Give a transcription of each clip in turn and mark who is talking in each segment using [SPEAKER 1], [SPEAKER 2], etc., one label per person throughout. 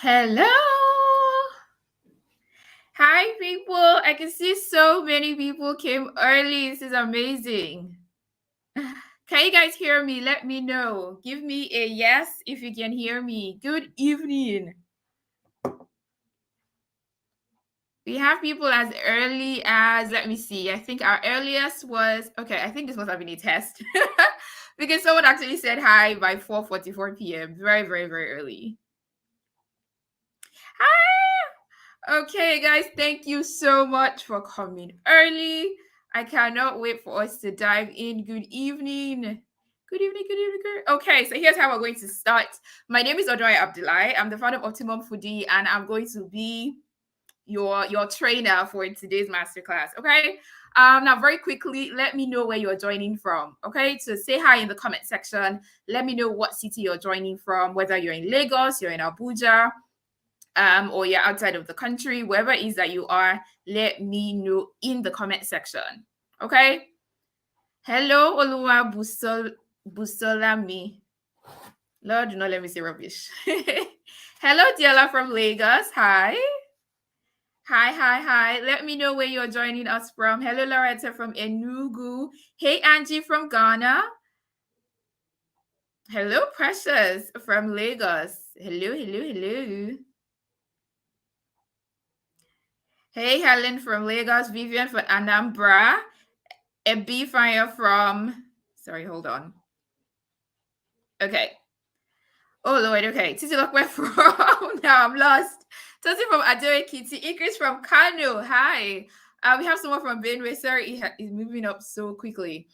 [SPEAKER 1] Hello. Hi, people. I can see so many people came early. This is amazing. Can you guys hear me? Let me know. Give me a yes if you can hear me. Good evening. We have people as early as, let me see. I think our earliest was, okay, I think this must have been a test because someone actually said hi by 4:44 p.m. Very, very, very early. Hi. Okay, guys, thank you so much for coming early. I cannot wait for us to dive in. Good evening. Good evening, good evening, good. Okay, so here's how we're going to start. My name is Odoy Abdulai. I'm the founder of Optimum Foodie, and I'm going to be your trainer for today's masterclass. Okay. Now very quickly, let me know where you're joining from. Okay, so say hi in the comment section. Let me know what city you're joining from, whether you're in Lagos, you're in Abuja, or you're outside of the country, wherever it is that you are, let me know in the comment section. Okay. Hello, Oluwa Busolami. Lord, do not let me say rubbish. Hello, Diala from Lagos. Hi. Hi. Let me know where you're joining us from. Hello, Loretta from Enugu. Hey, Angie from Ghana. Hello, Precious from Lagos. Hello. Hey, Helen from Lagos. Vivian from Anambra. Ebi Fire from... Sorry, hold on. Okay. Oh, Lord, okay. Titi Lokwe from... Now I'm lost. Tati from Adoe Kitty. Ikris from Kano. Hi. We have someone from Benue. Sorry, he's moving up so quickly.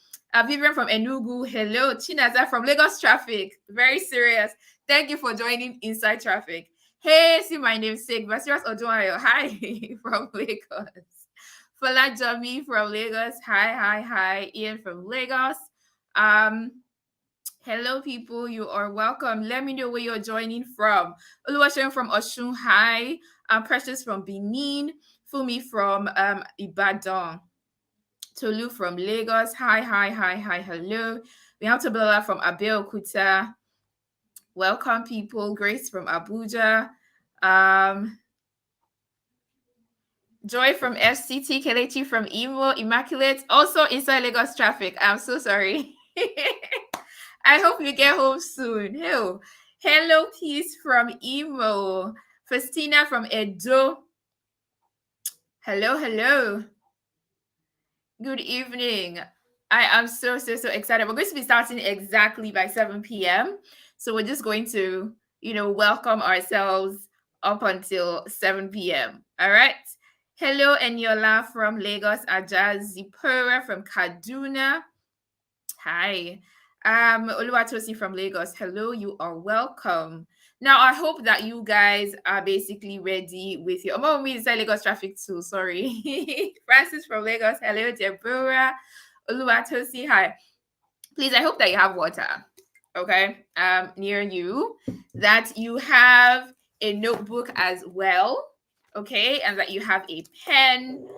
[SPEAKER 1] Vivian from Enugu. Hello. Chinaza from Lagos Traffic. Very serious. Thank you for joining Inside Traffic. Hey, see my namesake. Basiras Odunayo. Hi from Lagos. Falajami from Lagos. Hi. Ian from Lagos. Hello, people. You are welcome. Let me know where you're joining from. Oluwaseun from Oshun. Hi. Precious from Benin. Fumi from Ibadan. Tolu from Lagos. Hi. Hello. We have Tabela from Abeokuta. Welcome, people. Grace from Abuja. Joy from FCT. Kelechi from Imo. Immaculate. Also inside Lagos traffic. I'm so sorry. I hope you get home soon. Hello, Peace from Imo. Festina from Edo. Hello. Good evening. I am so excited. We're going to be starting exactly by 7 p.m. So we're just going to, welcome ourselves up until 7 p.m. All right. Hello, Eniola from Lagos. Ajaz Zipora from Kaduna. Hi. Oluwatosi from Lagos. Hello, you are welcome. Now, I hope that you guys are basically ready with your... Oh, me inside Lagos traffic too. Sorry. Francis from Lagos. Hello, Deborah. Oluwatosi. Hi. Please, I hope that you have water, okay, near you, that you have a notebook as well, okay, and that you have a pen.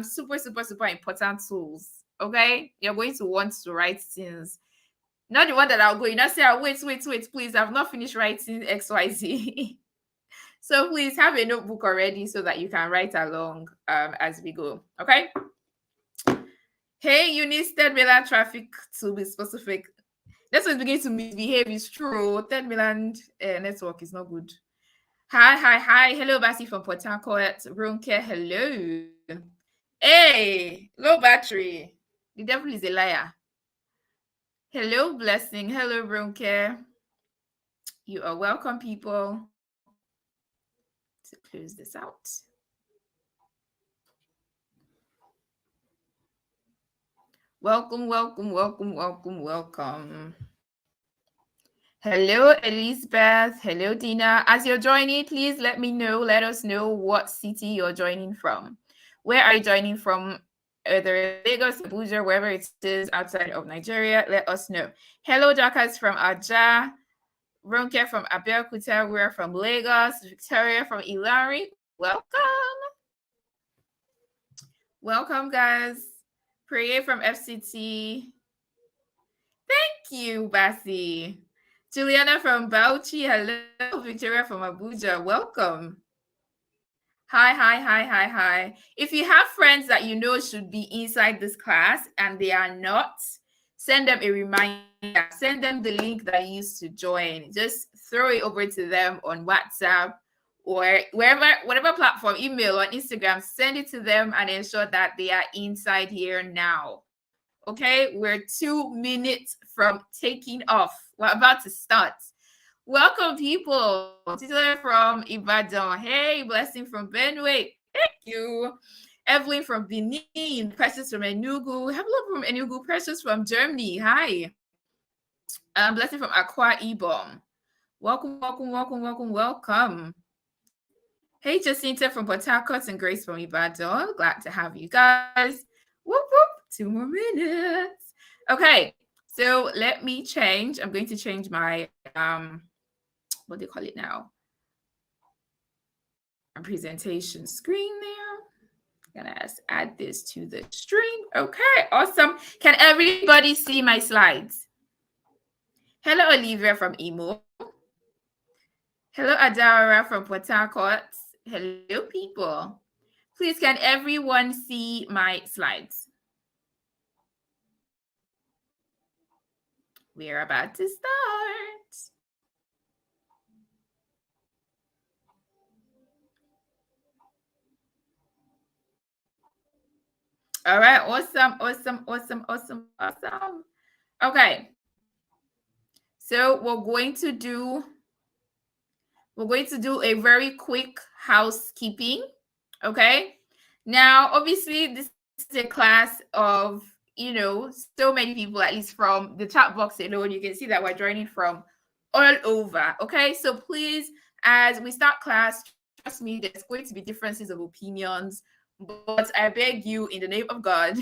[SPEAKER 1] Super important tools, okay? You're going to want to write things. Not the one that I'll go, say, oh, wait, please, I've not finished writing XYZ. So please have a notebook already so that you can write along as we go, okay? Hey, you need Third Mainland traffic to be specific. That's what's beginning to misbehave. It's true. Third Mainland network is not good. Hi. Hello, Basi from Port Harcourt. Ronke, hello. Hey, low battery. The devil is a liar. Hello, Blessing. Hello, Ronke. You are welcome, people. To close this out. Welcome. Hello, Elizabeth. Hello, Dina. As you're joining, please let me know. Let us know what city you're joining from. Where are you joining from? Either Lagos, Abuja, wherever it is outside of Nigeria, let us know. Hello, Jakas from Aja. Ronke from Abeokuta. We're from Lagos. Victoria from Ilari. Welcome, guys. Priye from FCT. Thank you, Basi. Juliana from Bauchi. Hello. Victoria from Abuja. Welcome. Hi, hi, hi, hi, hi. If you have friends that you know should be inside this class and they are not, send them a reminder. Send them the link that you used to join. Just throw it over to them on WhatsApp or wherever, whatever platform, email or Instagram, send it to them and ensure that they are inside here now. Okay, we're 2 minutes from taking off. We're about to start. Welcome, people. Titula from Ibadan. Hey, blessing from Benue. Thank you. Evelyn from Benin. Precious from Enugu. Hello from Enugu. Precious from Germany. Hi. Blessing from Akwa Ibom. Welcome, welcome, welcome, welcome, welcome. Hey, Jacinta from Port Harcourt and Grace from Ibadan. Glad to have you guys. Whoop, whoop. 2 more minutes. Okay, so let me change. I'm going to change my what do you call it now? A presentation screen there. I'm gonna add this to the stream. Okay, awesome. Can everybody see my slides? Hello, Olivia from Imo. Hello, Adara from Port Harcourt. Hello, people. Please, can everyone see my slides? We're about to start. All right, awesome, awesome, awesome, awesome, awesome. Okay, so we're going to do a very quick housekeeping. Okay, now obviously this is a class of so many people, at least from the chat box alone. You can see that we're joining from all over. Okay, so please, as we start class, trust me, there's going to be differences of opinions, but I beg you, in the name of God,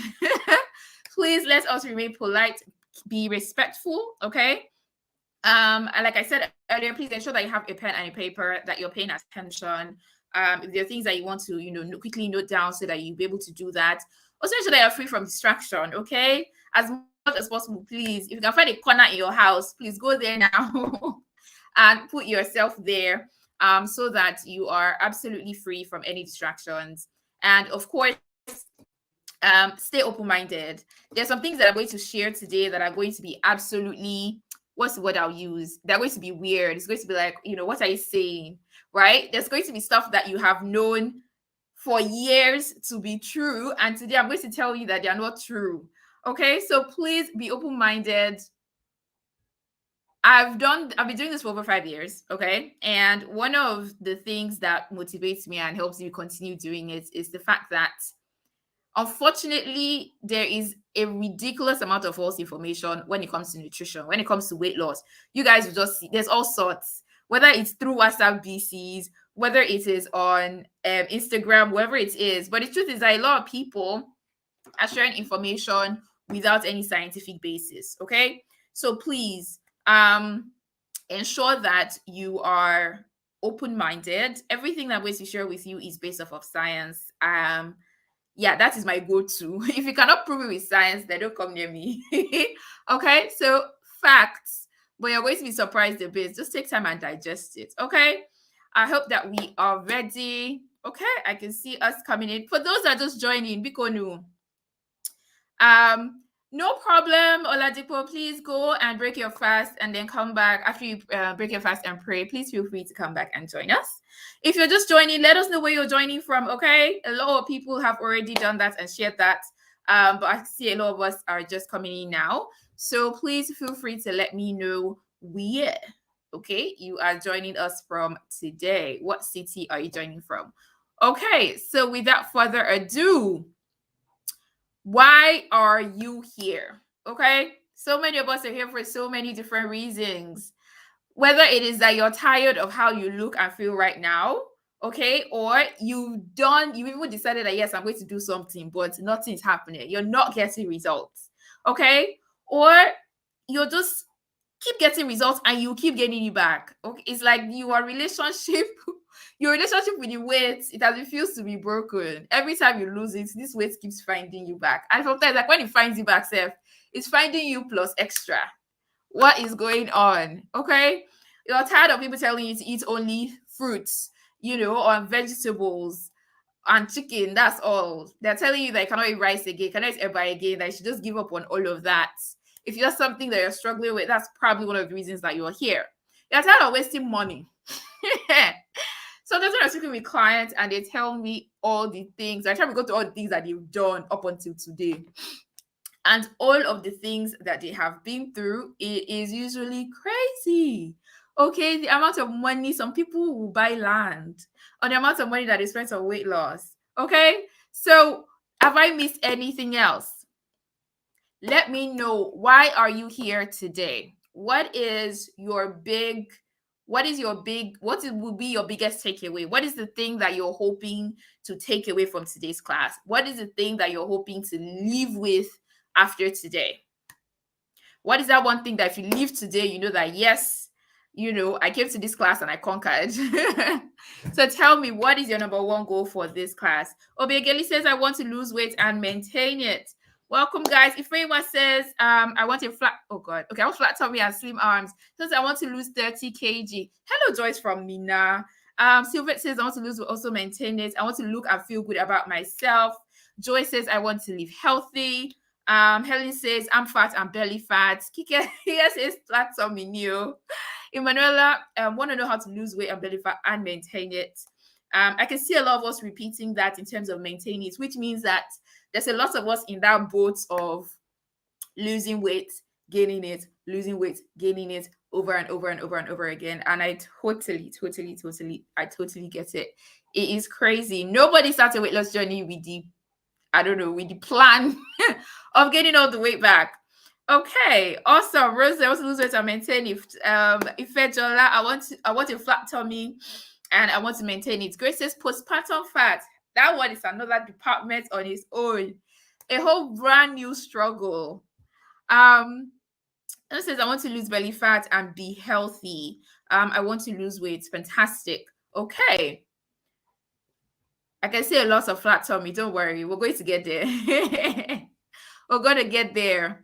[SPEAKER 1] please let us remain polite, be respectful. Okay, and like I said earlier, please ensure that you have a pen and a paper, that you're paying attention. If there are things that you want to quickly note down so that you'll be able to do that. Also ensure that you're free from distraction. Okay, as much as possible, please, if you can find a corner in your house, please go there now and put yourself there, so that you are absolutely free from any distractions. And of course, stay open-minded. There's some things that I'm going to share today that are going to be absolutely, what's the word I'll use? They're going to be weird. It's going to be like, what are you saying? Right? There's going to be stuff that you have known for years to be true. And today I'm going to tell you that they're not true. Okay, so please be open-minded. I've been doing this for over 5 years. Okay. And one of the things that motivates me and helps me continue doing it is the fact that, unfortunately, there is a ridiculous amount of false information when it comes to nutrition, when it comes to weight loss. You guys will just see there's all sorts, whether it's through WhatsApp BCs, whether it is on Instagram, wherever it is. But the truth is that a lot of people are sharing information without any scientific basis. Okay, so please ensure that you are open-minded. Everything that I'm going to share with you is based off of science. Yeah, that is my go-to. If you cannot prove it with science, then don't come near me. Okay, so facts, but you're going to be surprised a bit. Just take time and digest it. Okay, I hope that we are ready. Okay, I can see us coming in. For those that just joining, Bikonu, no problem, Oladipo. Please go and break your fast and then come back after you break your fast and pray. Please feel free to come back and join us. If you're just joining, let us know where you're joining from. Okay, a lot of people have already done that and shared that, but I see a lot of us are just coming in now. So please feel free to let me know where, okay, you are joining us from today. What city are you joining from? Okay, so without further ado, why are you here? Okay, so many of us are here for so many different reasons. Whether it is that you're tired of how you look and feel right now, okay, or you even decided that yes, I'm going to do something, but nothing's happening. You're not getting results, okay, or you're just keep getting results and you keep getting it back. Okay, it's like your relationship with the weight, it has refused to be broken. Every time you lose it, this weight keeps finding you back, and sometimes, like, when it finds you back, self, it's finding you plus extra. What is going on? Okay. You're tired of people telling you to eat only fruits, or vegetables and chicken. That's all. They're telling you that you cannot eat rice again, cannot eat eba again, that you should just give up on all of that. If you're something that you're struggling with, that's probably one of the reasons that you're here. You're tired of wasting money. Sometimes when I'm speaking with clients and they tell me all the things, I try to go to all the things that they've done up until today. And all of the things that they have been through, it is usually crazy. Okay, the amount of money some people will buy land, or the amount of money that they spend on weight loss. Okay, so have I missed anything else? Let me know. Why are you here today? What is your big what is your big what will be your biggest takeaway? What is the thing that you're hoping to take away from today's class? What is the thing that you're hoping to leave with after today? What is that one thing that if you leave today, you know that yes, I came to this class and I conquered. So tell me, what is your number one goal for this class? Obiageli says, I want to lose weight and maintain it. Welcome, guys. Ifewa says, I want a flat, oh God, okay, I want flat tummy and slim arms. Says, I want to lose 30 kg. Hello, Joyce from Mina. Sylvette says, I want to lose, also maintain it. I want to look and feel good about myself. Joy says, I want to live healthy. Helen says, I'm fat and belly fat. Kike says, flat tummy new. Emanuela, want to know how to lose weight and belly fat and maintain it. I can see a lot of us repeating that in terms of maintaining it, which means that there's a lot of us in that boat of losing weight, gaining it, losing weight, gaining it over and over and over and over again. And I totally get it. It is crazy. Nobody starts a weight loss journey with the plan of getting all the weight back. Okay, awesome. Rose, I want to lose weight and maintain it. Ifejola, I want a flat tummy and I want to maintain it. Grace says postpartum fat. That one is another department on its own. A whole brand new struggle. It says I want to lose belly fat and be healthy. I want to lose weight. Fantastic. Okay. I can see a lot of flat tummy. Don't worry. We're going to get there. We're going to get there.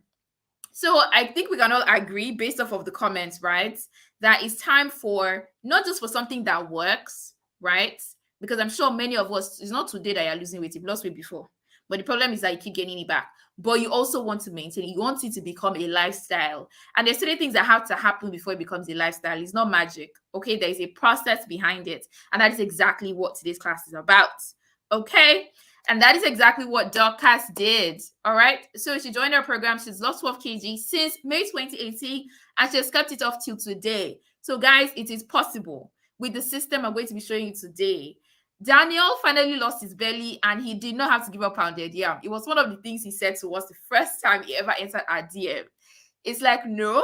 [SPEAKER 1] So I think we can all agree based off of the comments, right? That it's time for not just for something that works, right? Because I'm sure many of us, it's not today that you're losing weight. You've lost weight before. But the problem is that you keep gaining it back. But you also want to maintain it. You want it to become a lifestyle. And there's certain things that have to happen before it becomes a lifestyle. It's not magic. Okay, there is a process behind it. And that is exactly what today's class is about. Okay. And that is exactly what Dorcas did. All right. So she joined our program. She's lost 12 kg since May 2018, and she has kept it off till today. So, guys, it is possible with the system I'm going to be showing you today. Daniel finally lost his belly, and he did not have to give up pounded yam. It was one of the things he said to us the first time he ever entered our DM. It's like, no,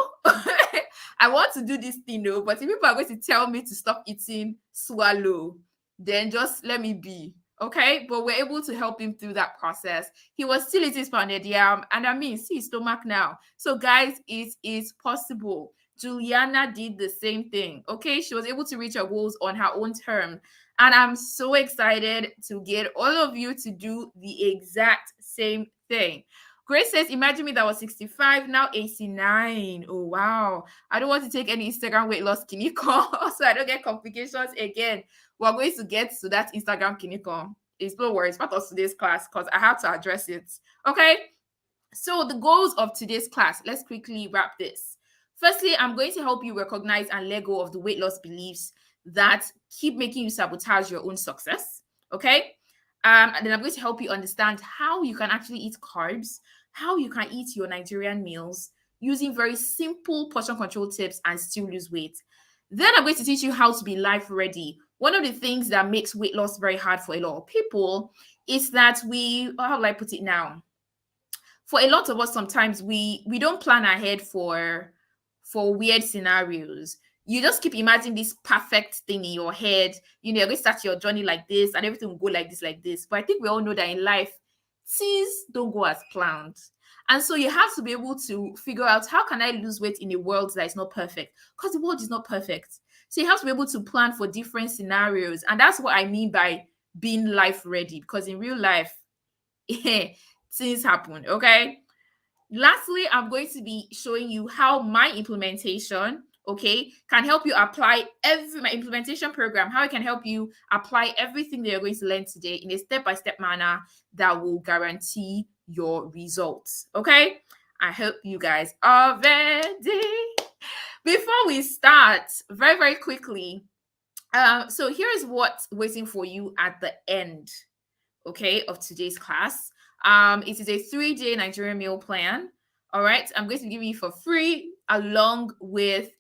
[SPEAKER 1] I want to do this thing, no, but if people are going to tell me to stop eating swallow, then just let me be. Okay, but we're able to help him through that process. He was still eating pounded yam, and I mean, see his stomach now. So, guys, it is possible. Juliana did the same thing. Okay, she was able to reach her goals on her own term, and I'm so excited to get all of you to do the exact same thing. Grace says, imagine me that was 65, now 89. Oh, wow. I don't want to take any Instagram weight loss clinical so I don't get complications again. We're going to get to that Instagram clinical. It's no worries, part of today's class because I have to address it. Okay. So the goals of today's class, let's quickly wrap this. Firstly, I'm going to help you recognize and let go of the weight loss beliefs that keep making you sabotage your own success. Okay. And then I'm going to help you understand how you can actually eat carbs, how you can eat your Nigerian meals using very simple portion control tips and still lose weight. Then I'm going to teach you how to be life ready. One of the things that makes weight loss very hard for a lot of people is that how do I put it now? For a lot of us, sometimes we don't plan ahead for weird scenarios. You just keep imagining this perfect thing in your head. You're going to start your journey like this and everything will go like this, like this. But I think we all know that in life, things don't go as planned. And so you have to be able to figure out, how can I lose weight in a world that is not perfect? Because the world is not perfect. So you have to be able to plan for different scenarios. And that's what I mean by being life ready. Because in real life, things happen, okay? Lastly, I'm going to be showing you how my implementation, okay, can help you apply my implementation program, how it can help you apply everything that you're going to learn today in a step-by-step manner that will guarantee your results. Okay, I hope you guys are ready. Before we start, very, very quickly, so here's what's waiting for you at the end, okay, of today's class. It is a 3-day Nigerian meal plan. All right, I'm going to give you for free along with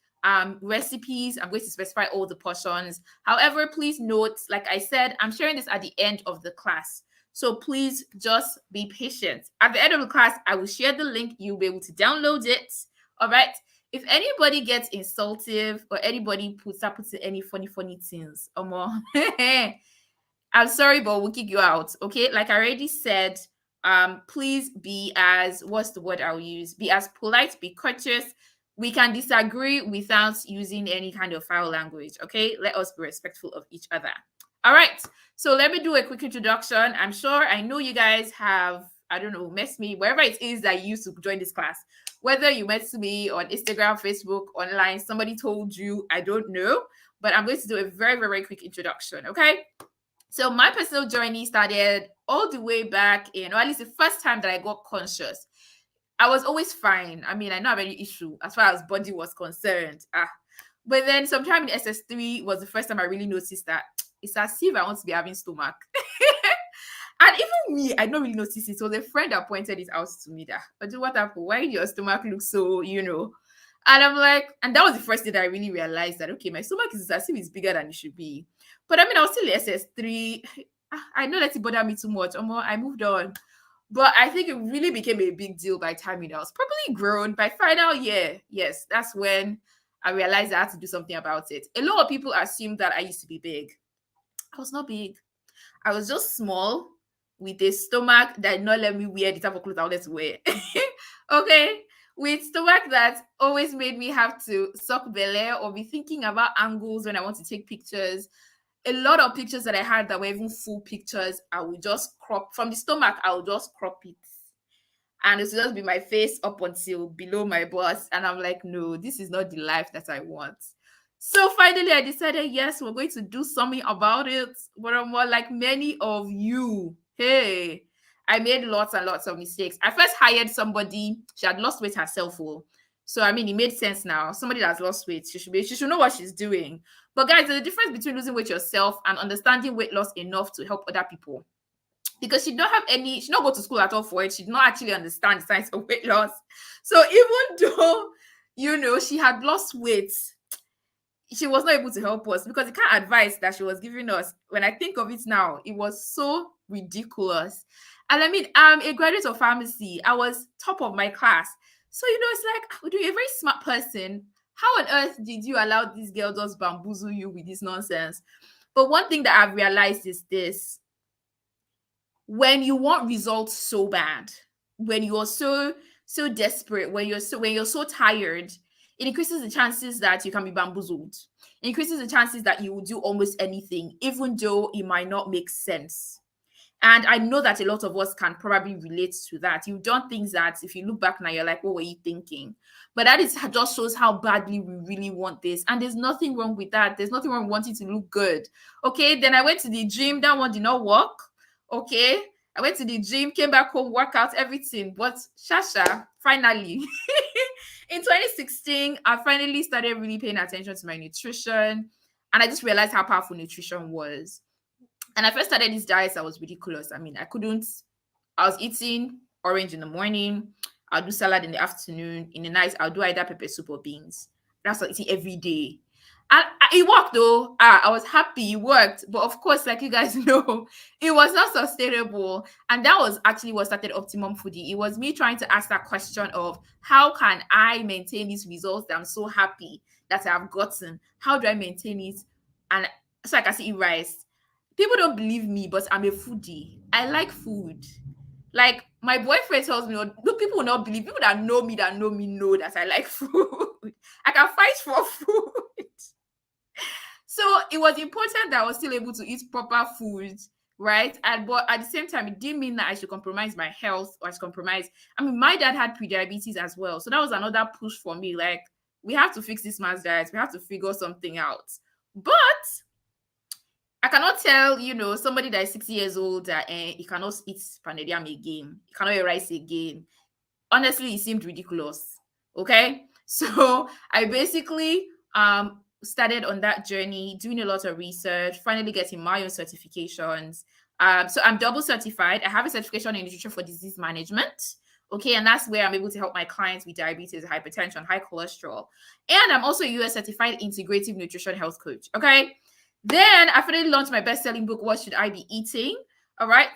[SPEAKER 1] recipes. I'm going to specify all the portions. However, please note, like I said, I'm sharing this at the end of the class. So please just be patient. At the end of the class, I will share the link. You'll be able to download it. All right. If anybody gets insultive or anybody puts up any funny things, or more, I'm sorry, but we'll kick you out. Okay. Like I already said, please be as, what's the word I'll use? Be as polite, be courteous. We can disagree without using any kind of foul language. Okay. Let us be respectful of each other. All right. So let me do a quick introduction. I know you guys have, I don't know, met me wherever it is that you used to join this class. Whether you met me on Instagram, Facebook, online, somebody told you, I don't know. But I'm going to do a very, very quick introduction. Okay. So my personal journey started all the way back in, or at least the first time that I got conscious. I was always fine. I mean, I don't have any issue as far as body was concerned. But then sometime in SS3 was the first time I really noticed that it's as if I want to be having stomach. And even me, I don't really notice it. So the friend that pointed it out to me that, but what happened? Why your stomach look so, And I'm like, and that was the first day that I really realized that, okay, my stomach is as if it's bigger than it should be. But I mean, I was still SS3. I know that it bothered me too much. I moved on. But I think it really became a big deal by the time I was probably grown. By final year, yes, that's when I realized I had to do something about it. A lot of people assumed that I used to be big. I was not big. I was just small with a stomach that did not let me wear the type of clothes I wanted to wear. Okay? With stomach that always made me have to suck belly or be thinking about angles when I want to take pictures. A lot of pictures that I had that were even full pictures, I would just crop from the stomach, I would just crop it. And it would just be my face up until below my bust. And I'm like, no, this is not the life that I want. So finally, I decided, yes, we're going to do something about it. But I'm more like many of you. Hey, I made lots and lots of mistakes. I first hired somebody. She had lost weight herself. So, I mean, it made sense now. Somebody that's lost weight, she should know what she's doing. But guys, there's a difference between losing weight yourself and understanding weight loss enough to help other people. Because she don't have any, she don't go to school at all for it. She did not actually understand the science of weight loss. So even though, she had lost weight, she was not able to help us because the kind of advice that she was giving us, when I think of it now, it was so ridiculous. And I mean, I'm a graduate of pharmacy. I was top of my class. So, it's like, you're a very smart person. How on earth did you allow this girl just bamboozle you with this nonsense? But one thing that I've realized is this. When you want results so bad, when you're so desperate, when you're so tired, it increases the chances that you can be bamboozled. It increases the chances that you will do almost anything, even though it might not make sense. And I know that a lot of us can probably relate to that. You've done things that if you look back now, you're like, what were you thinking? But that just shows how badly we really want this. And there's nothing wrong with that. There's nothing wrong with wanting to look good. Okay, then I went to the gym. That one did not work. Okay, I went to the gym, came back home, workout, everything. But Shasha, finally, in 2016, I finally started really paying attention to my nutrition. And I just realized how powerful nutrition was. And I first started these diets, I was ridiculous. I mean, I was eating orange in the morning. I'll do salad in the afternoon. In the night, I'll do either pepper soup or beans. That's what I eat every day. And it worked though. I was happy it worked. But of course, like you guys know, it was not sustainable. And that was actually what started Optimum Foodie. It was me trying to ask that question of how can I maintain these results that I'm so happy that I've gotten? How do I maintain it? And so I can see it rise. People don't believe me, but I'm a foodie. I like food. Like my boyfriend tells me, people will not believe. People that know me know that I like food. I can fight for food. So it was important that I was still able to eat proper food right? And but at the same time, it didn't mean that I should compromise my health or I should compromise. I mean, my dad had pre-diabetes as well, so that was another push for me. Like, we have to fix this man's diet. We have to figure something out. But I cannot tell, somebody that is 60 years old that he cannot eat pounded yam again, he cannot eat rice again. Honestly, it seemed ridiculous. Okay, so I basically started on that journey, doing a lot of research, finally getting my own certifications. So I'm double certified. I have a certification in nutrition for disease management. Okay, and that's where I'm able to help my clients with diabetes, hypertension, high cholesterol. And I'm also a US certified integrative nutrition health coach. Okay, then I finally launched my best-selling book, What Should I Be Eating? All right.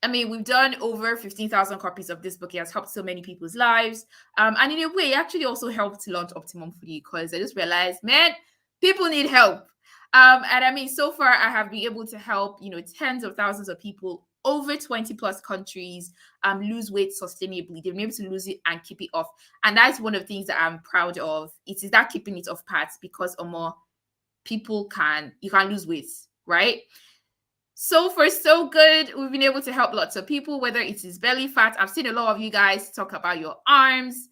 [SPEAKER 1] I mean, we've done over 15,000 copies of this book. It has helped so many people's lives. And in a way, it actually also helped to launch Optimum Foodie because I just realized, man, people need help. And I mean, so far, I have been able to help, tens of thousands of people over 20 plus countries lose weight sustainably. They've been able to lose it and keep it off. And that's one of the things that I'm proud of. It is that keeping it off path because more people you can lose weight, right? So far, so good. We've been able to help lots of people, whether it is belly fat. I've seen a lot of you guys talk about your arms.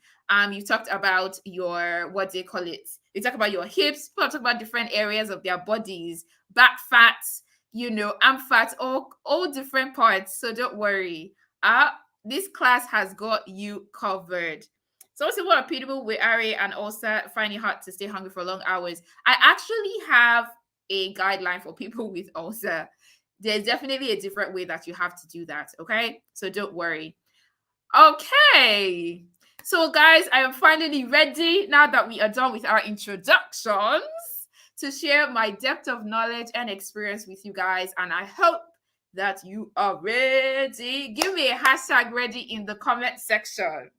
[SPEAKER 1] You talked about your, what do you call it? You talk about your hips. People talk about different areas of their bodies, back fats, arm fats, all different parts. So don't worry. This class has got you covered. So some people are people with RA and also finding it hard to stay hungry for long hours. I actually have a guideline for people with ulcer. There's definitely a different way that you have to do that. Okay, so don't worry. Okay, so guys, I am finally ready now that we are done with our introductions to share my depth of knowledge and experience with you guys, and I hope that you are ready. Give me a hashtag ready in the comment section.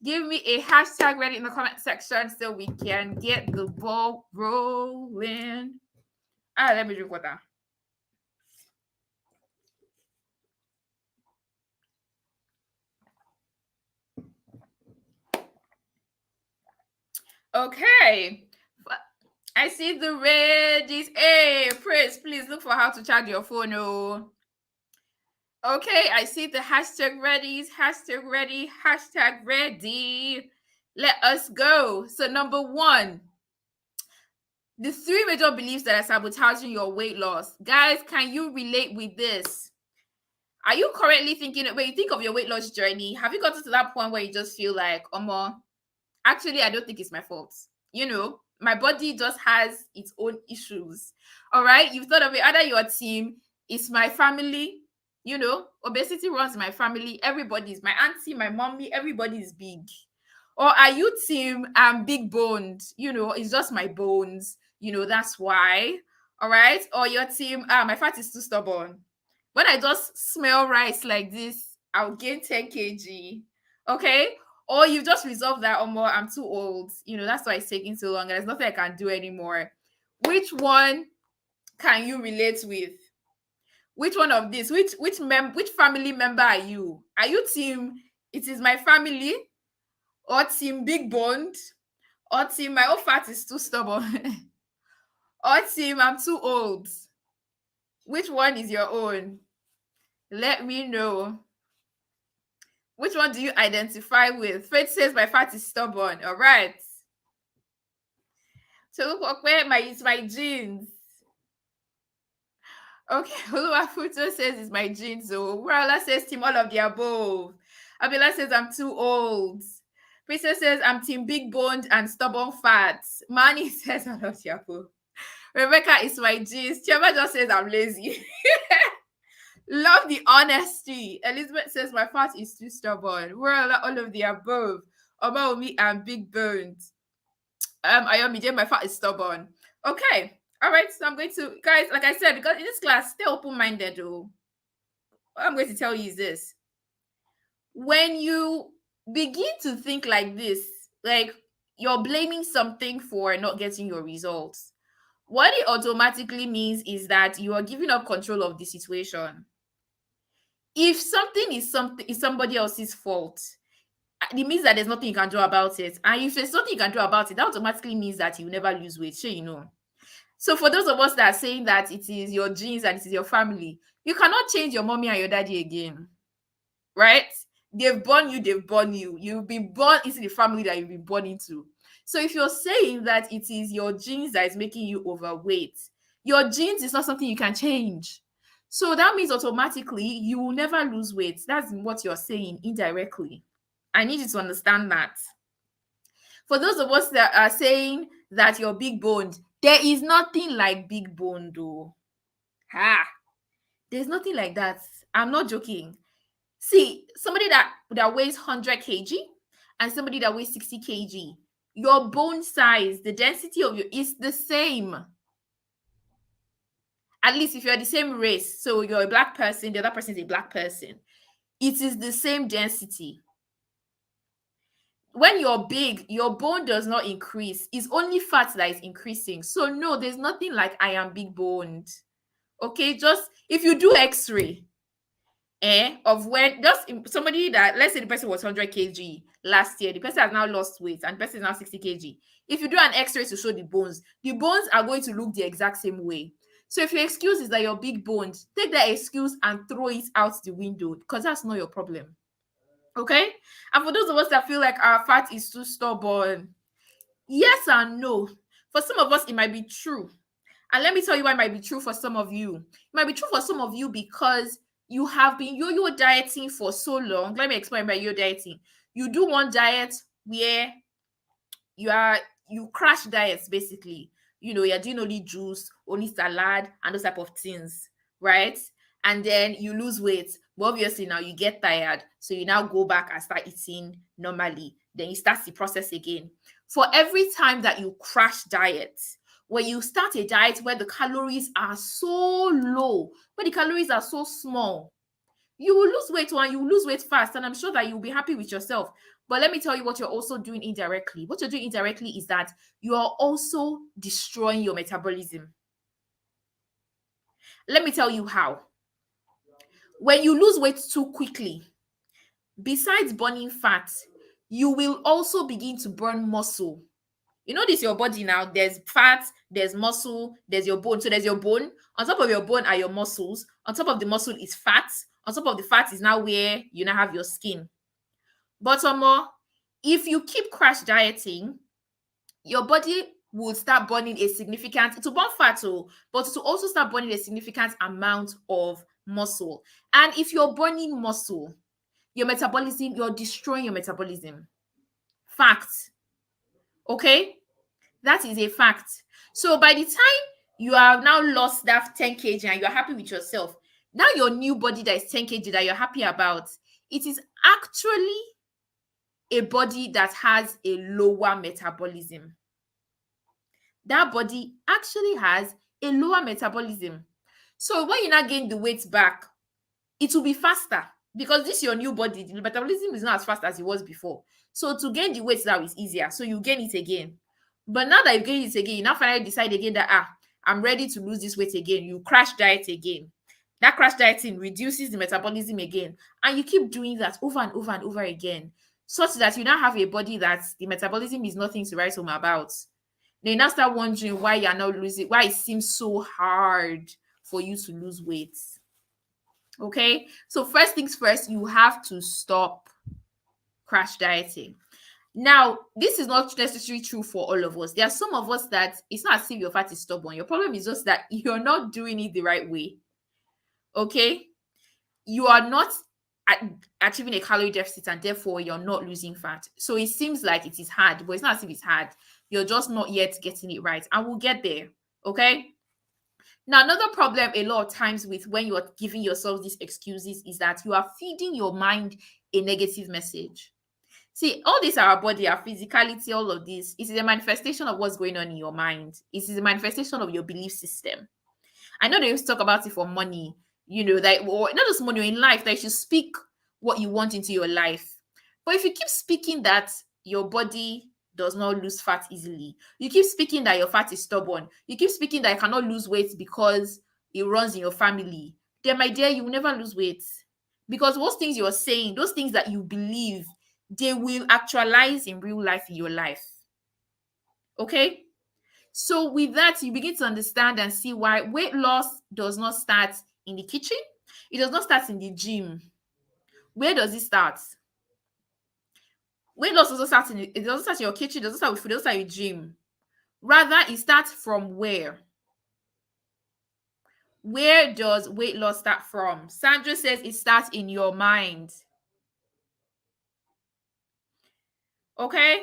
[SPEAKER 1] Give me a hashtag ready in the comment section so we can get the ball rolling. Let me drink water. Okay. I see the reddies. Hey, Prince, please look for how to charge your phone. Oh. Okay, I see the hashtag readies, hashtag ready, hashtag ready. Let us go. So number one, the 3 major beliefs that are sabotaging your weight loss. Guys, can you relate with this? Are you currently thinking, when you think of your weight loss journey, have you gotten to that point where you just feel like, actually, I don't think it's my fault. My body just has its own issues. All right. You've thought of it. Either your team, it's my family, obesity runs my family. Everybody's my auntie, my mommy, everybody's big. Or are you team, I'm big boned, it's just my bones, that's why. All right. Or your team, my fat is too stubborn. When I just smell rice like this, I'll gain 10 kg. Okay. Or you just resolve that, I'm too old. That's why it's taking so long. There's nothing I can do anymore. Which one can you relate with? Which one of this? Which family member are you? Are you team, it is my family? Or team big bond? Or team my own fat is too stubborn? Or team I'm too old? Which one is your own? Let me know. Which one do you identify with? Faith says my fat is stubborn. All right. So look where it's my genes. Okay, Oluwafuto says it's my genes. So Urala says team all of the above. Abila says I'm too old. Princess says I'm team big boned and stubborn fat. Manny says all of the above. Rebecca is my genes. Chioma just says I'm lazy. Love the honesty. Elizabeth says my fat is too stubborn. We're all of the above. Omaomi and big bones. Ayomide, my fat is stubborn. Okay. All right. So I'm going to, guys, like I said, because in this class, stay open-minded. Though. What I'm going to tell you is this. When you begin to think like this, like you're blaming something for not getting your results, what it automatically means is that you are giving up control of the situation. If something is somebody else's fault, it means that there's nothing you can do about it. And if there's nothing you can do about it, that automatically means that you never lose weight. Sure, So for those of us that are saying that it is your genes and it is your family, you cannot change your mommy and your daddy again, right? They've born you, they've born you. You've been born into the family that you've been born into. So if you're saying that it is your genes that is making you overweight, your genes is not something you can change. So that means automatically you will never lose weight. That's what you're saying indirectly. I need you to understand that. For those of us that are saying that you're big boned, there is nothing like big bone, though. Ha! There's nothing like that. I'm not joking. See, somebody that weighs 100 kg and somebody that weighs 60 kg, your bone size, the density of your is the same. At least if you're the same race, so you're a black person, the other person is a black person, it is the same density. When you're big, your bone does not increase. It's only fat that is increasing. So no, there's nothing like I am big boned. Okay, just if you do x-ray of when just somebody that, let's say the person was 100 kg last year, the person has now lost weight and the person is now 60 kg. If you do an x-ray to show the bones are going to look the exact same way. So if your excuse is that you're big boned, take that excuse and throw it out the window, because that's not your problem. Okay? And for those of us that feel like our fat is too stubborn, yes and no. For some of us, it might be true. And let me tell you why it might be true for some of you. It might be true for some of you because you have been yo-yo dieting for so long. Let me explain by yo dieting. You do one diet where you crash diets basically. You're doing only juice, only salad, and those type of things, right? And then you lose weight. But obviously now you get tired. So you now go back and start eating normally. Then you start the process again. For every time that you crash diet, when you start a diet where the calories are so low, where the calories are so small, you will lose weight and you will lose weight fast. And I'm sure that you'll be happy with yourself. But let me tell you what you're also doing indirectly. What you're doing indirectly is that you are also destroying your metabolism. Let me tell you how. When you lose weight too quickly, besides burning fat, you will also begin to burn muscle. You know this, your body now, there's fat, there's muscle, there's your bone. So there's your bone. On top of your bone are your muscles. On top of the muscle is fat. On top of the fat is now where you now have your skin. But if you keep crash dieting, your body will start burning a significant, to burn fat, but to also start burning a significant amount of muscle. And if you're burning muscle, your metabolism, you're destroying your metabolism. Fact. Okay? That is a fact. So by the time you have now lost that 10 kg and you're happy with yourself, now your new body that is 10 kg that you're happy about, it is actually a body that has a lower metabolism. That body actually has a lower metabolism. So when you now gain the weight back, it will be faster because this your new body, the metabolism is not as fast as it was before. So to gain the weight now is easier. So you gain it again. But now that you gain it again, you now finally decide again that I'm ready to lose this weight again. You crash diet again. That crash dieting reduces the metabolism again. And you keep doing that over and over and over again, such that you now have a body that the metabolism is nothing to write home about. Then you now start wondering why you're not losing, why it seems so hard for you to lose weight. Okay, so first things first, you have to stop crash dieting. Now, this is not necessarily true for all of us. There are some of us that it's not as if your fat is stubborn. Your problem is just that you're not doing it the right way. Okay, you are not achieving a calorie deficit and therefore you're not losing fat. So it seems like it is hard, but it's not as if it's hard. You're just not yet getting it right, and we'll get there. Okay. Now, another problem a lot of times with when you are giving yourself these excuses is that you are feeding your mind a negative message. See, all this, our body, our physicality, all of this, it is a manifestation of what's going on in your mind. It is a manifestation of your belief system. I know they used to talk about it for money, that, or not just money, in life, that you should speak what you want into your life. But if you keep speaking that your body does not lose fat easily, you keep speaking that your fat is stubborn, you keep speaking that you cannot lose weight because it runs in your family, then my dear, you will never lose weight. Because those things you're saying, those things that you believe, they will actualize in real life in your life. Okay? So with that, you begin to understand and see why weight loss does not start in the kitchen. It does not start in the gym. Where does it start? Weight loss doesn't start in it doesn't start in your kitchen, it doesn't start with food, it doesn't start with gym. Rather, it starts from where? Where does weight loss start from? Sandra says it starts in your mind. Okay?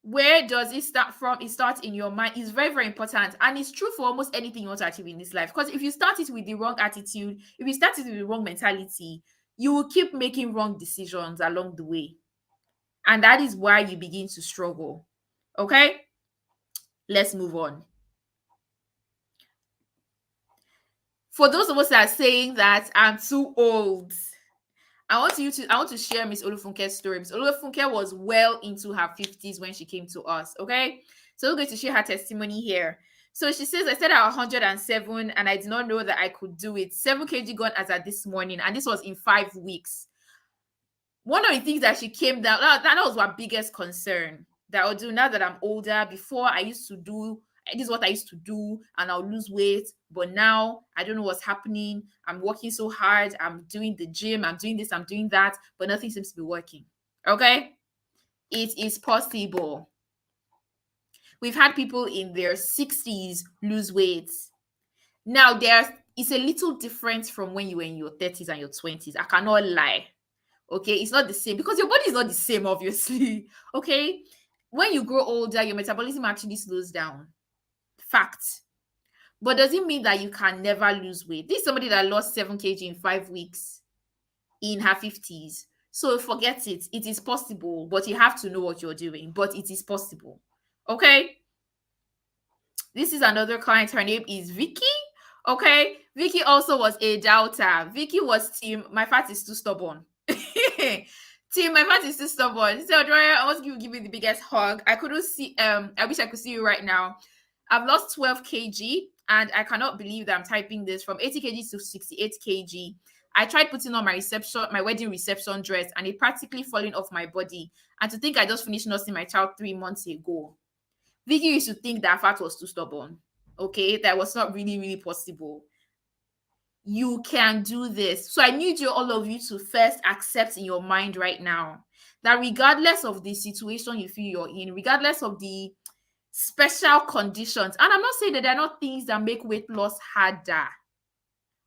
[SPEAKER 1] Where does it start from? It starts in your mind. It's very, very important. And it's true for almost anything you want to achieve in this life. Because if you start it with the wrong attitude, if you start it with the wrong mentality, you will keep making wrong decisions along the way. And that is why you begin to struggle. Okay? Let's move on. For those of us that are saying that I'm too old, I want to share Miss Olufunke's story. Miss Olufunke was well into her 50s when she came to us. Okay. So we're going to share her testimony here. So she says, I said at 107 and I did not know that I could do it. 7 kg gone as at this morning, and this was in 5 weeks. One of the things that she came down, that was her biggest concern. That I'll do now that I'm older. Before I used to do this is what I used to do, and I'll lose weight. But now I don't know what's happening. I'm working so hard. I'm doing the gym. I'm doing this. I'm doing that. But nothing seems to be working. Okay? It is possible. We've had people in their 60s lose weight. Now, it's a little different from when you were in your 30s and your 20s. I cannot lie. Okay? It's not the same because your body is not the same, obviously. Okay? When you grow older, your metabolism actually slows down. Fact. But does it mean that you can never lose weight? This is somebody that lost 7 kg in 5 weeks in her 50s. So forget it. It is possible, but you have to know what you're doing. But it is possible. Okay? This is another client. Her name is Vicky. Okay? Vicky also was a doubter. Vicky was team, my fat is too stubborn. Team, my fat is too stubborn. So, Drea, I want to give you the biggest hug. I couldn't see, I wish I could see you right now. I've lost 12 kg and I cannot believe that I'm typing this from 80 kg to 68 kg. I tried putting on my wedding reception dress, and it practically falling off my body. And to think I just finished nursing my child 3 months ago. Vicky used to think that fat was too stubborn. Okay, that was not really, really possible. You can do this. So I need all of you to first accept in your mind right now that regardless of the situation you feel you're in, regardless of the special conditions, and I'm not saying that there are not things that make weight loss harder,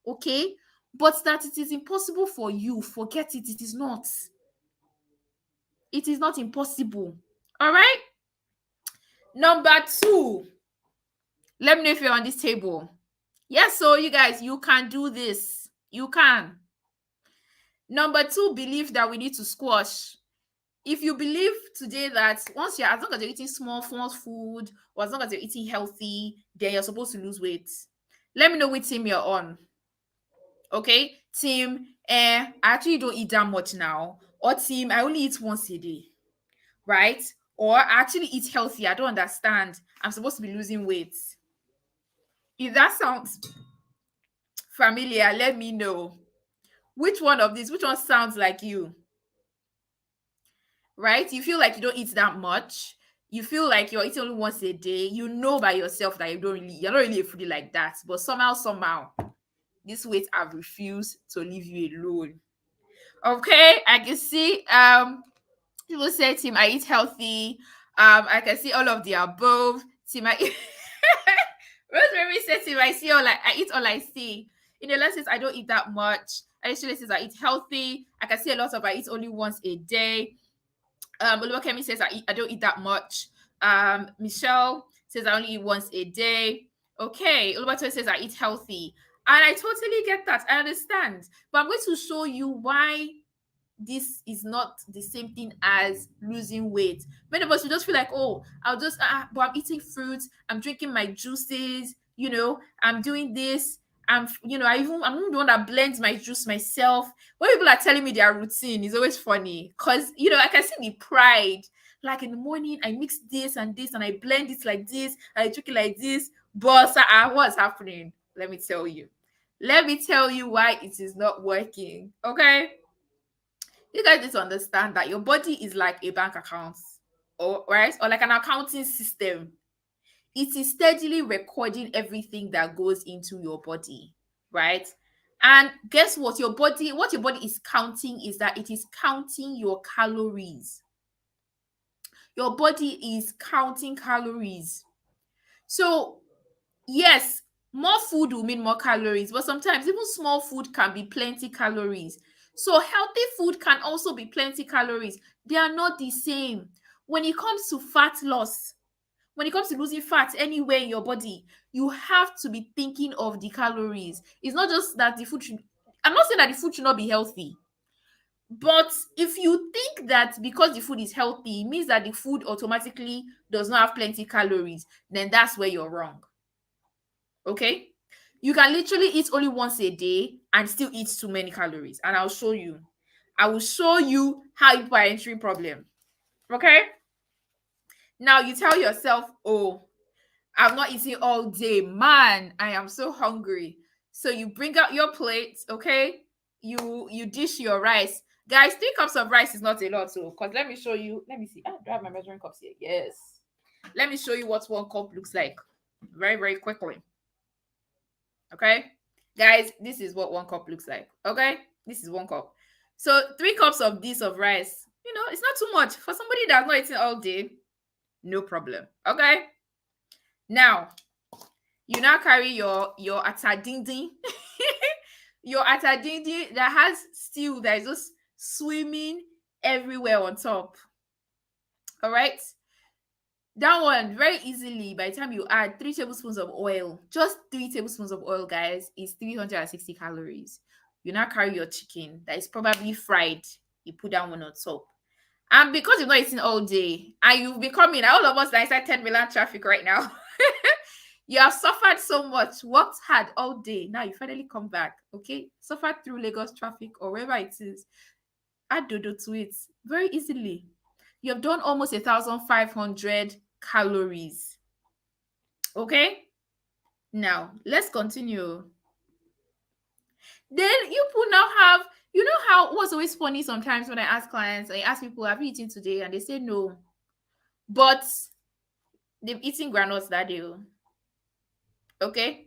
[SPEAKER 1] okay, but that it is impossible for you, forget it. It is not impossible. All right. Number 2, let me know if you're on this table. Yes, so you guys, you can do this. You can. Number 2, believe that we need to squash. If you believe today that as long as you're eating small food, or as long as you're eating healthy, then you're supposed to lose weight. Let me know which team you're on. Okay, team, I actually don't eat that much now. Or team, I only eat once a day, right? Or I actually eat healthy. I don't understand. I'm supposed to be losing weight. If that sounds familiar, let me know. Which one sounds like you? Right? You feel like you don't eat that much. You feel like you're eating only once a day. You know by yourself that you're not really a foodie like that. But somehow, this weight have refused to leave you alone. Okay, I can see people say, Tim, I eat healthy. I can see all of the above. Tim, I eat Rosemary says, Tim, I eat all I see. In the lessons, I don't eat that much. Actually says I eat healthy. I can see a lot of I eat only once a day. Oluwakemi says I don't eat that much. Michelle says I only eat once a day. Okay, Oluwatoye says I eat healthy. And I totally get that. I understand. But I'm going to show you why this is not the same thing as losing weight. Many of us, we just feel like, oh, but I'm eating fruits, I'm drinking my juices, I'm doing this. I'm the one that blends my juice myself. When people are telling me their routine, it's always funny because I can see the pride. Like in the morning, I mix this and this, and I blend it like this, and I drink it like this. But what's happening? Let me tell you. Let me tell you why it is not working. Okay. You guys need to understand that your body is like a bank account, or right, or like an accounting system. it is steadily recording everything that goes into your body, right? And guess what? What your body is counting is that it is counting your calories. Your body is counting calories. So, yes, more food will mean more calories, but sometimes even small food can be plenty calories. So, healthy food can also be plenty calories. They are not the same. When it comes to fat loss, when it comes to losing fat anywhere in your body, you have to be thinking of the calories. It's not just that the food should, I'm not saying that the food should not be healthy, but if you think that because the food is healthy, it means that the food automatically does not have plenty calories, then that's where you're wrong. Okay? You can literally eat only once a day and still eat too many calories. And I'll show you. I will show you how you are entering problem. Okay? Now you tell yourself, oh, I'm not eating all day. Man, I am so hungry. So you bring out your plate, okay? You dish your rice. Guys, 3 cups of rice is not a lot, so because let me show you. Let me see. Do I have my measuring cups here? Yes. Let me show you what 1 cup looks like very, very quickly. Okay, guys, this is what 1 cup looks like. Okay, this is 1 cup. So 3 cups of this of rice, it's not too much for somebody that's not eating all day. No problem. Okay, now you now carry your atadindi your atadindi that has stew that is just swimming everywhere on top. All right, that one very easily, by the time you add 3 tablespoons of oil, just 3 tablespoons of oil, guys, is 360 calories. You now carry your chicken that is probably fried, you put that one on top. And because you're not eating all day and you've been coming, all of us that inside 10 million traffic right now, you have suffered so much, worked hard all day. Now you finally come back, okay? Suffered through Lagos traffic or wherever it is. Add dodo to it very easily. You have done almost 1,500 calories. Okay? Now, let's continue. Then you will now have, how what's always funny sometimes when I ask clients, I ask people, have you eaten today? And they say no. But they've eaten granules that day. Okay?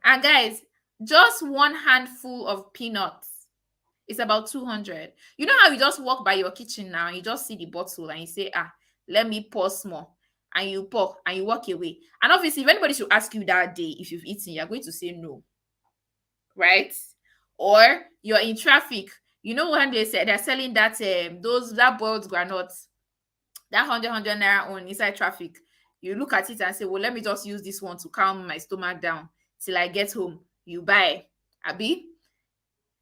[SPEAKER 1] And guys, just one handful of peanuts is about 200. You know how you just walk by your kitchen now, and you just see the bottle and you say, let me pour small. And you pour and you walk away. And obviously, if anybody should ask you that day if you've eaten, you're going to say no. Right? Or you're in traffic. You know when they say they're selling that that boiled granules, that 100 naira on inside traffic. You look at it and say, well, let me just use this one to calm my stomach down till I get home. You buy, Abi.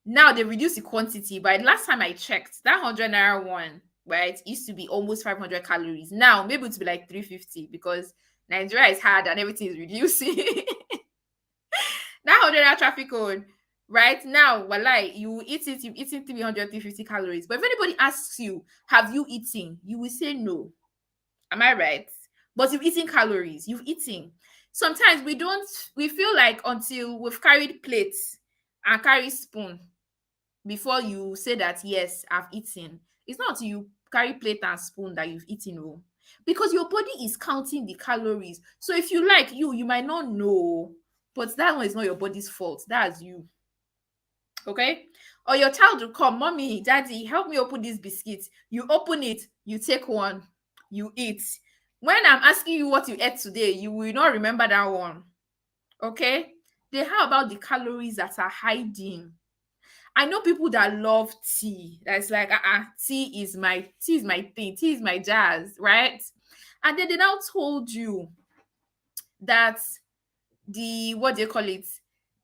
[SPEAKER 1] Now they reduce the quantity. But last time I checked, that 100 naira one, right, used to be almost 500 calories. Now maybe it's be like 350 because Nigeria is hard and everything is reducing. That 100 naira traffic on, right now, walai, you eat it, you've eaten 300, 350 calories. But if anybody asks you, have you eaten? You will say no. Am I right? But you've eaten calories. You've eaten. Sometimes we feel like until we've carried plates and carry spoon before you say that, yes, I've eaten. It's not until you carry plate and spoon that you've eaten. Oh. Because your body is counting the calories. So if you like, you might not know, but that one is not your body's fault. That's you. Okay? Or your child will come, mommy, daddy, help me open this biscuit. You open it, you take one, you eat. When I'm asking you what you ate today, you will not remember that one. Okay? Then how about the calories that are hiding? I know people that love tea. That's like, tea is my thing, tea is my jazz, right? And then they now told you that what do you call it?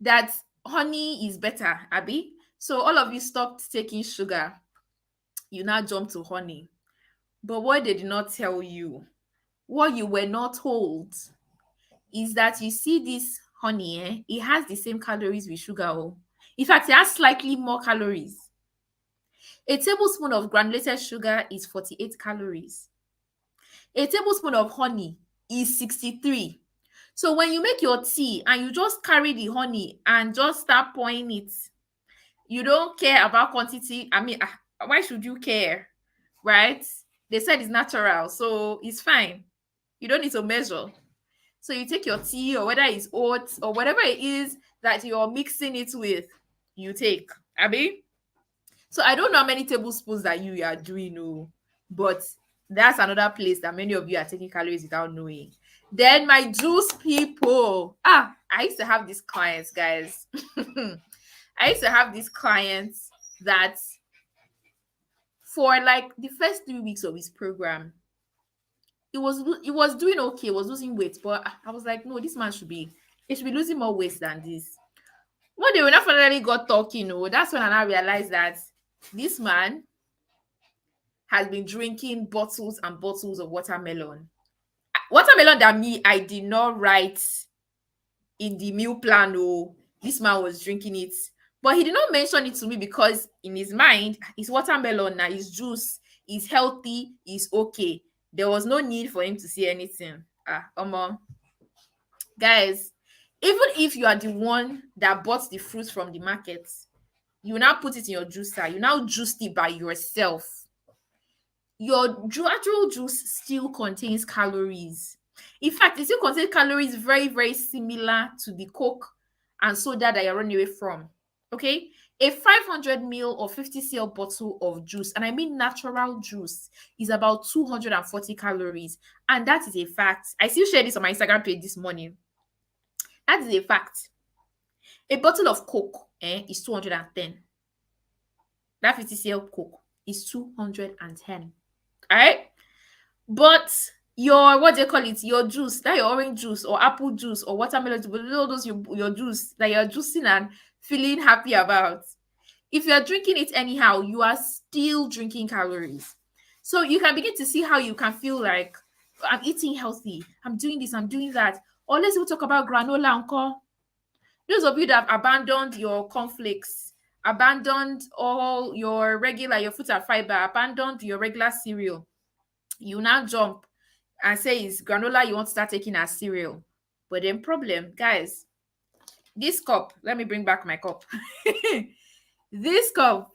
[SPEAKER 1] That honey is better, Abby. So all of you stopped taking sugar. You now jump to honey. But what they did not tell you, what you were not told, is that you see this honey, it has the same calories with sugar. Oh. In fact, it has slightly more calories. A tablespoon of granulated sugar is 48 calories. A tablespoon of honey is 63. So when you make your tea and you just carry the honey and just start pouring it, you don't care about quantity. I mean, why should you care? Right? They said it's natural, so it's fine. You don't need to measure. So you take your tea, or whether it's oats or whatever it is that you're mixing it with, you take. Abby? So I don't know how many tablespoons that you are doing, no, but that's another place that many of you are taking calories without knowing. Then my juice people. I used to have these clients, guys. I used to have these clients that for like the first 3 weeks of his program, it was doing okay, it was losing weight, but I was like, no, this man should be losing more weight than this. When they not finally got talking, that's when I now realized that this man has been drinking bottles and bottles of watermelon. Watermelon that I did not write in the meal plan. Oh, this man was drinking it. But he did not mention it to me because in his mind, it's watermelon now, it's juice, it's healthy, it's okay. There was no need for him to say anything. Guys, even if you are the one that bought the fruit from the market, you now put it in your juicer, you now juiced it by yourself. Your actual juice still contains calories. In fact, it still contains calories very, very similar to the Coke and soda that you're running away from. Okay? A 500 ml or 50 cl bottle of juice, and I mean natural juice, is about 240 calories. And that is a fact. I still shared this on my Instagram page this morning. That is a fact. A bottle of Coke is 210. That 50 cl Coke is 210. All right? But your, what do you call it, your juice, that your orange juice or apple juice or watermelon juice, all those your juice that you're juicing and feeling happy about, if you're drinking it anyhow, you are still drinking calories. So you can begin to see how you can feel like, I'm eating healthy, I'm doing this, I'm doing that. Or let's even talk about granola encore. Those of you that have abandoned your cornflakes, abandoned all your fruit and fiber, abandoned your regular cereal, you now jump and say it's granola you want to start taking as cereal. But then problem, guys, this cup, let me bring back my cup. This cup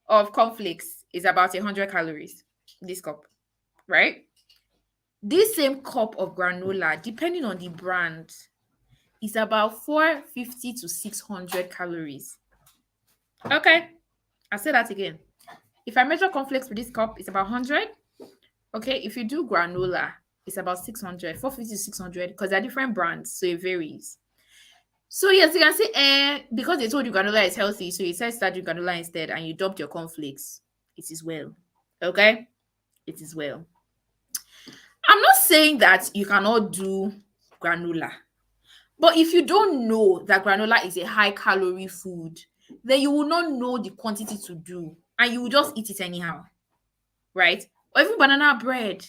[SPEAKER 1] of cornflakes is about 100 calories. This cup, right? This same cup of granola, depending on the brand, is about 450 to 600 calories. Okay, I'll say that again. If I measure cornflakes with this cup, it's about 100. Okay, if you do granola, it's about 600, 450 to 600, because they're different brands, so it varies. So yes, you can say, because they told you granola is healthy, so you said start doing granola instead, and you dumped your cornflakes. It is well. Okay? It is well. I'm not saying that you cannot do granola. But if you don't know that granola is a high calorie food, then you will not know the quantity to do, and you will just eat it anyhow. Right? Or even banana bread.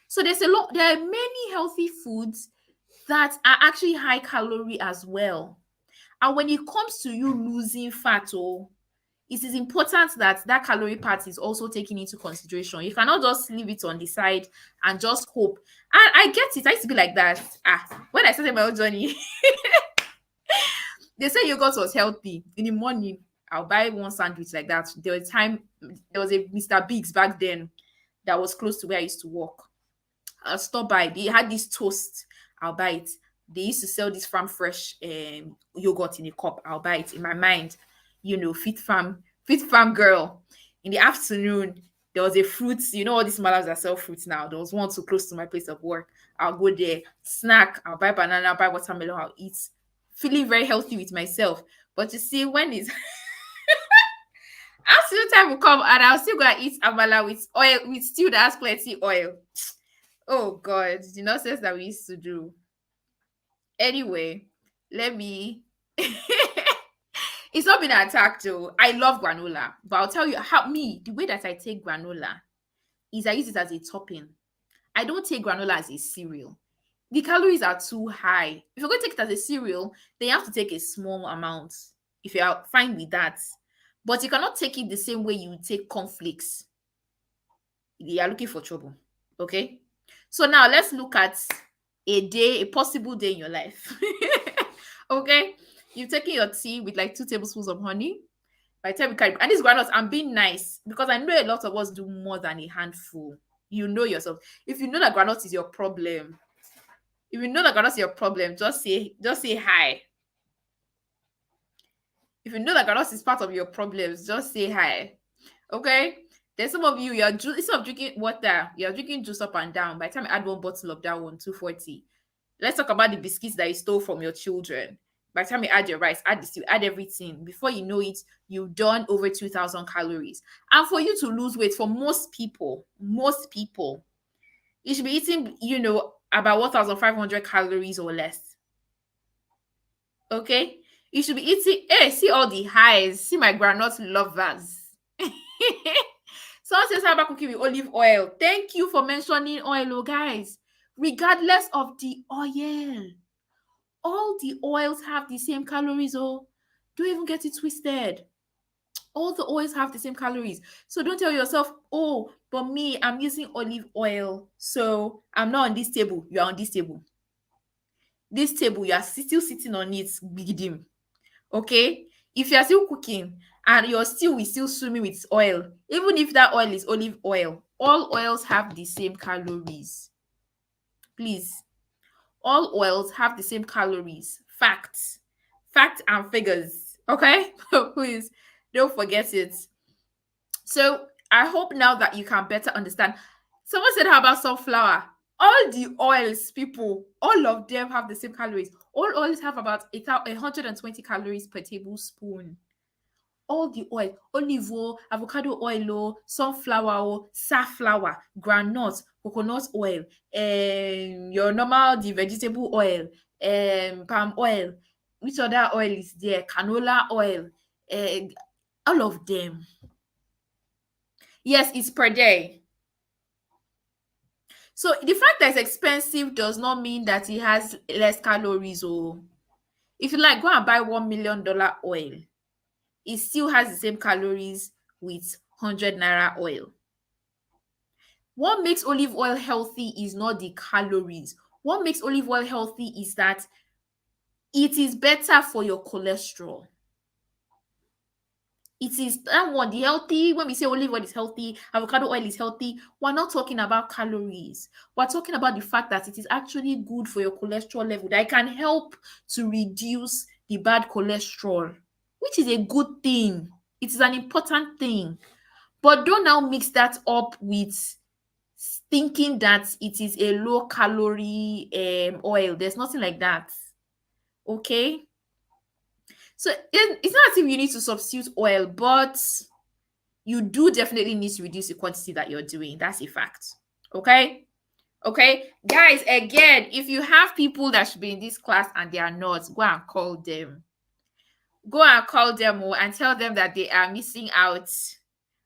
[SPEAKER 1] So there are many healthy foods that are actually high calorie as well. And when it comes to you losing fat, it is important that that calorie part is also taken into consideration. You cannot just leave it on the side and just hope. And I get it. I used to be like that. When I started my own journey, they say yogurt was healthy. In the morning, I'll buy one sandwich like that. There was a Mr. Biggs back then that was close to where I used to work. I'll stop by. They had this toast. I'll buy it. They used to sell this farm fresh yogurt in a cup. I'll buy it. In my mind, fit farm girl. In the afternoon, there was a fruit. All these malams that sell fruits now. There was one too close to my place of work. I'll go there, snack. I'll buy banana, buy watermelon. I'll eat. Feeling very healthy with myself. But you see, when it's afternoon time will come, and I'll still gonna eat amala with oil, with stew that has plenty oil. Oh God, the nonsense that we used to do. Anyway, let me it's not been attacked though. I love granola, but I'll tell you the way that I take granola is I use it as a topping. I don't take granola as a cereal. The calories are too high. If you're going to take it as a cereal, then you have to take a small amount if you are fine with that. But you cannot take it the same way you take cornflakes. You are looking for trouble. Okay? So now let's look at a possible day in your life. Okay? You've taken your tea with like 2 tablespoons of honey. By the time you carry, and these granules, I'm being nice because I know a lot of us do more than a handful. You know yourself. If you know that granules is your problem, If you know that that's your problem, just say hi. If you know that Ganos is part of your problems, just say hi. Okay? There's some of you, instead of drinking water, you're drinking juice up and down. By the time you add one bottle of that one, 240. Let's talk about the biscuits that you stole from your children. By the time you add your rice, add the stew, add everything. Before you know it, you've done over 2,000 calories. And for you to lose weight, for most people, you should be eating, about 1,500 calories or less. Okay? You should be eating. Hey, see all the highs. See my granite lovers. Someone says how about cooking with olive oil. Thank you for mentioning oil, oh guys. Regardless of the oil, all the oils have the same calories. Oh, don't even get it twisted. All the oils have the same calories. So don't tell yourself, oh, but me, I'm using olive oil, so I'm not on this table. You are on this table. This table, you are still sitting on it, bigidim. Okay, if you are still cooking and your stew is still swimming with oil, even if that oil is olive oil, all oils have the same calories. Please, all oils have the same calories. Fact and figures. Okay, please don't forget it. So I hope now that you can better understand. Someone said, how about sunflower? All the oils, people, all of them have the same calories. All oils have about 120 calories per tablespoon. All the oil, olive oil, avocado oil, sunflower, safflower, groundnut, coconut oil, your normal, the vegetable oil, palm oil. Which other oil is there? Canola oil, all of them. Yes, it's per day. So the fact that it's expensive does not mean that it has less calories. Or if you like, go and buy $1 million oil. It still has the same calories with 100 naira oil. What makes olive oil healthy is not the calories. What makes olive oil healthy is that it is better for your cholesterol. It is that one, the healthy. When we say olive oil is healthy, avocado oil is healthy, we're not talking about calories. We're talking about the fact that it is actually good for your cholesterol level, that it can help to reduce the bad cholesterol, which is a good thing. It is an important thing. But don't now mix that up with thinking that it is a low calorie oil. There's nothing like that. Okay? So it's not as if you need to substitute oil, but you do definitely need to reduce the quantity that you're doing. That's a fact. Okay? Okay? Guys, again, if you have people that should be in this class and they are not, go and call them. Go and call them and tell them that they are missing out.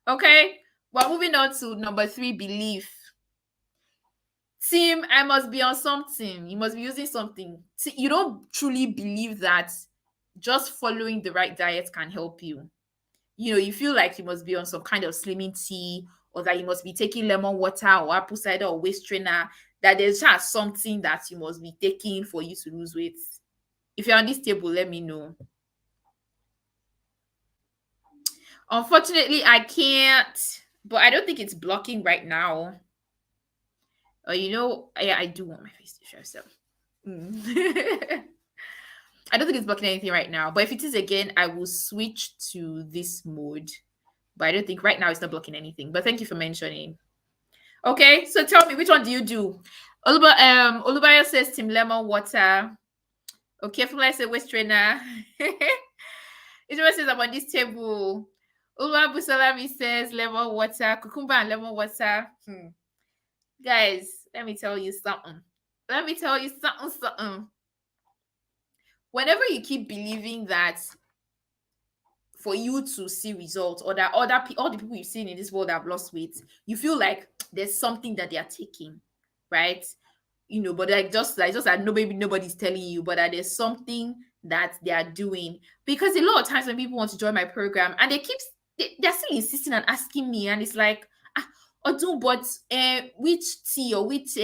[SPEAKER 1] Okay? We're moving on to number 3, belief. Team, I must be on something. You must be using something. See, you don't truly believe that just following the right diet can help you. You feel like you must be on some kind of slimming tea, or that you must be taking lemon water or apple cider or waist trainer, that there's just something that you must be taking for you to lose weight. If you're on this table, let me know. Unfortunately, I can't, but I don't think it's blocking right now. Yeah, I do want my face to show, so. I don't think it's blocking anything right now, but if it is again, I will switch to this mode. But I don't think right now it's not blocking anything. But thank you for mentioning. Okay, so tell me, which one do you do? Olubaya says Team Lemon Water. Okay, Fumla says waist trainer. Israel says I'm on this table. Ulwa Busalami says lemon water, cucumber and lemon water. Guys, let me tell you something. Whenever you keep believing that for you to see results, or that all the people you've seen in this world have lost weight, you feel like there's something that they are taking, right? But just that nobody's telling you, but that there's something that they are doing. Because a lot of times when people want to join my program and they're still insisting and asking me, and it's like, but which tea or which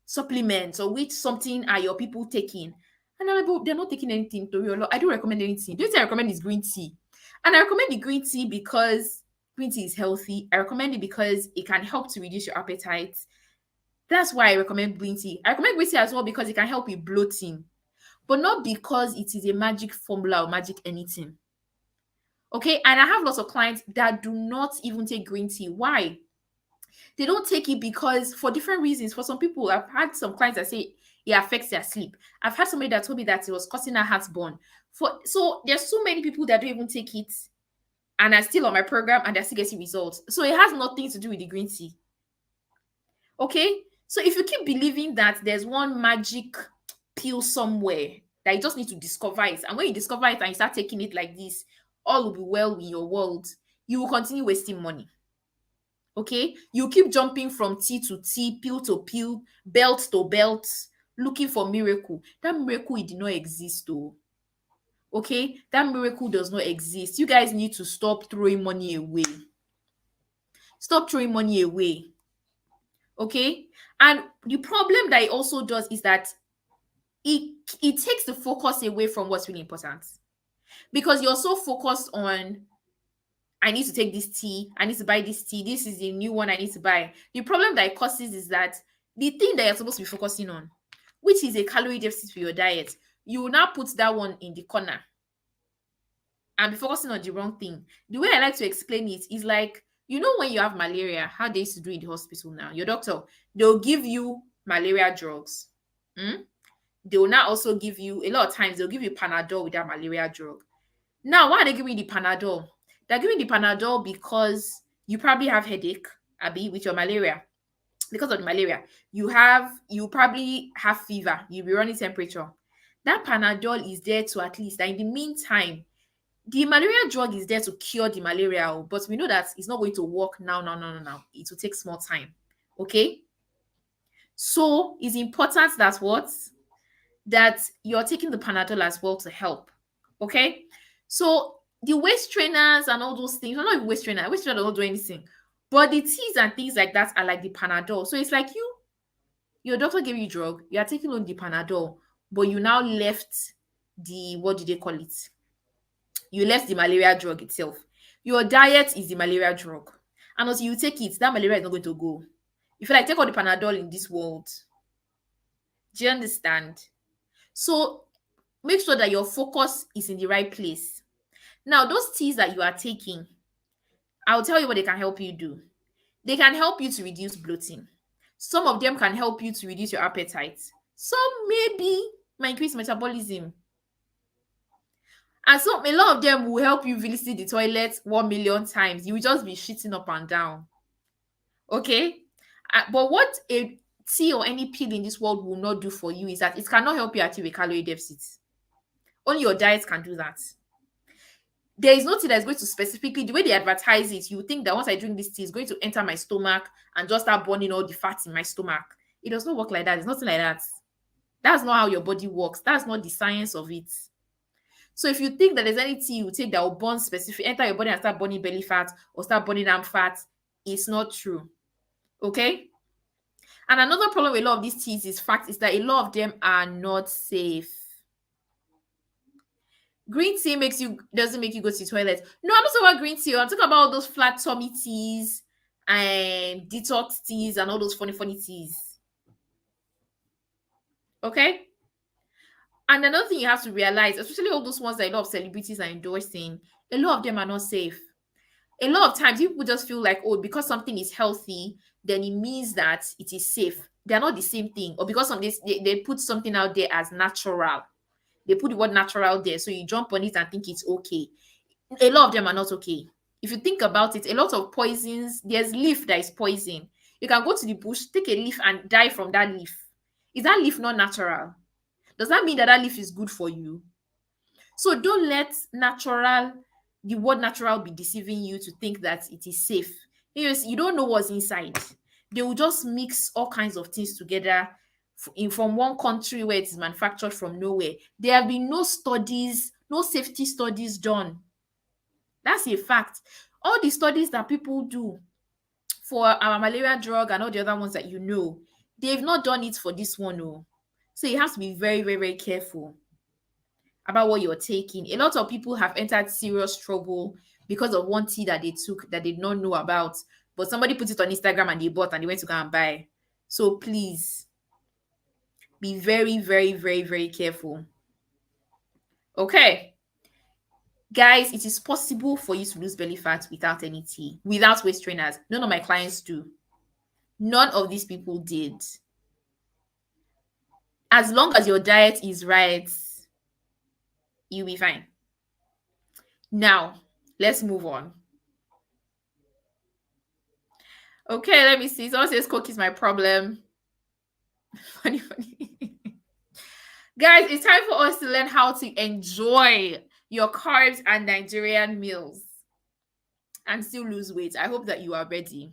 [SPEAKER 1] supplements or which something are your people taking? And I'm like, but they're not taking anything. I don't recommend anything. The only thing I recommend is green tea. And I recommend the green tea because green tea is healthy. I recommend it because it can help to reduce your appetite. That's why I recommend green tea. I recommend green tea as well because it can help with bloating, but not because it is a magic formula or magic anything. Okay. And I have lots of clients that do not even take green tea. Why? They don't take it because for different reasons. For some people, I've had some clients that say it affects their sleep. I've had somebody that told me that it was causing her heartburn. So there's so many people that don't even take it and are still on my program and they're still getting results. So it has nothing to do with the green tea. Okay? So if you keep believing that there's one magic pill somewhere that you just need to discover it, and when you discover it and you start taking it like this, all will be well in your world, you will continue wasting money. Okay? You keep jumping from tea to tea, pill to pill, belt to belt, looking for miracle. That miracle, it did not exist though. Okay? That miracle does not exist. You guys need to stop throwing money away. Stop throwing money away. Okay? And the problem that it also does is that it takes the focus away from what's really important. Because you're so focused on, I need to take this tea, I need to buy this tea, this is the new one I need to buy. The problem that it causes is that the thing that you're supposed to be focusing on, which is a calorie deficit for your diet, you will now put that one in the corner and be focusing on the wrong thing. The way I like to explain it is like, you know, when you have malaria, how they used to do in the hospital now, your doctor, they'll give you malaria drugs. They will now also give you, a lot of times, they'll give you Panadol with that malaria drug. Now, why are they giving you the Panadol? They're giving the Panadol because you probably have headache, Abby, with your malaria. Because of the malaria, you probably have fever, you'll be running temperature. That Panadol is there to at least, in the meantime, the malaria drug is there to cure the malaria, but we know that it's not going to work now. It will take small time. Okay? So it's important that what? That you're taking the Panadol as well to help. Okay? So the waist trainers and all those things, not even waist trainer don't do anything. But the teas and things like that are like the Panadol. So it's like your doctor gave you drug, you are taking on the Panadol, but you now left the, what do they call it? You left the malaria drug itself. Your diet is the malaria drug. And as you take it, that malaria is not going to go. You feel like take all the Panadol in this world. Do you understand? So make sure that your focus is in the right place. Now, those teas that you are taking, I'll tell you what they can help you do. They can help you to reduce bloating. Some of them can help you to reduce your appetite. Some maybe might increase metabolism. And so a lot of them will help you visit the toilet 1,000,000 times. You will just be shitting up and down. Okay? But what a tea or any pill in this world will not do for you is that it cannot help you achieve a calorie deficit. Only your diet can do that. There is no tea that is going to specifically, the way they advertise it, you think that once I drink this tea, it's going to enter my stomach and just start burning all the fat in my stomach. It does not work like that. It's nothing like that. That's not how your body works. That's not the science of it. So if you think that there's any tea you take that will burn specific, enter your body and start burning belly fat or start burning arm fat, it's not true. Okay? And another problem with a lot of these teas is that a lot of them are not safe. Green tea doesn't make you go to the toilet. No, I'm not talking about green tea. I'm talking about all those flat tummy teas and detox teas and all those funny teas. Okay? And another thing you have to realize, especially all those ones that a lot of celebrities are endorsing, a lot of them are not safe. A lot of times people just feel like, oh, because something is healthy, then it means that it is safe. They're not the same thing. Or because of this, they put something out there as natural. They put the word natural there, so you jump on it and think it's okay. A lot of them are not okay. If you think about it, a lot of poisons, there's leaf that is poison. You can go to the bush, take a leaf and die from that leaf. Is that leaf not natural? Does that mean that that leaf is good for you? So don't let the word natural be deceiving you to think that it is safe. You don't know what's inside. They will just mix all kinds of things together from one country where it is manufactured from nowhere. There have been no studies, no safety studies done. That's a fact. All the studies that people do for our malaria drug and all the other ones that you know, they've not done it for this one. No. So you have to be very, very, very careful about what you're taking. A lot of people have entered serious trouble because of one tea that they took that they did not know about, but somebody put it on Instagram and they bought and they went to go and buy. So please be very, very, very, very careful. Okay. Guys, it is possible for you to lose belly fat without any tea, without waist trainers. None of my clients do. None of these people did. As long as your diet is right, you'll be fine. Now, let's move on. Okay, let me see. Someone says Coke is my problem. Funny, funny. Guys, it's time for us to learn how to enjoy your carbs and Nigerian meals and still lose weight. I hope that you are ready.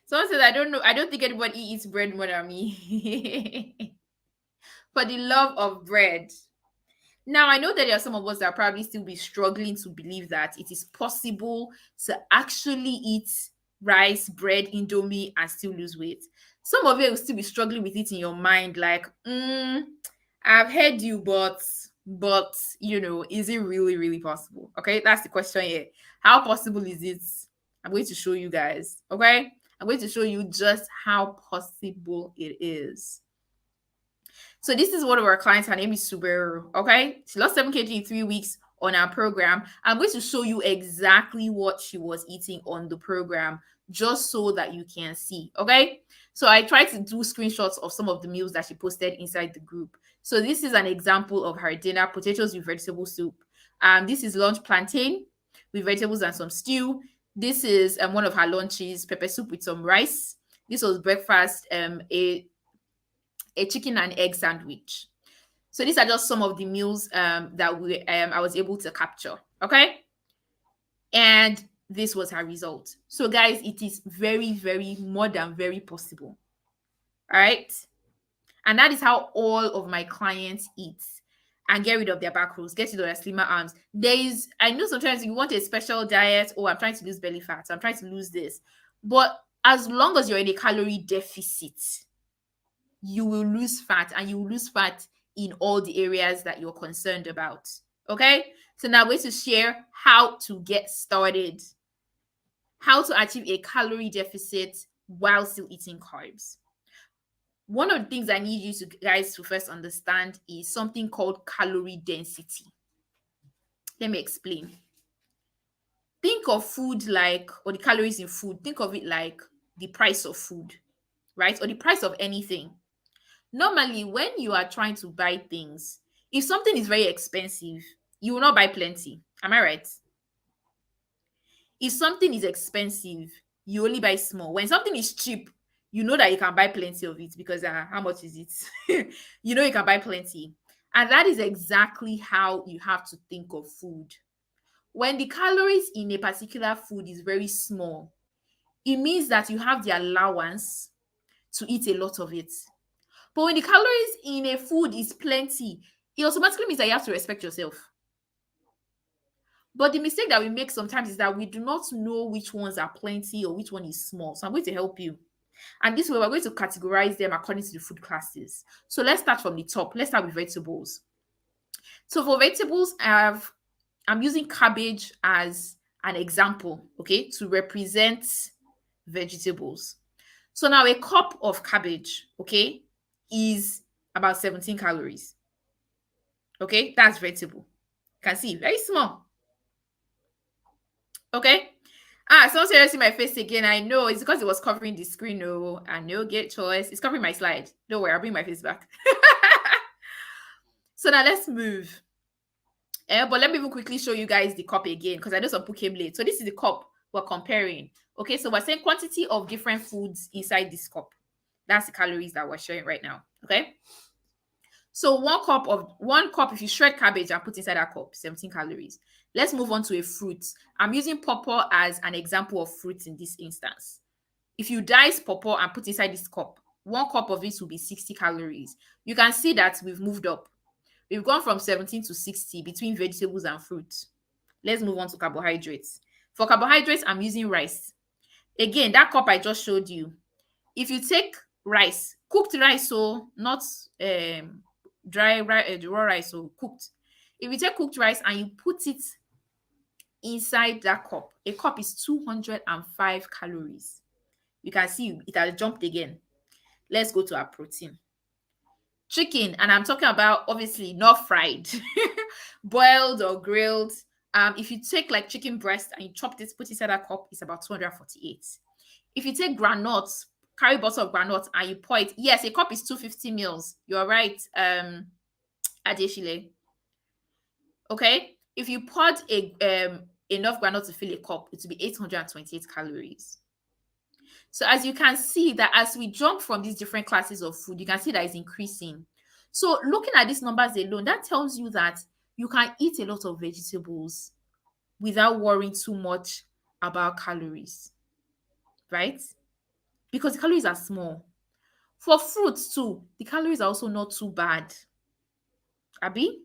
[SPEAKER 1] Someone says, I don't know. I don't think anybody eats bread more than me. For the love of bread. Now, I know that there are some of us that probably still be struggling to believe that it is possible to actually eat rice, bread, indomie, and still lose weight. Some of you will still be struggling with it in your mind, like, I've heard you, but is it really, really possible? Okay, that's the question here. How possible is it? I'm going to show you guys. Okay, I'm going to show you just how possible it is. So this is one of our clients. Her name is Subaru. Okay, she lost 7 kg in 3 weeks on our program. I'm going to show you exactly what she was eating on the program, just so that you can see. Okay, so I tried to do screenshots of some of the meals that she posted inside the group. So this is an example of her dinner: potatoes with vegetable soup. This is lunch: plantain with vegetables and some stew. This is one of her lunches: pepper soup with some rice. This was breakfast: a chicken and egg sandwich. So these are just some of the meals that I was able to capture. Okay, and this was her result. So guys, it is very, very more than very possible. All right, and that is how all of my clients eat and get rid of their back rolls, get rid of their slimmer arms. I know sometimes you want a special diet. Oh, I'm trying to lose belly fat, I'm trying to lose this, but as long as you're in a calorie deficit, you will lose fat, and you will lose fat in all the areas that you're concerned about. Okay, so now I'm going to share how to get started, how to achieve a calorie deficit while still eating carbs. One of the things I need you guys to first understand is something called calorie density. Let me explain. Think of food like, or the calories in food, think of it like the price of food, right? Or the price of anything. Normally, when you are trying to buy things, if something is very expensive, you will not buy plenty. Am I right? If something is expensive, you only buy small. When something is cheap, you know that you can buy plenty of it because how much is it? You know you can buy plenty. And that is exactly how you have to think of food. When the calories in a particular food is very small, it means that you have the allowance to eat a lot of it. But when the calories in a food is plenty, it automatically means that you have to respect yourself. But the mistake that we make sometimes is that we do not know which ones are plenty or which one is small. So I'm going to help you. And this way, we're going to categorize them according to the food classes. So let's start from the top. Let's start with vegetables. So for vegetables, I'm using cabbage as an example, okay, to represent vegetables. So now a cup of cabbage, okay, is about 17 calories. Okay, that's vegetable. You can see, very small. Okay. Someone said, see my face again. I know it's because it was covering the screen. No, I know, get choice. It's covering my slide. Don't worry, I'll bring my face back. So now let's move. But let me even quickly show you guys the cup again, because I know some people came late. So this is the cup we're comparing. Okay, so we're saying quantity of different foods inside this cup. That's the calories that we're showing right now. Okay. So one cup, if you shred cabbage and put inside that cup, 17 calories. Let's move on to a fruit. I'm using pawpaw as an example of fruit in this instance. If you dice pawpaw and put inside this cup, one cup of it will be 60 calories. You can see that we've moved up. We've gone from 17 to 60 between vegetables and fruit. Let's move on to carbohydrates. For carbohydrates, I'm using rice. Again, that cup I just showed you. If you take rice, cooked rice, so not raw rice, so cooked. If you take cooked rice and you put it inside that cup, a cup is 205 calories. You can see it has jumped again. Let's go to our protein. Chicken, and I'm talking about obviously not fried, boiled or grilled. If you take like chicken breast and you chop this, put it inside a cup, it's about 248. If you take granuts, carry bottle of granuts and you pour it, yes, a cup is 250 mils. You're right, Adeshile. Okay, if you poured enough granite to fill a cup, it will be 828 calories. So as you can see that as we jump from these different classes of food, you can see that it's increasing. So looking at these numbers alone, that tells you that you can eat a lot of vegetables without worrying too much about calories, right? Because the calories are small. For fruits too, the calories are also not too bad. Abi?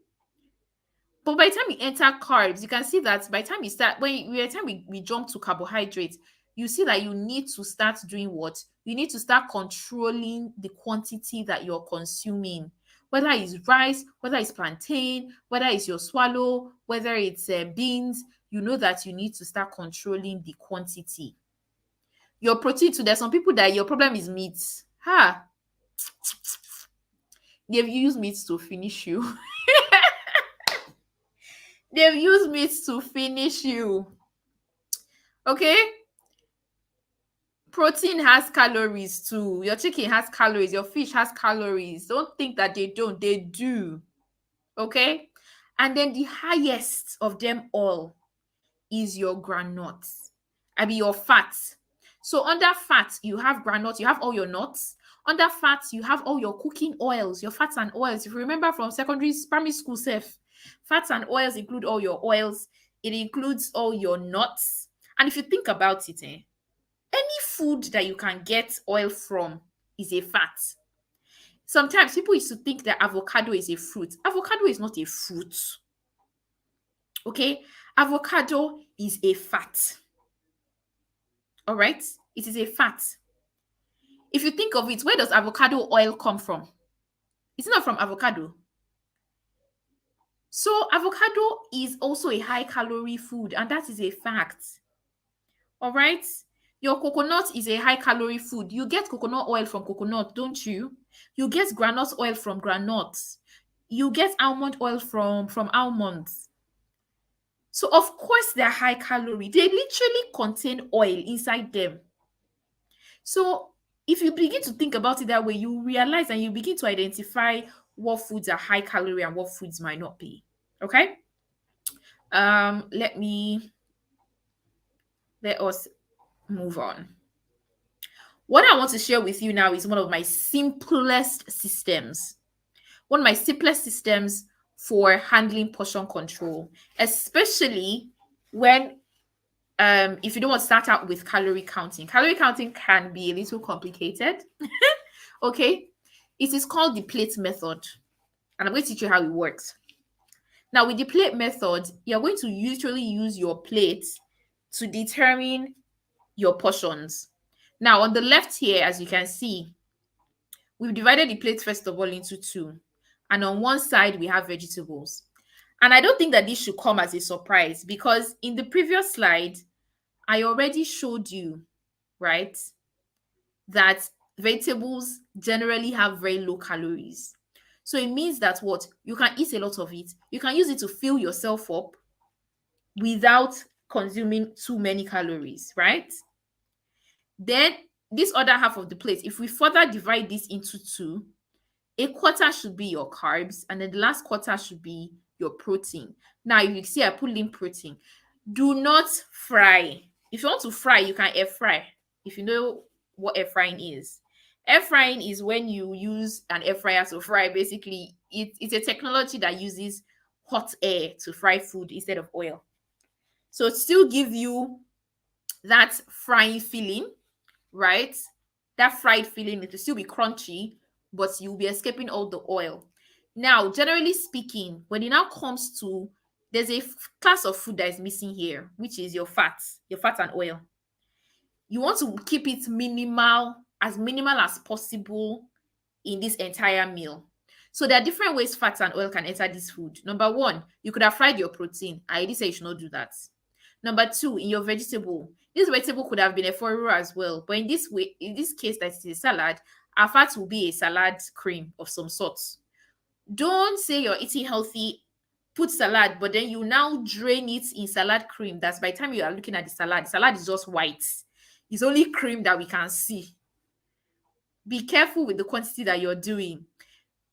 [SPEAKER 1] But by the time you enter carbs, you can see that by the time you start, by the time we jump to carbohydrates, you see that you need to start doing what? You need to start controlling the quantity that you're consuming. Whether it's rice, whether it's plantain, whether it's your swallow, whether it's beans, you know that you need to start controlling the quantity. Your protein too, there's some people that your problem is meat. Ha! They've used meat to finish you. They've used meat to finish you. Okay? Protein has calories too. Your chicken has calories. Your fish has calories. Don't think that they don't. They do. Okay? And then the highest of them all is your granules. I mean your fats. So under fat, you have granules, you have all your nuts. Under fats, you have all your cooking oils, your fats and oils. If you remember from primary school self, fats and oils include all your oils. It includes all your nuts. And if you think about it, any food that you can get oil from is a fat. Sometimes people used to think that avocado is a fruit. Avocado is not a fruit. Okay? Avocado is a fat. All right? It is a fat. If you think of it, where does avocado oil come from? It's not from avocado. So avocado is also a high calorie food, and that is a fact. All right? Your coconut is a high calorie food. You get coconut oil from coconut, don't you? You get groundnut oil from groundnuts. You get almond oil from almonds. So of course they're high calorie. They literally contain oil inside them. So if you begin to think about it that way, you realize and you begin to identify what foods are high calorie and what foods might not be. Okay? Let us move on. What I want to share with you now is one of my simplest systems. One of my simplest systems for handling portion control, especially when if you don't want to start out with calorie counting. Calorie counting can be a little complicated. Okay, it is called the plate method, and I'm going to teach you how it works. Now, with the plate method, you're going to usually use your plate to determine your portions. Now, on the left here, as you can see, we've divided the plate first of all into two, and on one side we have vegetables. And I don't think that this should come as a surprise because in the previous slide, I already showed you, right, that vegetables generally have very low calories. So it means that what? You can eat a lot of it. You can use it to fill yourself up without consuming too many calories, right? Then this other half of the plate, if we further divide this into two, a quarter should be your carbs, and then the last quarter should be your protein. Now, if you see, I put lean protein. Do not fry. If you want to fry, you can air fry. If you know what air frying is. Air frying is when you use an air fryer to fry. Basically, it's a technology that uses hot air to fry food instead of oil. So it still give you that frying feeling, right? That fried feeling, it will still be crunchy, but you'll be escaping all the oil. Now, generally speaking, when it now comes to, there's a class of food that is missing here, which is your fat and oil. You want to keep it minimal as possible in this entire meal. So there are different ways fat and oil can enter this food. Number one, you could have fried your protein. I already say you should not do that. Number two, in your vegetable, This vegetable could have been a forer as well, but in this way, in this case, that is a salad, our fat will be a salad cream of some sort. Don't say you're eating healthy, put salad, but then you now drain it in salad cream. That's by the time you are looking at the salad is just white. It's only cream that we can see. Be careful with the quantity that you're doing.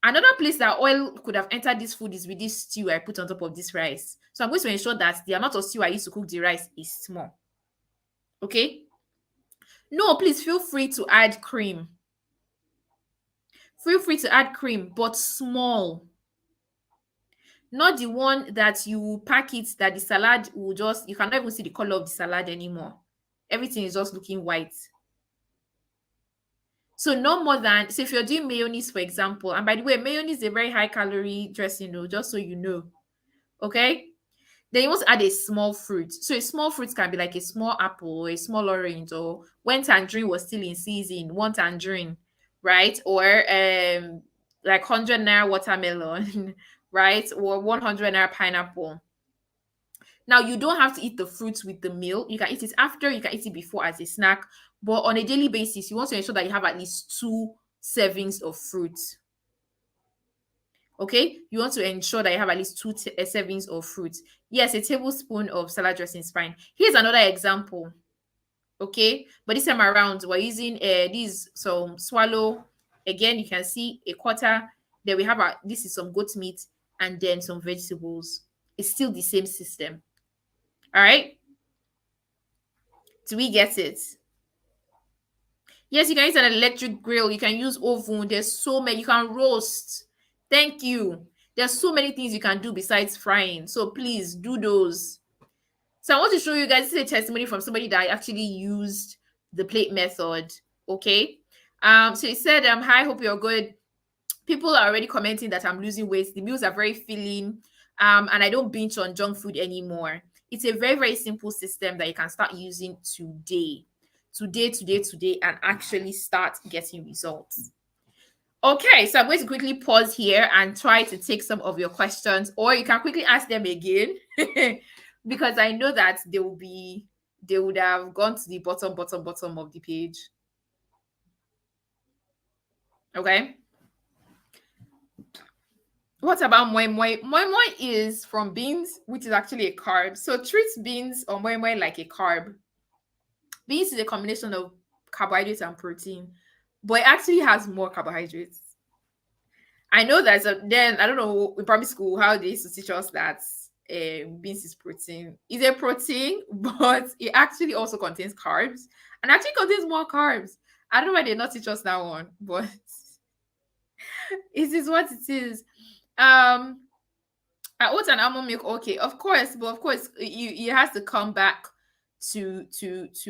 [SPEAKER 1] Another place that oil could have entered this food is with this stew I put on top of this rice. So I'm going to ensure that the amount of stew I use to cook the rice is small. Okay? No, please feel free to add cream. Feel free to add cream, but small. Not the one that you pack it that the salad will just, you cannot even see the color of the salad anymore. Everything is just looking white. So no more than, so if you're doing mayonnaise, for example, and by the way, mayonnaise is a very high calorie dressing, just so you know. Okay? Then you want to add a small fruit. So a small fruit can be like a small apple or a small orange, or when tangerine was still in season, one tangerine, right? Or like 100 naira watermelon, right? Or 100 naira pineapple. Now you don't have to eat the fruits with the meal. You can eat it after, you can eat it before as a snack. But on a daily basis, you want to ensure that you have at least 2 servings of fruit. Okay, you want to ensure that you have at least two servings of fruit. Yes, a tablespoon of salad dressing is fine. Here's another example. Okay, but this time around we're using this some swallow. Again, you can see a quarter. Then we have this is some goat meat and then some vegetables. It's still the same system. All right, do we get it? Yes, you can use an electric grill. You can use oven. There's so many. You can roast. Thank you. There's so many things you can do besides frying. So please do those. So I want to show you guys, this is a testimony from somebody that actually used the plate method. Okay. So he said, hi, hope you're good. People are already commenting that I'm losing weight. The meals are very filling. And I don't binge on junk food anymore. It's a very, very simple system that you can start using today. Today, and actually start getting results. Okay, so I'm going to quickly pause here and try to take some of your questions, or you can quickly ask them again because I know that they would have gone to the bottom of the page. Okay. What about moi moi? Moi moi is from beans, which is actually a carb. So treat beans or moi moi like a carb. Beans is a combination of carbohydrates and protein, but it actually has more carbohydrates. I know there's then I don't know in primary school how they used to teach us that beans is protein. It's a protein, but it actually also contains carbs and actually contains more carbs. I don't know why they not teach us that one, but it is what it is. Oats and almond milk, okay, of course, but of course, it has to come back to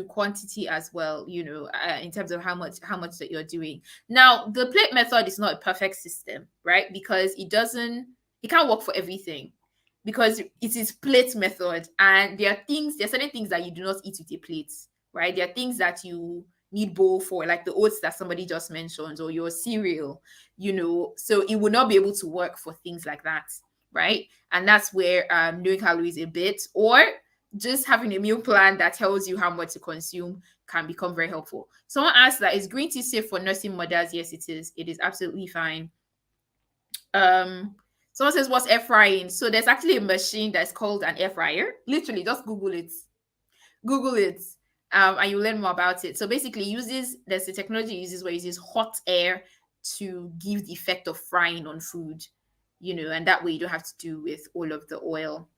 [SPEAKER 1] quantity as well. In terms of how much that you're doing. Now, the plate method is not a perfect system, right? Because it can't work for everything, because it is plate method, and there are certain things that you do not eat with a plate, right? There are things that you need bowl for, like the oats that somebody just mentioned, or your cereal, so it will not be able to work for things like that, right? And that's where knowing calories a bit, or just having a meal plan that tells you how much to consume, can become very helpful. Someone asked that, is green tea safe for nursing mothers? Yes, it is. It is absolutely fine. Someone says, what's air frying? So there's actually a machine that's called an air fryer. Literally, just Google it. And you learn more about it. So basically, there's the technology where it uses hot air to give the effect of frying on food, and that way you don't have to do with all of the oil.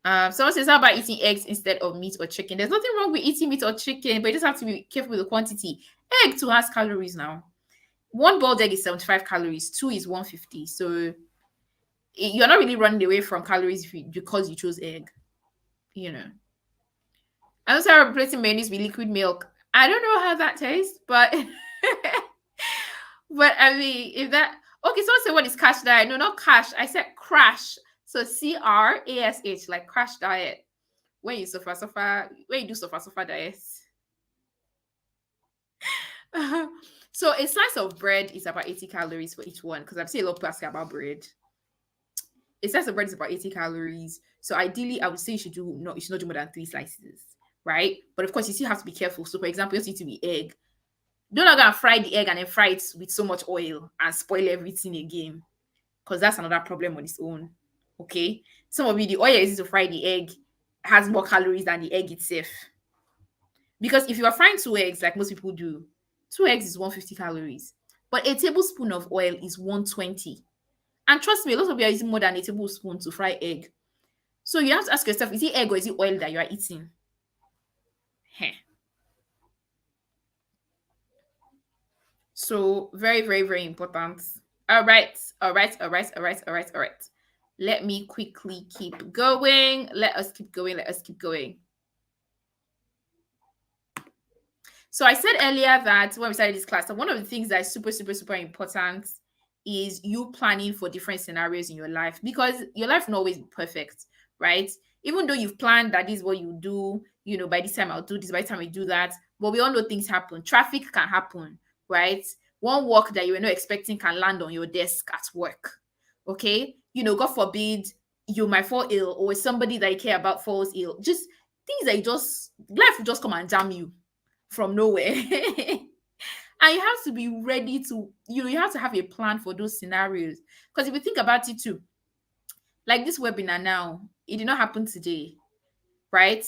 [SPEAKER 1] Someone says, how about eating eggs instead of meat or chicken? There's nothing wrong with eating meat or chicken, but you just have to be careful with the quantity. Egg too has calories now. One boiled egg is 75 calories, two is 150. So you're not really running away from calories because you chose egg. I also have replacing mayonnaise with liquid milk. I don't know how that tastes, but but I mean, if that okay, someone said what is cash diet? No, not cash. I said crash. So CRASH, like crash diet. When you when you do suffer diet. So a slice of bread is about 80 calories for each one, because I've seen a lot of people asking about bread. A slice of bread is about 80 calories. So ideally, I would say you should not do more than 3 slices. right? But of course, you still have to be careful. So, for example, you just need to be egg. Don't not gonna fry the egg and then fry it with so much oil and spoil everything again, because that's another problem on its own. Okay, some of you, the oil you use to fry the egg has more calories than the egg itself. Because if you are frying two eggs, like most people do, two eggs is 150 calories, but a tablespoon of oil is 120. And trust me, a lot of you are using more than a tablespoon to fry egg. So you have to ask yourself, is it egg or is it oil that you are eating? Heh. So very, very, very important. All right, all right, all right, all right, all right, all right. Let me quickly keep going. Let us keep going. Let us keep going. So I said earlier that when we started this class, that one of the things that is super, super, super important is you planning for different scenarios in your life, because your life will not always be perfect, right? Even though you've planned that this is what you do, by this time I'll do this, by the time I do that, but we all know things happen. Traffic can happen, right? One work that you were not expecting can land on your desk at work. Okay, God forbid you might fall ill, or somebody that you care about falls ill. Just things that life will just come and jam you from nowhere. And you have to be ready to, you have to have a plan for those scenarios. Because if you think about it too, like this webinar now, it did not happen today, right?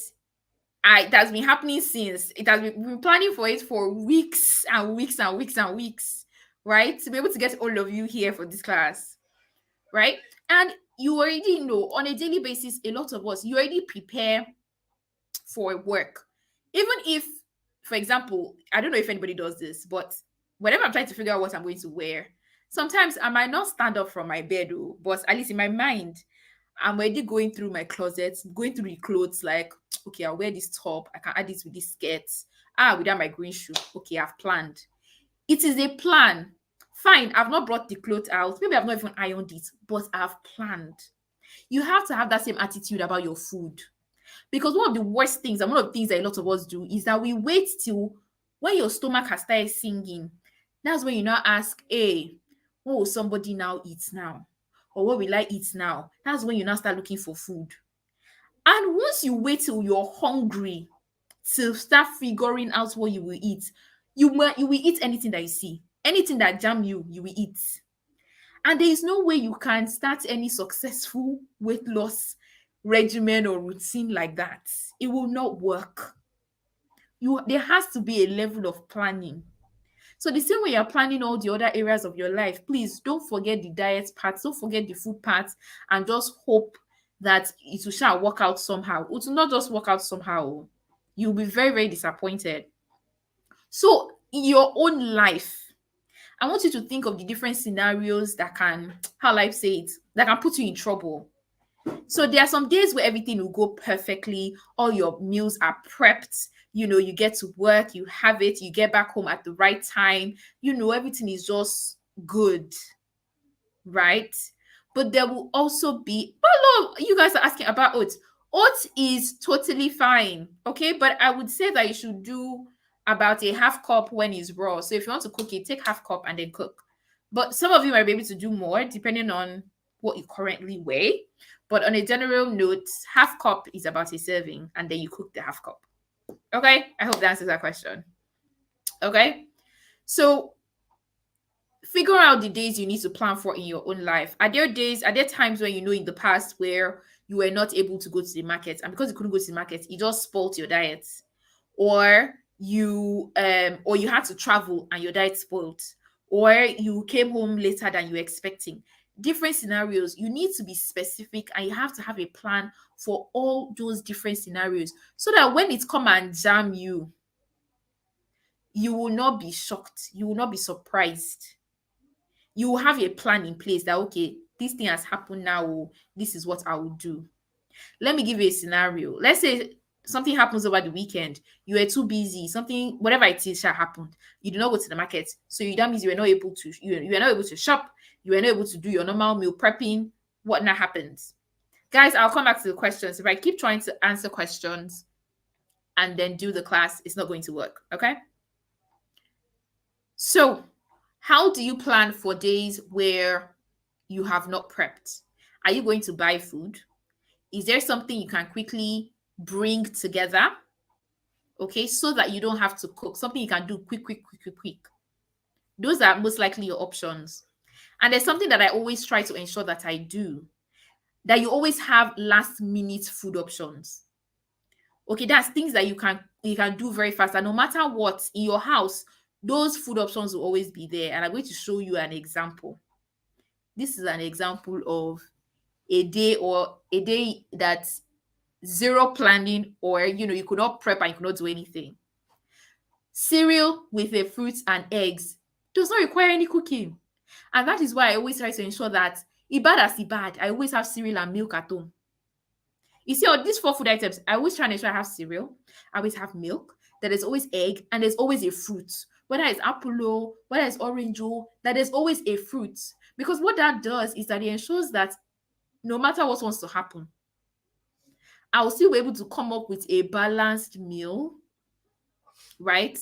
[SPEAKER 1] It has been happening since. It has been, we've been planning for it for weeks and weeks and weeks and weeks, right? To be able to get all of you here for this class, right? And you already know on a daily basis, a lot of us, you already prepare for work. Even if, for example, I don't know if anybody does this, but whenever I'm trying to figure out what I'm going to wear, sometimes I might not stand up from my bed, but at least in my mind, I'm already going through my closet, going through the clothes, like, okay, I'll wear this top, I can add this with this skirt. Without my green shoe. Okay, I've planned. It is a plan. Fine, I've not brought the clothes out. Maybe I've not even ironed it, but I've planned. You have to have that same attitude about your food. Because one of the worst things, and one of the things that a lot of us do, is that we wait till when your stomach has started singing. That's when you now ask, hey, what will somebody now eat now? Or what will I eat now? That's when you now start looking for food. And once you wait till you're hungry to start figuring out what you will eat, you will eat anything that you see. Anything that jam you, you will eat. And there is no way you can start any successful weight loss regimen or routine like that. It will not work. There has to be a level of planning. So the same way you're planning all the other areas of your life, please don't forget the diet part, don't forget the food part, and just hope that it will shall work out somehow. It will not just work out somehow. You'll be very, very disappointed. So in your own life, I want you to think of the different scenarios that can, how life say it, that can put you in trouble. So there are some days where everything will go perfectly, all your meals are prepped, you get to work, you have it, you get back home at the right time, everything is just good, right? But there will also be, oh no, you guys are asking about oats. Oats is totally fine, okay? But I would say that you should do about a half cup when it's raw. So if you want to cook it, take half cup and then cook. But some of you might be able to do more depending on what you currently weigh. But on a general note, half cup is about a serving, and then you cook the half cup. Okay? I hope that answers that question. Okay? So figure out the days you need to plan for in your own life. Are there times when in the past where you were not able to go to the market, and because you couldn't go to the market, it just spoiled your diet? Or you had to travel and your diet spoiled, or you came home later than you were expecting. Different scenarios. You need to be specific, and you have to have a plan for all those different scenarios, so that when it come and jam you, you will not be shocked, you will not be surprised. You will have a plan in place that, okay, this thing has happened now, this is what I will do. Let me give you a scenario. Let's say something happens over the weekend. You were too busy. Something, whatever it is, shall happened. You did not go to the market, so that means you were not able to. You were not able to shop. You were not able to do your normal meal prepping. What now happens, guys? I'll come back to the questions. If I keep trying to answer questions and then do the class, it's not going to work. Okay. So, how do you plan for days where you have not prepped? Are you going to buy food? Is there something you can quickly bring together? okay, so that you don't have to cook, something you can do quick, quick, quick, quick, quick. Those are most likely your options. And there's something that I always try to ensure that I do, that you always have last minute food options. Okay, that's things that you can do very fast. And no matter what in your house, those food options will always be there. And I'm going to show you an example. This is an example of a day that's zero planning, or you could not prep and you could not do anything. Cereal with a fruit and eggs does not require any cooking. And that is why I always try to ensure that, bad as bad, I always have cereal and milk at home. You see, all these four food items, I always try and ensure I have cereal, I always have milk, that there's always egg, and there's always a fruit. Whether it's apple, whether it's orange, that there's always a fruit. Because what that does is that it ensures that no matter what wants to happen, I will still be able to come up with a balanced meal, right?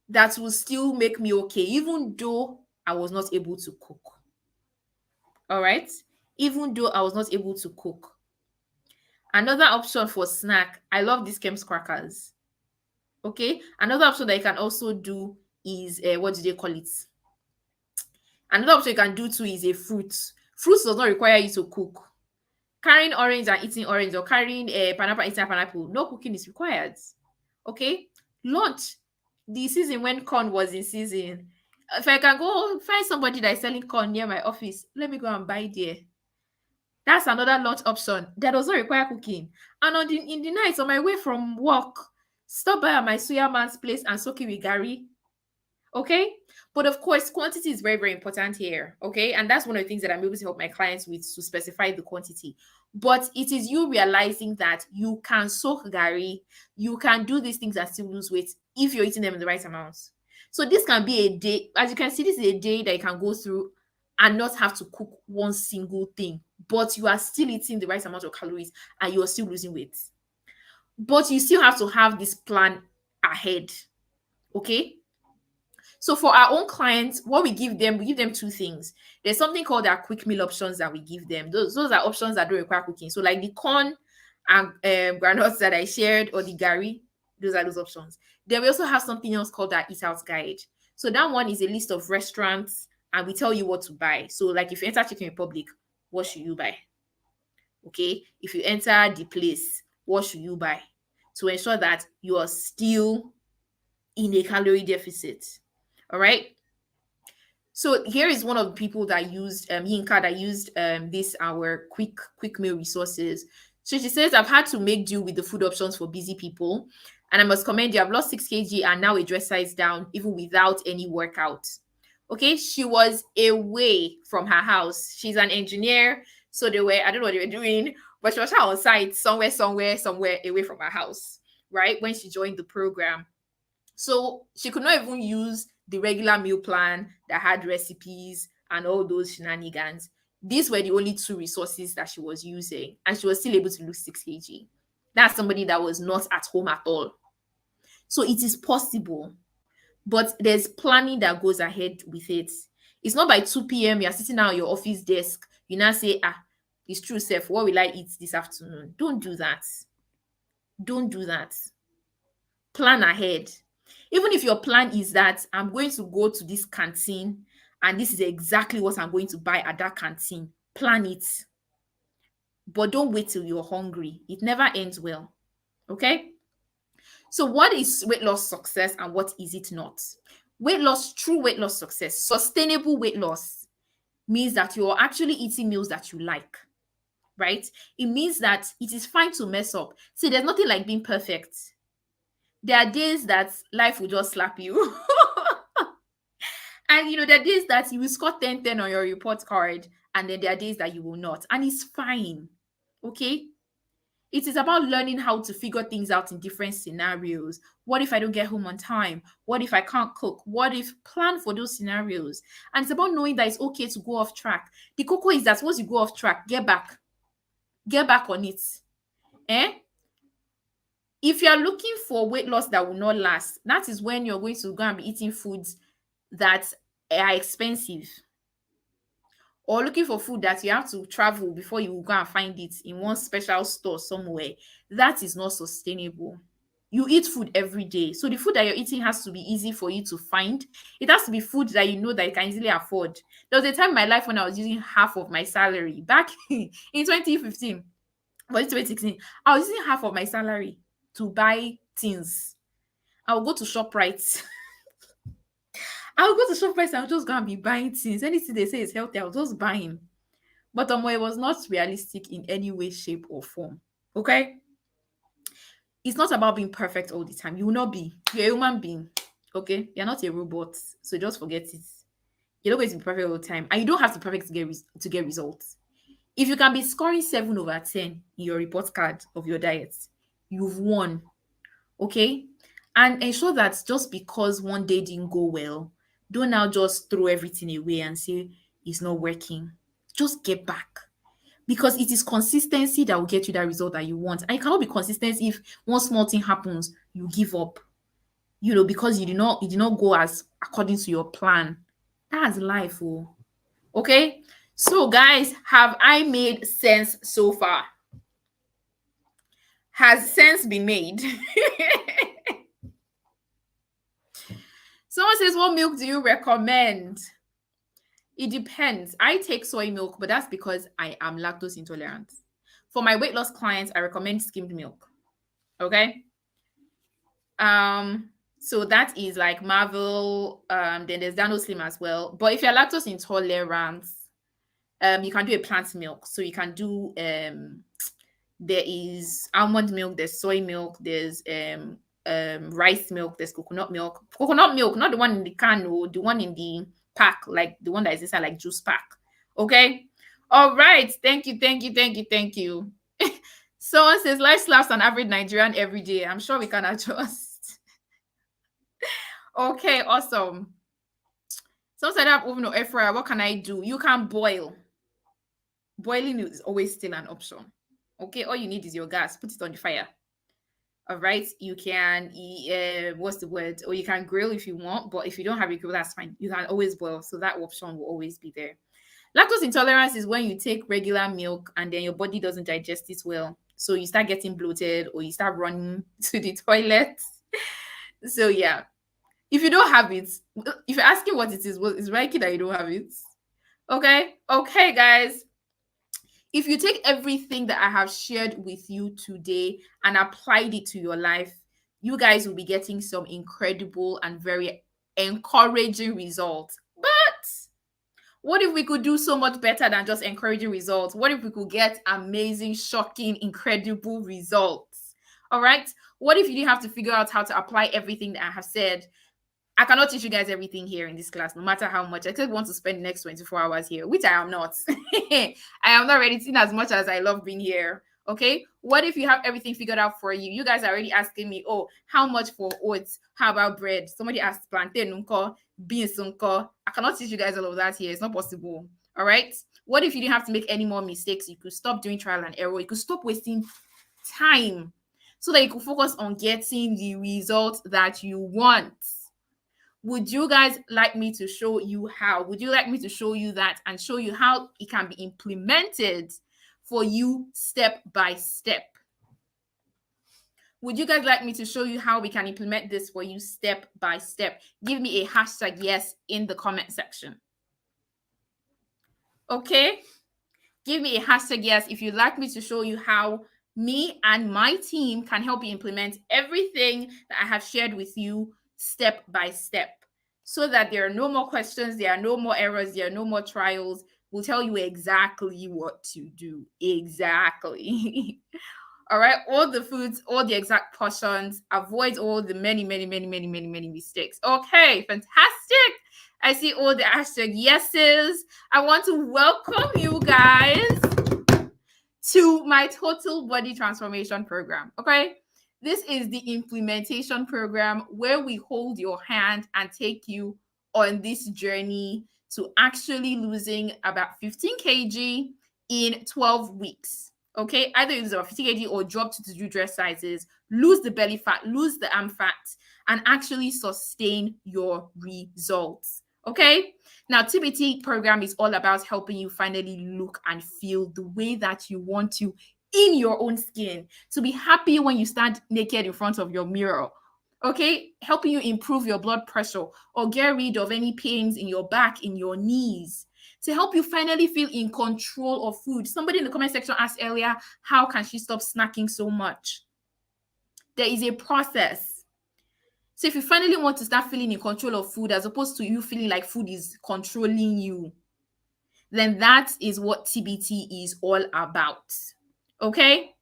[SPEAKER 1] That will still make me okay, even though I was not able to cook. All right? Even though I was not able to cook. Another option for snack, I love these Kems crackers. Okay? Another option that you can also do is, what do they call it? Another option you can do too is a fruit. Fruits does not require you to cook. Carrying orange and eating orange, or carrying a pineapple and eating pineapple, no cooking is required. Okay? Lunch, the season when corn was in season. If I can go find somebody that is selling corn near my office, let me go and buy there. That's another lunch option that does not require cooking. And in the night on my way from work, stop by at my suya man's place and soak it with gari. Okay? But of course, quantity is very, very important here. Okay? And that's one of the things that I'm able to help my clients with, to specify the quantity. But it is you realizing that you can soak gari, you can do these things and still lose weight if you're eating them in the right amounts. So this can be a day, as you can see, this is a day that you can go through and not have to cook one single thing, but you are still eating the right amount of calories and you are still losing weight. But you still have to have this plan ahead. Okay? So for our own clients, what we give them two things. There's something called our quick meal options that we give them. Those are options that don't require cooking. So like the corn and granules that I shared, or the gari, those are those options. Then we also have something else called our eat out guide. So that one is a list of restaurants and we tell you what to buy. So like if you enter Chicken Republic, what should you buy? Okay. If you enter the place, what should you buy? To ensure that you are still in a calorie deficit. All right. So here is one of the people that used Yinka, that used this our quick meal resources. So she says, I've had to make do with the food options for busy people. And I must commend you. I've lost 6 kg and now a dress size down, even without any workout. Okay, she was away from her house. She's an engineer. So they were, I don't know what they were doing, but she was on site somewhere away from her house, right? When she joined the program. So she could not even use the regular meal plan that had recipes and all those shenanigans. These were the only two resources that she was using, and she was still able to lose 6 kg. That's somebody that was not at home at all. So it is possible, but there's planning that goes ahead with it. It's not by 2 p.m. you're sitting at your office desk, you now say, it's true, Seth, what will I eat this afternoon? Don't do that. Don't do that. Plan ahead. Even if your plan is that I'm going to go to this canteen and this is exactly what I'm going to buy at that canteen, plan it. But don't wait till you're hungry. It never ends well. Okay? So, what is weight loss success and what is it not? True weight loss success, sustainable weight loss means that you're actually eating meals that you like, right? It means that it is fine to mess up. See, there's nothing like being perfect. There are days that life will just slap you. And there are days that you will score 10-10 on your report card, and then there are days that you will not. And it's fine. Okay? It is about learning how to figure things out in different scenarios. What if I don't get home on time? What if I can't cook? What if plan for those scenarios? And it's about knowing that it's okay to go off track. The cocoa is that once you go off track, get back. Get back on it. If you're looking for weight loss that will not last, that is when you're going to go and be eating foods that are expensive, or looking for food that you have to travel before you go and find it in one special store somewhere. That is not sustainable. You eat food every day. So the food that you're eating has to be easy for you to find. It has to be food that you know that you can easily afford. There was a time in my life when I was using half of my salary back in 2015, but it's 2016. I was using half of my salary to buy things. I'll go to ShopRite. I'll go to ShopRite and I'll just go and be buying things. Anything they say is healthy, I'll just buying. But it was not realistic in any way, shape, or form. Okay? It's not about being perfect all the time. You will not be. You're a human being. Okay? You're not a robot. So just forget it. You're not going to be perfect all the time. And you don't have to be perfect to get results. If you can be scoring 7/10 in your report card of your diet, you've won. Okay? And ensure that just because one day didn't go well, don't now just throw everything away and say it's not working. Just get back, because it is consistency that will get you that result that you want. And you cannot be consistent if one small thing happens, you give up, because you did not go as according to your plan. That's life. Oh. Okay. So guys, have I made sense so far? Has sense been made? Someone says, what milk do you recommend? It depends. I take soy milk, but that's because I am lactose intolerant. For my weight loss clients, I recommend skimmed milk. Okay. So that is like Marvel. Then there's Dano Slim as well. But if you're lactose intolerant, you can do a plant milk. So you can do there is almond milk, there's soy milk, there's rice milk, there's coconut milk. Coconut milk, not the one in the can, or the one in the pack, like the one that is inside like juice pack. Okay. All right. Thank you. Thank you. Someone says life slaps an average Nigerian every day. I'm sure we can adjust. Okay, awesome. Someone said I have oven or air fryer. What can I do? You can boil. Boiling is always still an option. Okay, all you need is your gas. Put it on the fire. All right, you can what's the word? Or you can grill if you want, but if you don't have a grill, that's fine. You can always boil, so that option will always be there. Lactose intolerance is when you take regular milk and then your body doesn't digest it well. So you start getting bloated or you start running to the toilet. So yeah. If you don't have it, if you're asking what it is, well, it's likely that you don't have it. Okay, guys. If you take everything that I have shared with you today and applied it to your life, you guys will be getting some incredible and very encouraging results. But what if we could do so much better than just encouraging results? What if we could get amazing, shocking, incredible results? All right. What if you didn't have to figure out how to apply everything that I have said? I cannot teach you guys everything here in this class, no matter how much. I could want to spend the next 24 hours here, which I am not. I am not ready to, as much as I love being here. Okay. What if you have everything figured out for you? You guys are already asking me, oh, how much for oats? How about bread? Somebody asked plantain, beans, I cannot teach you guys all of that here. It's not possible. All right. What if you didn't have to make any more mistakes? You could stop doing trial and error. You could stop wasting time so that you could focus on getting the results that you want. Would you guys like me to show you how? Would you like me to show you that and show you how it can be implemented for you step by step? Would you guys like me to show you how we can implement this for you step by step? Give me a hashtag yes in the comment section. Okay? Give me a hashtag yes if you'd like me to show you how me and my team can help you implement everything that I have shared with you step by step, so that there are no more questions, there are no more errors, there are no more trials. We'll tell you exactly what to do. Exactly. All right. All the foods, all the exact portions, avoid all the many mistakes. Okay, fantastic. I see all the hashtag yeses. I want to welcome you guys to my total body transformation program. Okay. This is the implementation program where we hold your hand and take you on this journey to actually losing about 15 kg in 12 weeks. Okay, either use about 50 kg or drop to 2 dress sizes, lose the belly fat, lose the arm fat, and actually sustain your results. Okay, now TBT program is all about helping you finally look and feel the way that you want to in your own skin, to be happy when you stand naked in front of your mirror. Okay, helping you improve your blood pressure or get rid of any pains in your back, in your knees, to help you finally feel in control of food. Somebody in the comment section asked earlier, how can she stop snacking so much? There is a process. So if you finally want to start feeling in control of food as opposed to you feeling like food is controlling you, then that is what TBT is all about. Okay?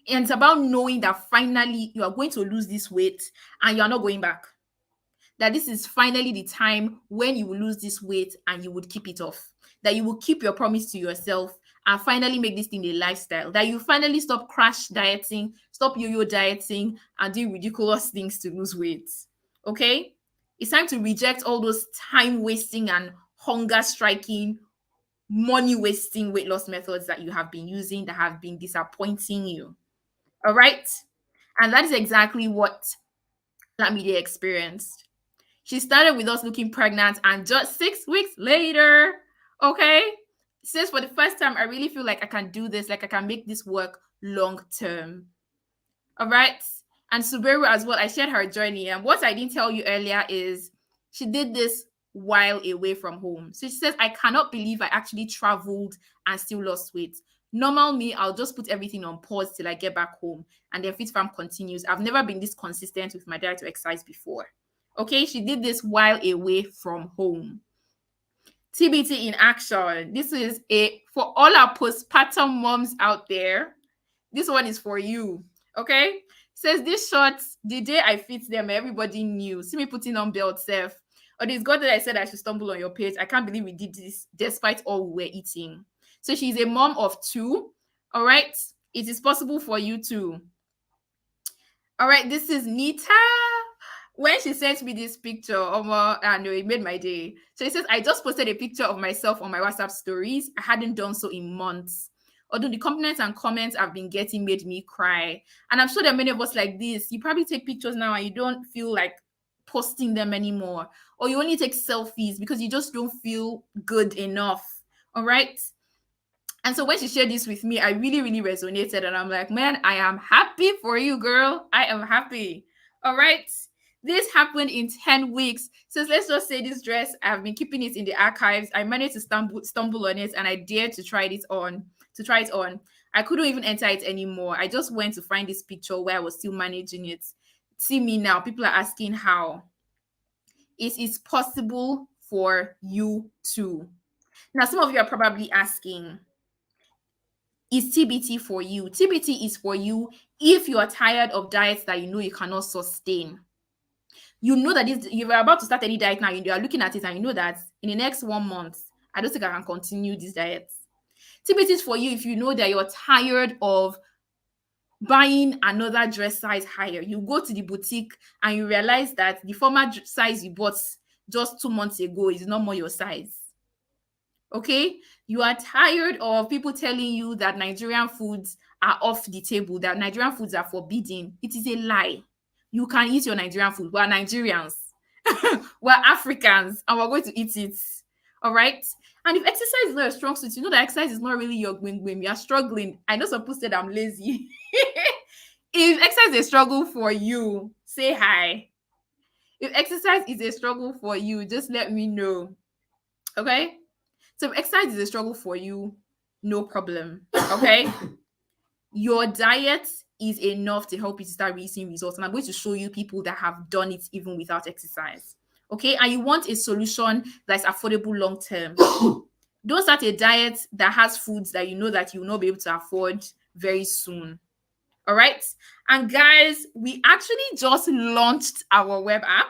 [SPEAKER 1] And it's about knowing that finally you are going to lose this weight and you are not going back. That this is finally the time when you will lose this weight and you would keep it off. That you will keep your promise to yourself and finally make this thing a lifestyle. That you finally stop crash dieting, stop yo-yo dieting, and do ridiculous things to lose weight. Okay? It's time to reject all those time wasting and hunger striking, money wasting weight loss methods that you have been using that have been disappointing you. All right? And that is exactly what Lamide experienced. She started with us looking pregnant, and just 6 weeks later, okay, since for the first time, I really feel like I can do this, like I can make this work long term. All right. And Subaru as well, I shared her journey. And what I didn't tell you earlier is she did this while away from home. So she says, I cannot believe I actually traveled and still lost weight. Normal me, I'll just put everything on pause till I get back home. And then Fit Farm continues. I've never been this consistent with my diet to exercise before. Okay, she did this while away from home. TBT in action. This is a for all our postpartum moms out there. This one is for you. Okay. Says this shorts, the day I fit them, everybody knew. See me putting on belt self. Or this God that I said I should stumble on your page. I can't believe we did this despite all we were eating. So she's a mom of 2. All right. It is possible for you too. All right. This is Nita. When she sent me this picture, I know it made my day. So it says, I just posted a picture of myself on my WhatsApp stories. I hadn't done so in months. Although the compliments and comments I've been getting made me cry. And I'm sure there are many of us like this. You probably take pictures now and you don't feel like posting them anymore. Or you only take selfies because you just don't feel good enough. All right. And so when she shared this with me, I really, really resonated. And I'm like, man, I am happy for you, girl. I am happy. All right. This happened in 10 weeks. So let's just say this dress, I've been keeping it in the archives. I managed to stumble on it and I dared to try it on. I couldn't even enter it anymore. I just went to find this picture where I was still managing it. See me now. People are asking how. It is possible for you too. Now, some of you are probably asking, is TBT for you? TBT is for you if you are tired of diets that you know you cannot sustain. You know that you're about to start any diet now, you are looking at it and you know that in the next 1 month, I don't think I can continue this diet. TBT is for you if you know that you're tired of buying another dress size higher. You go to the boutique and you realize that the former size you bought just 2 months ago is not more your size. Okay, you are tired of people telling you that Nigerian foods are off the table, that Nigerian foods are forbidden. It is a lie. You can eat your Nigerian food. We're Nigerians, we're Africans, and we're going to eat it. All right. And if exercise is not a strong suit, you know that exercise is not really your win. You're struggling. I know some people said I'm lazy. If exercise is a struggle for you, say hi. If exercise is a struggle for you, just let me know. Okay. So if exercise is a struggle for you, no problem. Okay. Your diet is enough to help you to start really seeing results. And I'm going to show you people that have done it even without exercise. Okay. And you want a solution that's affordable long term. Don't start a diet that has foods that you know that you will not be able to afford very soon. All right. And guys, we actually just launched our web app.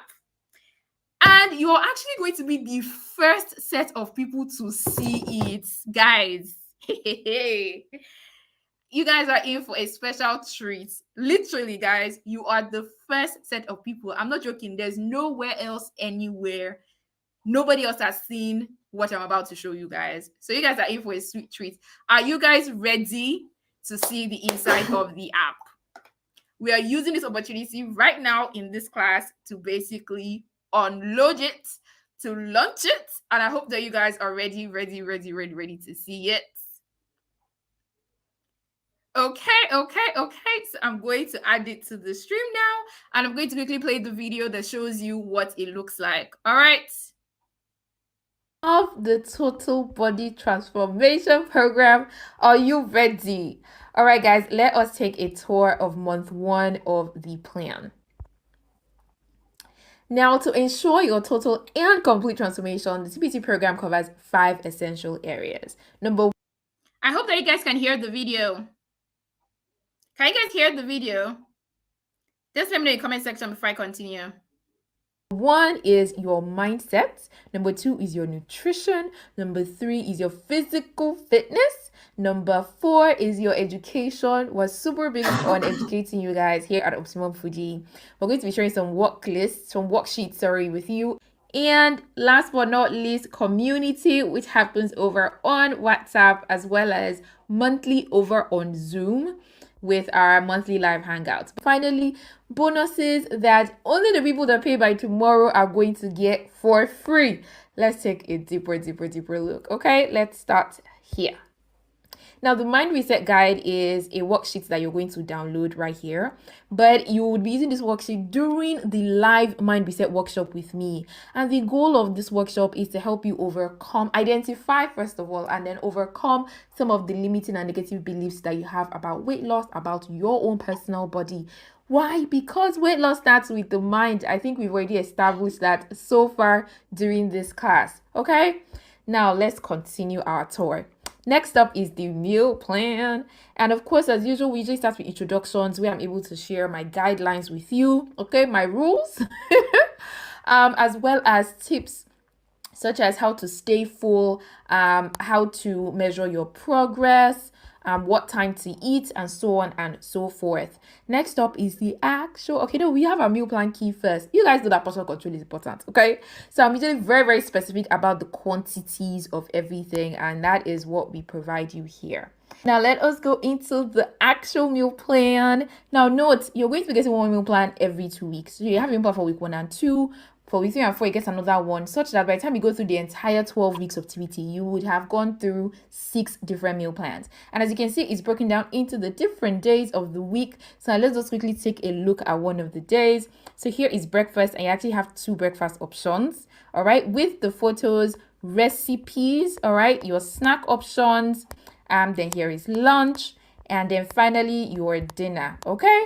[SPEAKER 1] And you're actually going to be the first set of people to see it, guys. You guys are in for a special treat. Literally, guys, you are the first set of people. I'm not joking. There's nowhere else, anywhere. Nobody else has seen what I'm about to show you guys. So you guys are in for a sweet treat. Are you guys ready to see the inside of the app? We are using this opportunity right now in this class to basically unload it, to launch it, and I hope that you guys are ready to see it. Okay. So I'm going to add it to the stream now, and I'm going to quickly play the video that shows you what it looks like. All right.
[SPEAKER 2] Of the Total Body Transformation Program. Are you ready? All right, guys, let us take a tour of month 1 of the plan. Now, to ensure your total and complete transformation, the TPT program covers 5 essential areas. Number
[SPEAKER 1] I hope that you guys can hear the video. Can you guys hear the video? Just let me know in the comment section before I continue.
[SPEAKER 2] 1 is your mindset. Number 2 is your nutrition. Number 3 is your physical fitness. Number 4 is your education. We're super big on educating you guys here at Optimum Fuji. We're going to be sharing some worksheets, with you. And last but not least, community, which happens over on WhatsApp as well as monthly over on Zoom with our monthly live hangouts. Finally, bonuses that only the people that pay by tomorrow are going to get for free. Let's take a deeper look. Okay, let's start here. Now, the Mind Reset Guide is a worksheet that you're going to download right here, but you would be using this worksheet during the live Mind Reset workshop with me. And the goal of this workshop is to help you identify first of all, and then overcome some of the limiting and negative beliefs that you have about weight loss, about your own personal body. Why? Because weight loss starts with the mind. I think we've already established that so far during this class. Okay, now let's continue our tour. Next up is the meal plan. And of course, as usual, we usually start with introductions where I'm able to share my guidelines with you, okay, my rules, as well as tips such as how to stay full, how to measure your progress, what time to eat, and so on and so forth. Next up is the we have a meal plan key first. You guys know that personal control is important, okay? So I'm usually very specific about the quantities of everything, and that is what we provide you here. Now let us go into the actual meal plan. Now note, you're going to be getting one meal plan every 2 weeks. So you have a meal plan for week 1 and 2. For week 3 and 4, you get another one, such that by the time you go through the entire 12 weeks of TBT, you would have gone through 6 different meal plans. And as you can see, it's broken down into the different days of the week. So now let's just quickly take a look at one of the days. So here is breakfast, and you actually have 2 breakfast options, all right, with the photos, recipes, all right, your snack options, then here is lunch, and then finally your dinner, okay?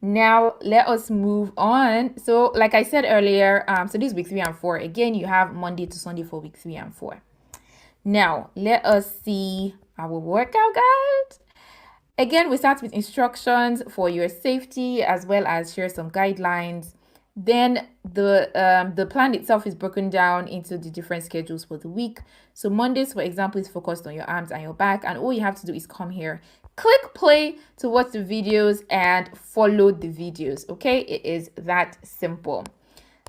[SPEAKER 2] Now let us move on. So like I said earlier, so this is week 3 and 4. Again, you have Monday to Sunday for week 3 and 4. Now let us see our workout guide. Again, we start with instructions for your safety as well as share some guidelines. Then the plan itself is broken down into the different schedules for the week. So Mondays, for example, is focused on your arms and your back, and all you have to do is come here, click play to watch the videos and follow the videos. Okay, it is that simple.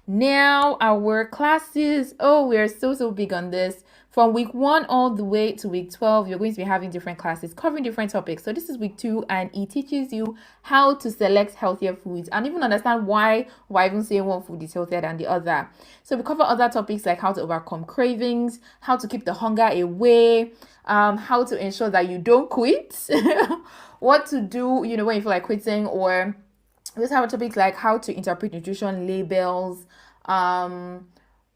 [SPEAKER 2] Now our classes, we're so big on this. From week 1 all the way to week 12, you're going to be having different classes covering different topics. So this is week 2, and it teaches you how to select healthier foods and even understand why even saying one food is healthier than the other. So we cover other topics like how to overcome cravings, how to keep the hunger away, how to ensure that you don't quit, what to do, when you feel like quitting, or we just have a topic like how to interpret nutrition labels,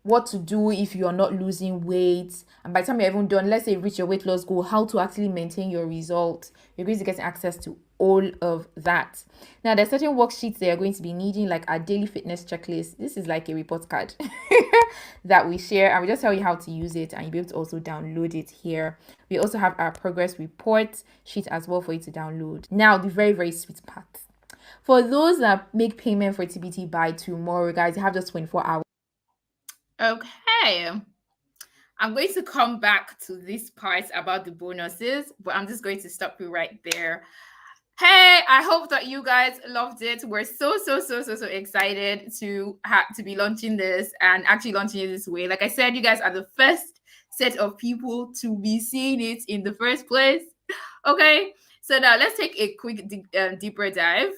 [SPEAKER 2] what to do if you're not losing weight, and by the time you're even done, let's say you reach your weight loss goal, how to actually maintain your results. You're going to get access to all of that. Now there's certain worksheets that you're going to be needing, like our daily fitness checklist. This is like a report card that we share, and we just tell you how to use it, and you'll be able to also download it here. We also have our progress report sheet as well for you to download. Now the very sweet part, for those that make payment for TBT by tomorrow, guys, you have just 24 hours.
[SPEAKER 1] Okay. I'm going to come back to this part about the bonuses, but I'm just going to stop you right there. Hey, I hope that you guys loved it. We're so excited to be launching this and actually launching it this way. Like I said, you guys are the first set of people to be seeing it in the first place. Okay, so now let's take a quick deeper dive.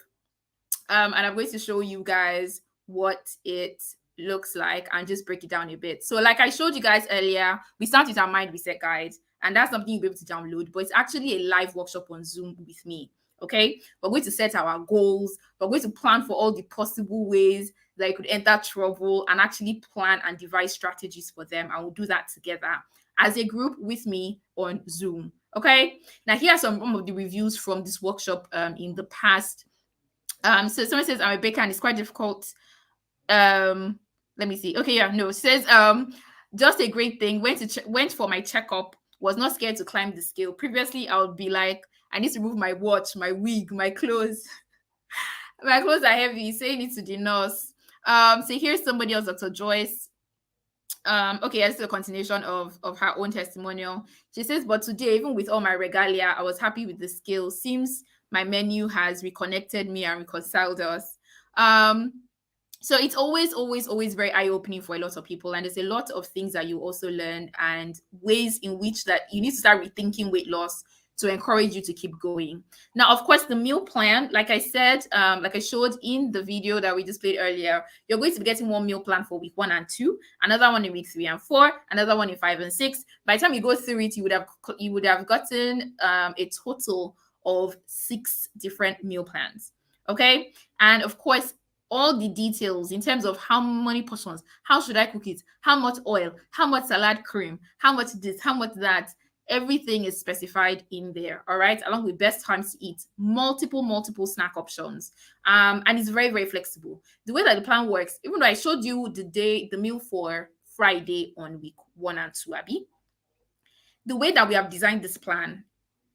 [SPEAKER 1] And I'm going to show you guys what it looks like and just break it down a bit. So like I showed you guys earlier, we start with our Mind Reset Guide. and that's something you'll be able to download, but it's actually a live workshop on Zoom with me. Okay, we're going to set our goals, we're going to plan for all the possible ways that you could enter trouble and actually plan and devise strategies for them, and we'll do that together as a group with me on Zoom. Okay, now here are some of the reviews from this workshop in the past. So someone says, I'm a baker and it's quite difficult. Let me see. Okay, yeah, no, it says just a great thing. Went for my checkup, was not scared to climb the scale. Previously, I would be like, I need to remove my watch, my wig, my clothes. My clothes are heavy, saying it to the nurse. So here's somebody else, Dr. Joyce. Okay, this is a continuation of her own testimonial. She says, but today, even with all my regalia, I was happy with the scale. Seems my menu has reconnected me and reconciled us. So it's always very eye-opening for a lot of people, and there's a lot of things that you also learn and ways in which that you need to start rethinking weight loss to encourage you to keep going. Now, of course, the meal plan, like I said, like I showed in the video that we displayed earlier, you're going to be getting one meal plan for week 1 and 2, another one in week 3 and 4, another one in 5 and 6. By the time you go through it, you would have gotten a total of 6 different meal plans. Okay, and of course, all the details in terms of how many portions, how should I cook it, how much oil, how much salad cream, how much this, how much that, everything is specified in there. All right, along with best times to eat, multiple snack options, and it's very flexible. The way that the plan works, even though I showed you the meal for Friday on week 1 and 2, Abby, the way that we have designed this plan,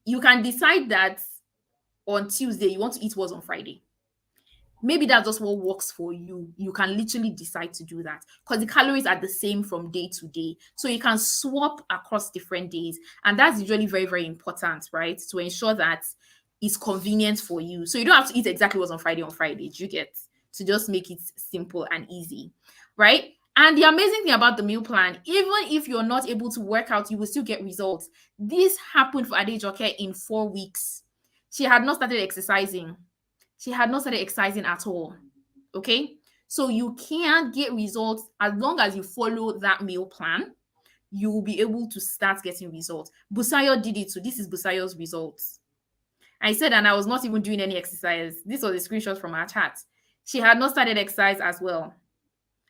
[SPEAKER 1] you can decide that on Tuesday you want to eat what's on Friday. Maybe that's just what works for you. You can literally decide to do that because the calories are the same from day to day. So you can swap across different days. And that's usually very important, right? To ensure that it's convenient for you. So you don't have to eat exactly what's on Friday. Do you get? To just make it simple and easy, right? And the amazing thing about the meal plan, even if you're not able to work out, you will still get results. This happened for Adejoke in 4 weeks. She had not started exercising. She had not started exercising at all. Okay. So you can get results as long as you follow that meal plan. You will be able to start getting results. Busayo did it. So this is Busayo's results. I said, and I was not even doing any exercise. This was a screenshot from our chat. She had not started exercise as well.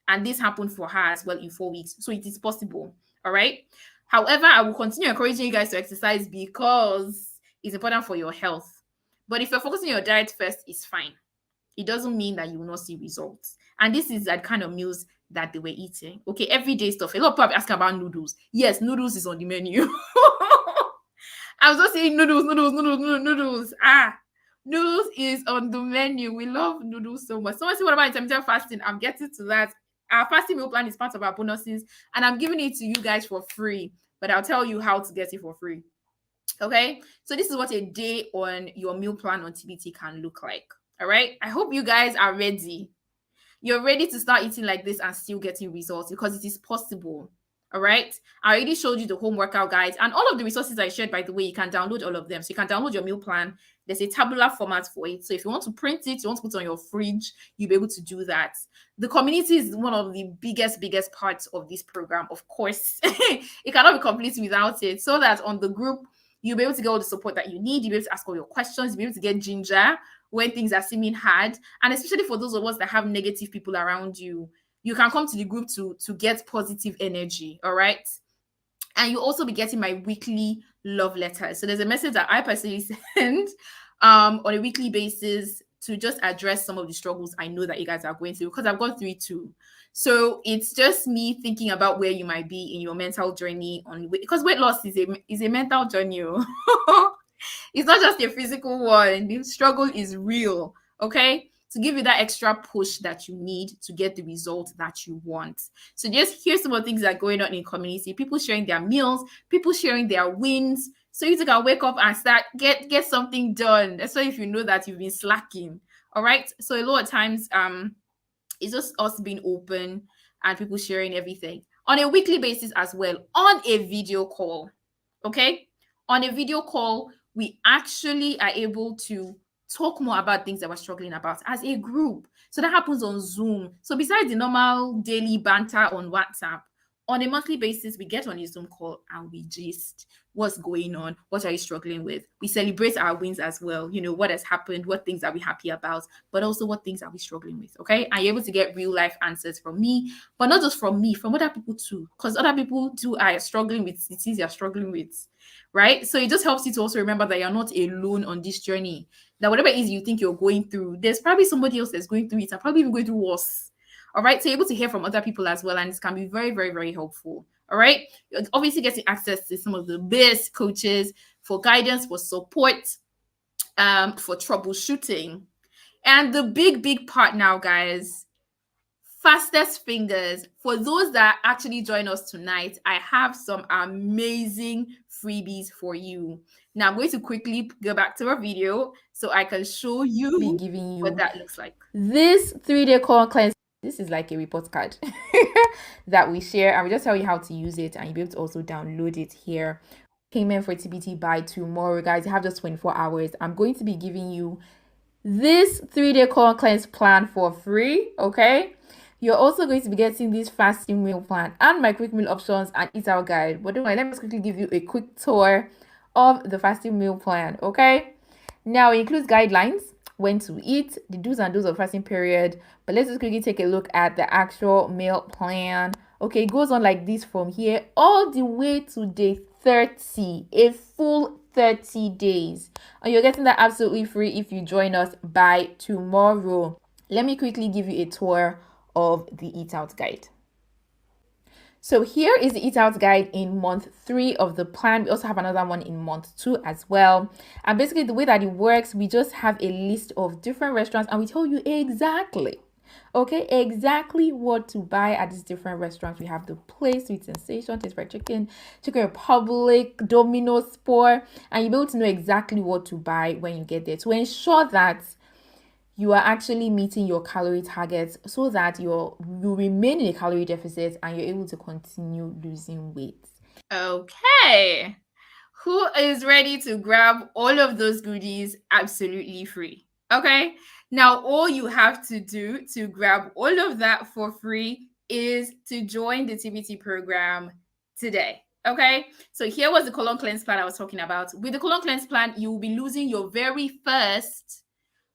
[SPEAKER 1] And this happened for her as well in 4 weeks. So it is possible. All right. However, I will continue encouraging you guys to exercise because it's important for your health. But if you're focusing on your diet first, it's fine. It doesn't mean that you will not see results. And this is that kind of meals that they were eating. Okay, everyday stuff. A lot of people are asking about noodles. Yes, noodles is on the menu. I was just saying noodles. Noodles is on the menu. We love noodles so much. Someone said, what about intermittent fasting? I'm getting to that. Our fasting meal plan is part of our bonuses, and I'm giving it to you guys for free. But I'll tell you how to get it for free. Okay, so this is what a day on your meal plan on TBT can look like. All right, I hope you guys are ready. You're ready to start eating like this and still getting results because it is possible. All right, I already showed you the home workout guides and all of the resources I shared. By the way, you can download all of them. So you can download your meal plan. There's a tabular format for it. So if you want to print it, you want to put it on your fridge, you'll be able to do that. The community is one of the biggest parts of this program. Of course, it cannot be complete without it. So that on the group, you'll be able to get all the support that you need. You'll be able to ask all your questions. You'll be able to get ginger when things are seeming hard. And especially for those of us that have negative people around you, you can come to the group to get positive energy. All right. And you'll also be getting my weekly love letters. So there's a message that I personally send on a weekly basis to just address some of the struggles I know that you guys are going through, because I've gone through it too. So it's just me thinking about where you might be in your mental journey on weight, because weight loss is a mental journey. It's not just a physical one. The struggle is real. Okay, to give you that extra push that you need to get the result that you want. So just here's some of the things that are going on in community. People sharing their meals, people sharing their wins. So you can wake up and start get something done. That's why if you know that you've been slacking. All right. So a lot of times it's just us being open and people sharing everything on a weekly basis as well, on a video call. Okay. On a video call, we actually are able to talk more about things that we're struggling about as a group. So that happens on Zoom. So besides the normal daily banter on WhatsApp, on a monthly basis, we get on a Zoom call and we gist. what's going on, what are you struggling with. We celebrate our wins as well, what has happened, what things are we happy about, but also what things are we struggling with. Okay, and you're able to get real life answers from me, but not just from me, from other people too, because other people too are struggling with the things you're struggling with, right? So it just helps you to also remember that you're not alone on this journey, that whatever it is you think you're going through, there's probably somebody else that's going through it and probably even going through worse. All right, so you're able to hear from other people as well, and this can be very, very, very helpful. All right, you're obviously getting access to some of the best coaches for guidance, for support, for troubleshooting. And the big, big part now, guys, fastest fingers. For those that actually join us tonight, I have some amazing freebies for you. Now I'm going to quickly go back to our video so I can show
[SPEAKER 2] Be
[SPEAKER 1] you
[SPEAKER 2] giving
[SPEAKER 1] what
[SPEAKER 2] you
[SPEAKER 1] that looks like.
[SPEAKER 2] this 3-day core cleanse. This is like a report card that we share, and we just tell you how to use it, and you'll be able to also download it here. Payment for TBT by tomorrow, guys. You have just 24 hours. I'm going to be giving you this 3-day core cleanse plan for free. Okay, you're also going to be getting this fasting meal plan and my quick meal options and eat out guide. But don't worry, let me just quickly give you a quick tour of the fasting meal plan. Okay, now it includes guidelines, when to eat, the do's and don'ts of fasting period. But let's just quickly take a look at the actual meal plan. Okay, it goes on like this from here all the way to day 30, a full 30 days. And you're getting that absolutely free if you join us by tomorrow. Let me quickly give you a tour of the Eat Out guide. So here is the Eat Out guide in month 3 of the plan. We also have another one in month 2 as well. And basically the way that it works, we just have a list of different restaurants and we tell you exactly what to buy at these different restaurants. We have the Place, Sweet Sensation, Taste Fried Chicken, Chicken Republic, Domino's Sport, and you'll be able to know exactly what to buy when you get there to ensure that you are actually meeting your calorie targets, so that you remain in a calorie deficit and you're able to continue losing weight.
[SPEAKER 1] Okay, who is ready to grab all of those goodies absolutely free? Okay, now all you have to do to grab all of that for free is to join the TBT program today. Okay, so here was the colon cleanse plan I was talking about. With the colon cleanse plan, you will be losing your very first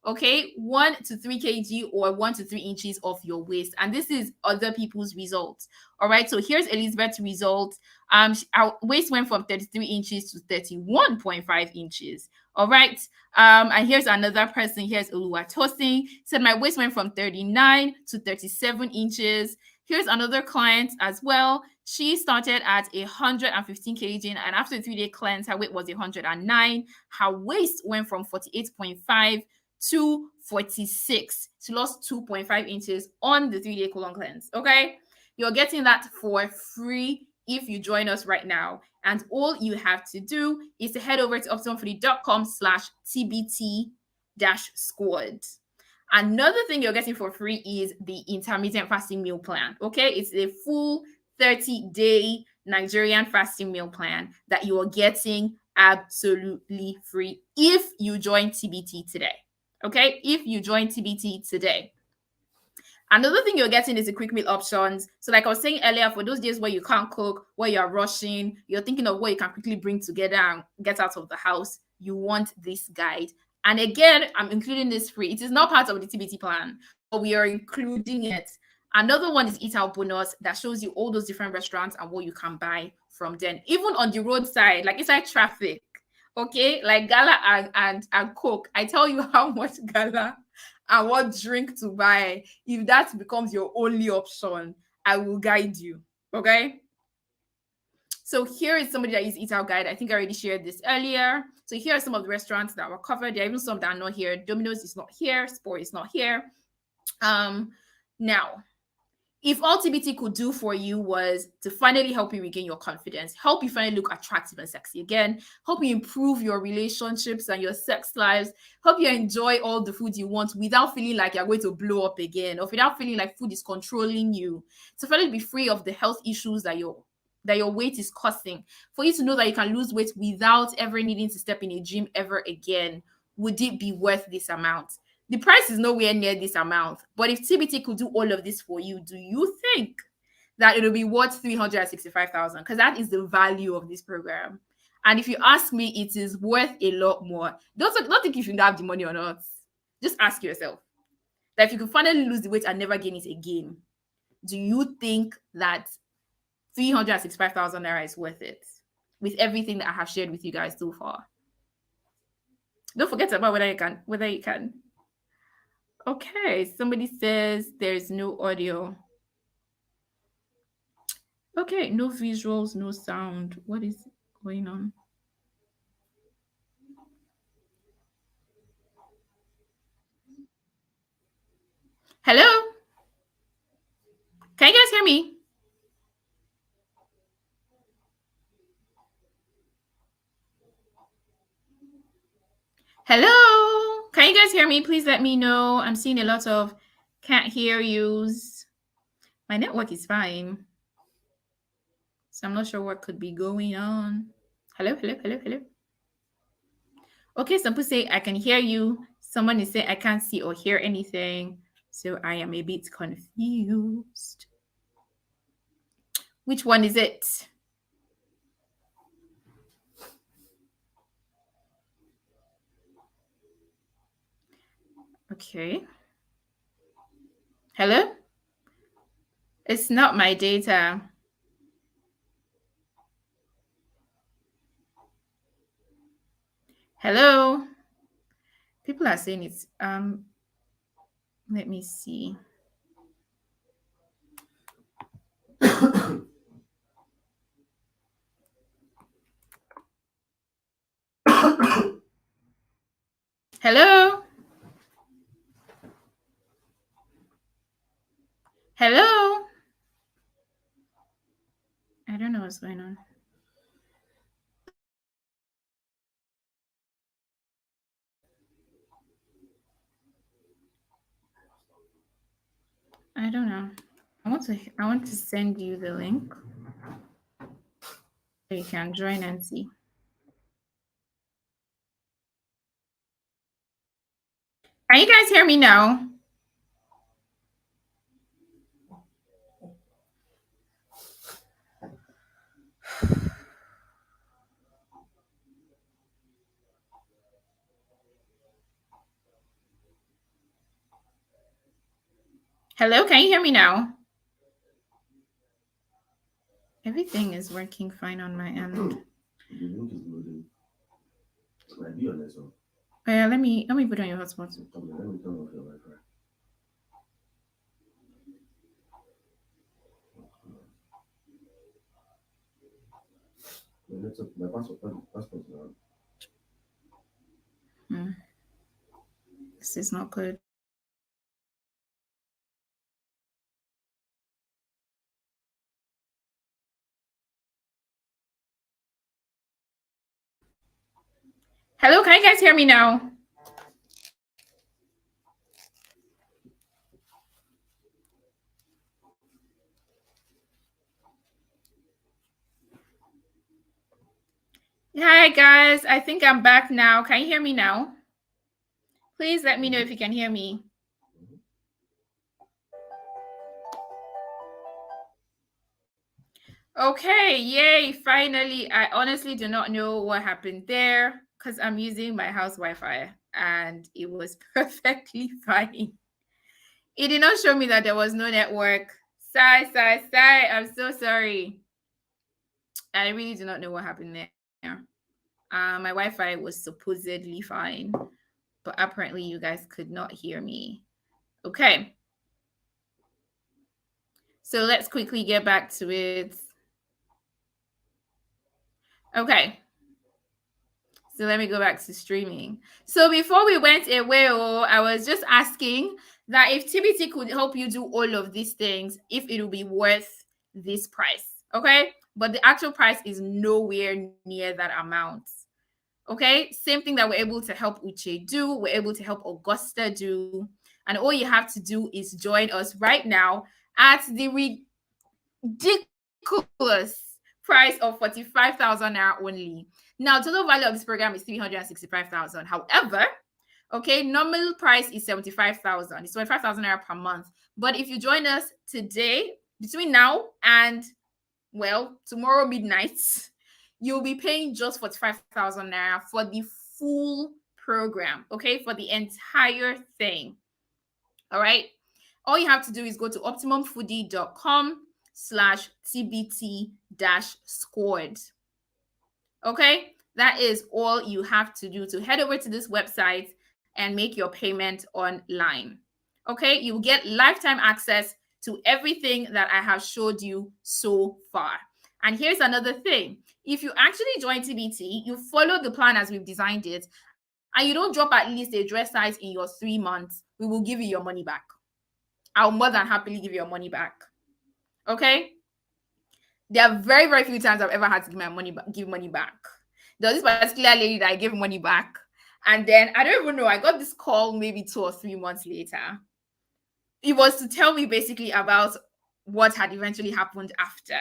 [SPEAKER 1] 1 to 3 kg or 1 to 3 inches of your waist, and this is other people's results. All right, so here's Elizabeth's result. Our waist went from 33 inches to 31.5 inches. All right, and here's another person. Here's Oluwatosin, said my waist went from 39 to 37 inches. Here's another client as well. She started at 115 kg, and after the 3-day cleanse, her weight was 109. Her waist went from 48.5 to 46. She lost 2.5 inches on the 3-day colon cleanse. Okay, you're getting that for free if you join us right now. And all you have to do is to head over to optimumfoodie.com/tbt-squad. Another thing you're getting for free is the intermittent fasting meal plan. Okay, it's a full 30-day Nigerian fasting meal plan that you are getting absolutely free if you join TBT today. Okay, if you join TBT today. Another thing you're getting is the quick meal options. So like I was saying earlier, for those days where you can't cook, where you're rushing, you're thinking of what you can quickly bring together and get out of the house, you want this guide. And again, I'm including this free. It is not part of the TBT plan, but we are including it. Another one is Eat Out Bonus that shows you all those different restaurants and what you can buy from them, even on the roadside, like inside traffic. Okay, like gala and coke. I tell you how much gala and what drink to buy. If that becomes your only option, I will guide you. Okay. So here is somebody that is Eat Out Guide. I think I already shared this earlier. So here are some of the restaurants that were covered. There are even some that are not here. Domino's is not here. Sport is not here. Now, if all TBT could do for you was to finally help you regain your confidence, help you finally look attractive and sexy again, help you improve your relationships and your sex lives, help you enjoy all the food you want without feeling like you're going to blow up again, or without feeling like food is controlling you, to finally be free of the health issues that your weight is causing, for you to know that you can lose weight without ever needing to step in a gym ever again, would it be worth this amount? The price is nowhere near this amount, but if TBT could do all of this for you, do you think that it'll be worth 365,000? Because that is the value of this program. And if you ask me, it is worth a lot more. Don't think if you have the money or not. Just ask yourself that if you could finally lose the weight and never gain it again, do you think that 365,000 naira is worth it with everything that I have shared with you guys so far? Don't forget about whether you can. Okay, somebody says there's no audio. Okay, no visuals, no sound. What is going on? Hello? Can you guys hear me? Hello? Can you guys hear me? Please let me know. I'm seeing a lot of can't hear yous. My network is fine. So I'm not sure what could be going on. Hello, hello, hello, hello. Okay, some people say I can hear you. Someone is saying I can't see or hear anything. So I am a bit confused. Which one is it? Okay. Hello? It's not my data. Hello? People are saying it's let me see. Hello? Hello? I don't know what's going on. I don't know. I want to send you the link so you can join and see. Can you guys hear me now? Hello, can you hear me now? Everything is working fine on my end. Yeah, let me put on your hotspot. This is not good. Hello, can you guys hear me now? Hi guys, I think I'm back now. Can you hear me now? Please let me know if you can hear me. Okay, yay, finally. I honestly do not know what happened there because I'm using my house Wi-Fi and it was perfectly fine. It did not show me that there was no network. Sigh. I'm so sorry. I really do not know what happened there. My Wi-Fi was supposedly fine, but apparently you guys could not hear me. Okay. So let's quickly get back to it. Okay. So let me go back to streaming. So before we went away, I was just asking that if TBT could help you do all of these things, if it will be worth this price. Okay. But the actual price is nowhere near that amount. Okay. Same thing that we're able to help Uche do, we're able to help Augusta do. And all you have to do is join us right now at the ridiculous price of 45,000 naira only. Now, total value of this program is 365,000. However, okay, normal price is 75,000. It's 25,000 naira per month. But if you join us today, between now and well, tomorrow midnight, you'll be paying just 45,000 naira for the full program, okay, for the entire thing. All right. All you have to do is go to optimumfoodie.com/tbt squad. Okay. That is all you have to do to head over to this website and make your payment online. Okay. You'll get lifetime access to everything that I have showed you so far. And here's another thing. If you actually join TBT, you follow the plan as we've designed it, and you don't drop at least a dress size in your 3 months, we will give you your money back. I'll more than happily give you your money back. Okay? There are very, very few times I've ever had to give money back. There was this particular lady that I gave money back. And then I don't even know, I got this call maybe 2 or 3 months later. It was to tell me basically about what had eventually happened after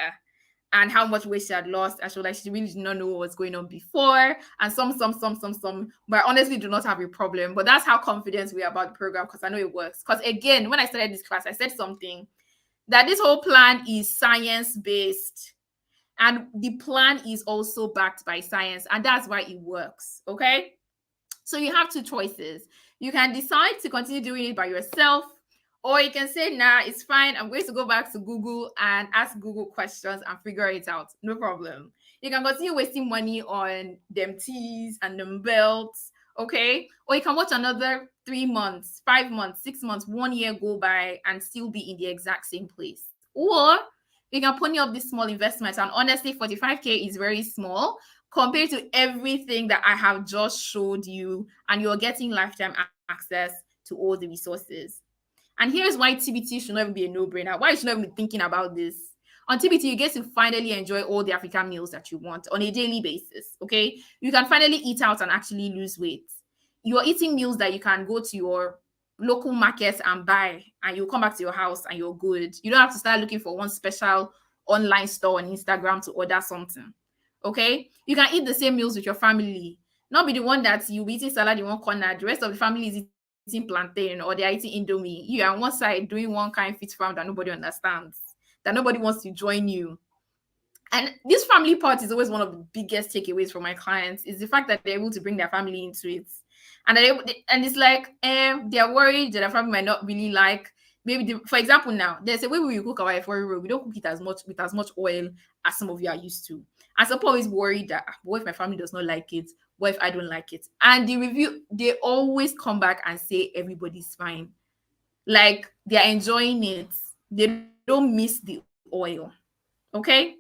[SPEAKER 1] and how much weight she had lost. And she was like, she really did not know what was going on before. And some. But I honestly do not have a problem. But that's how confident we are about the program, because I know it works. Because again, when I started this class, I said something that this whole plan is science-based. And the plan is also backed by science. And that's why it works. Okay? So you have two choices. You can decide to continue doing it by yourself, or you can say, nah, it's fine. I'm going to go back to Google and ask Google questions and figure it out. No problem. You can continue wasting money on them teas and them belts, okay? Or you can watch another 3 months, 5 months, 6 months, 1 year go by and still be in the exact same place. Or you can pony up this small investment. And honestly, 45K is very small compared to everything that I have just showed you, and you're getting lifetime access to all the resources. And here's why TBT should not even be a no-brainer. Why you should not even be thinking about this. On TBT, you get to finally enjoy all the African meals that you want on a daily basis, okay? You can finally eat out and actually lose weight. You're eating meals that you can go to your local markets and buy, and you'll come back to your house and you're good. You don't have to start looking for one special online store on Instagram to order something, okay? You can eat the same meals with your family. Not be the one that you be eating salad in one corner, the rest of the family is eating plantain, or they're eating indomie. You are on one side doing one kind fit farm that nobody understands, that nobody wants to join you. And this family part is always one of the biggest takeaways from my clients, is the fact that they're able to bring their family into it. And and it's like they're worried that their family might not really like, maybe for example, now there's a way we cook our efori roll. We don't cook it as much with as much oil as some of you are used to. And some always worried that, what if my family does not like it? What if I don't like it? And the review, they always come back and say everybody's fine. Like they're enjoying it. They don't miss the oil. Okay?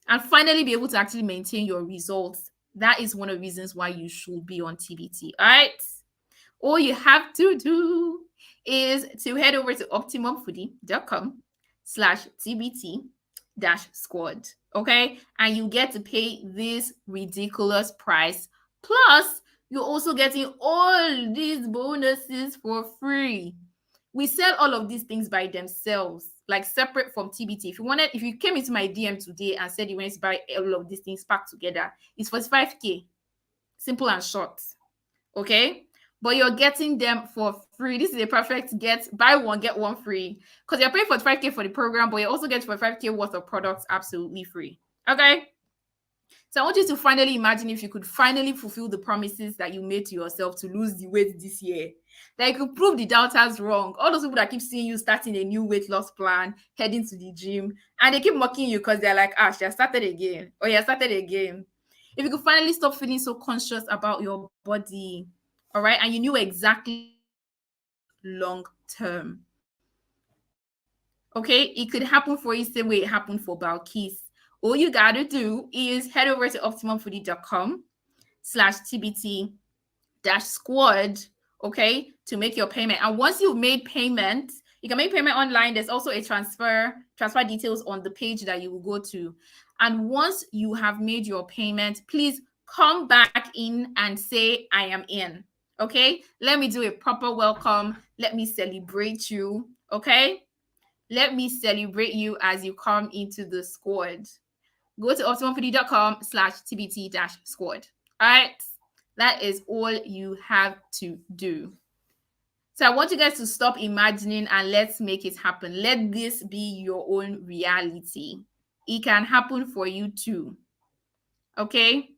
[SPEAKER 1] And finally be able to actually maintain your results. That is one of the reasons why you should be on TBT. All right? All you have to do is to head over to optimumfoodie.com/tbt-squad. Okay? And you get to pay this ridiculous price. Plus, you're also getting all these bonuses for free. We sell all of these things by themselves, like separate from TBT. If you came into my DM today and said you wanted to buy all of these things packed together, it's 45K. Simple and short. Okay? But you're getting them for free. This is a perfect get. Buy one, get one free. Because you're paying 45K for the program, but you also get 45K worth of products absolutely free. Okay? So I want you to finally imagine if you could finally fulfill the promises that you made to yourself to lose the weight this year. That you could prove the doubters wrong. All those people that keep seeing you starting a new weight loss plan, heading to the gym, and they keep mocking you because they're like, she has started again. Or you have started again. If you could finally stop feeling so conscious about your body, all right, and you knew exactly long term. Okay, it could happen for you the same way it happened for Balkis. All you gotta do is head over to optimumfoodie.com/tbt-squad, okay, to make your payment. And once you've made payment, you can make payment online. There's also a transfer details on the page that you will go to. And once you have made your payment, please come back in and say, I am in. Okay, let me do a proper welcome. Let me celebrate you. Okay, let me celebrate you as you come into the squad. Go to optimumfoodie.com/tbt-squad. All right, that is all you have to do. So I want you guys to stop imagining and let's make it happen. Let this be your own reality. It can happen for you too. Okay.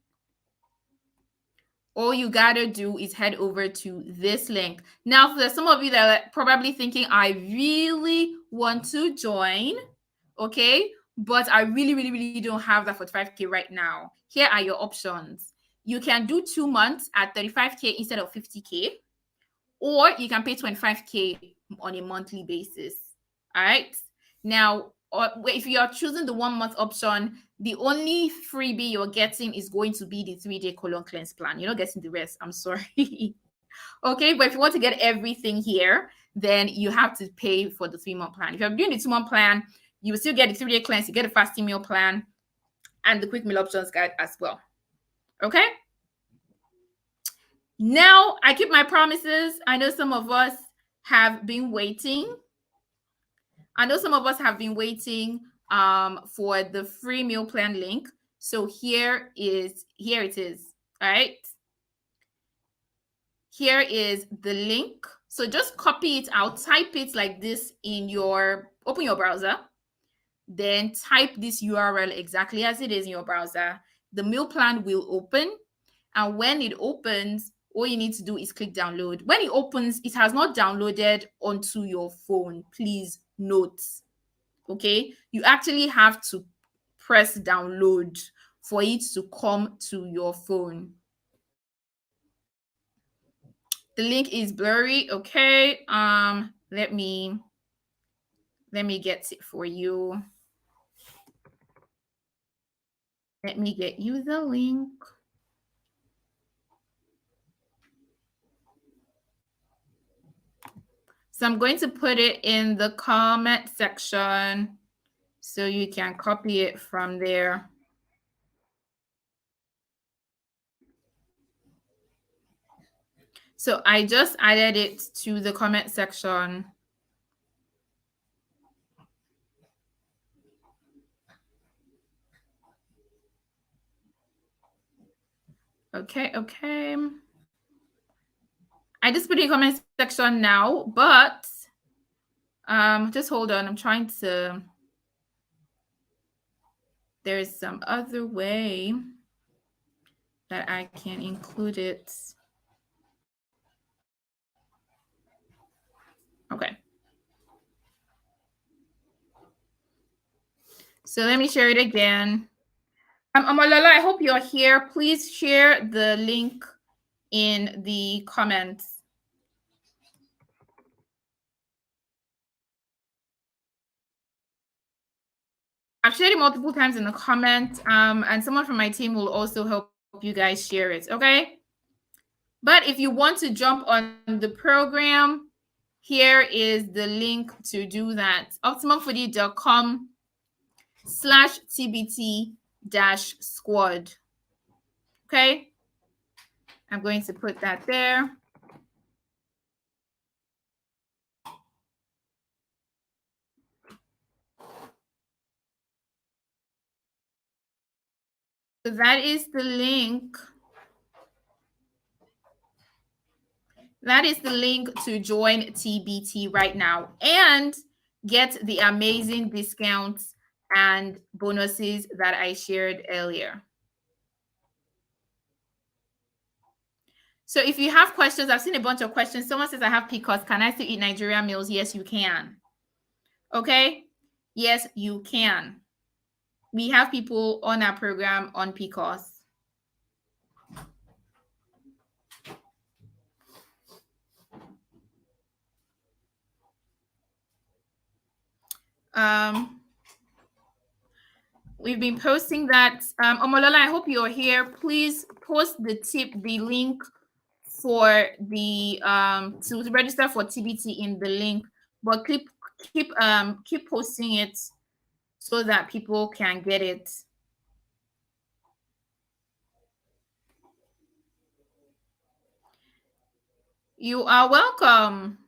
[SPEAKER 1] All you gotta do is head over to this link. Now, for some of you that are probably thinking, I really want to join, okay, but I really don't have that 45K right now. Here are your options. You can do 2 months at 35K instead of 50K, or you can pay 25K on a monthly basis. All right. Now, if you are choosing the 1 month option, the only freebie you're getting is going to be the 3-day colon cleanse plan. You're not getting the rest. I'm sorry. Okay. But if you want to get everything here, then you have to pay for the 3-month plan. If you're doing the 2-month plan, you will still get the 3-day cleanse, you get a fasting meal plan, and the quick meal options guide as well. Okay. Now, I keep my promises. I know some of us have been waiting. For the free meal plan link. So here it is. All right. Here is the link. So just copy it out, type it like this open your browser, then type this URL exactly as it is in your browser. The meal plan will open. And when it opens, all you need to do is click download. When it opens, it has not downloaded onto your phone. Please note. Okay, you actually have to press download for it to come to your phone. The link is blurry. Okay, let me get it for you. Let me get you the link. So I'm going to put it in the comment section so you can copy it from there. So I just added it to the comment section. Okay. I just put it in the comment section now, but just hold on. I'm trying to. There's some other way that I can include it. Okay. So let me share it again. Amalala, I hope you're here. Please share the link in the comments. I've shared it multiple times in the comments, and someone from my team will also help you guys share it, okay? But if you want to jump on the program, here is the link to do that. optimumfoodie.com/TBT-squad. Okay? I'm going to put that there. So that is the link. That is the link to join TBT right now and get the amazing discounts and bonuses that I shared earlier. So if you have questions, I've seen a bunch of questions. Someone says, I have PCOS. Can I still eat Nigerian meals? Yes, you can. Okay? Yes, you can. We have people on our program on PCOS. We've been posting that. Omolola, I hope you're here. Please post the link for the to register for TBT in the link, but keep posting it so that people can get it. You are welcome.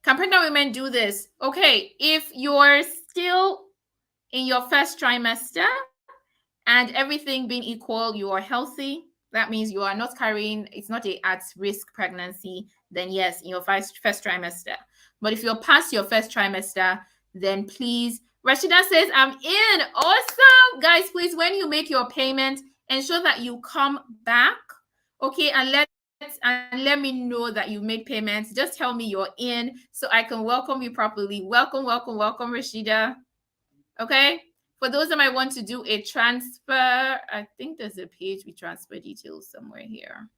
[SPEAKER 1] Can pregnant women do this? Okay, if you're still in your first trimester and everything being equal, you are healthy. That means you are not carrying, it's not a at-risk pregnancy, then yes, in your first trimester. But if you're past your first trimester, then please, Rashida says, I'm in. Awesome. Guys, please, when you make your payment, ensure that you come back, okay, and let me know that you made payments. Just tell me you're in so I can welcome you properly. Welcome, welcome, welcome, Rashida. Okay. For those that might want to do a transfer, I think there's a page with transfer details somewhere here.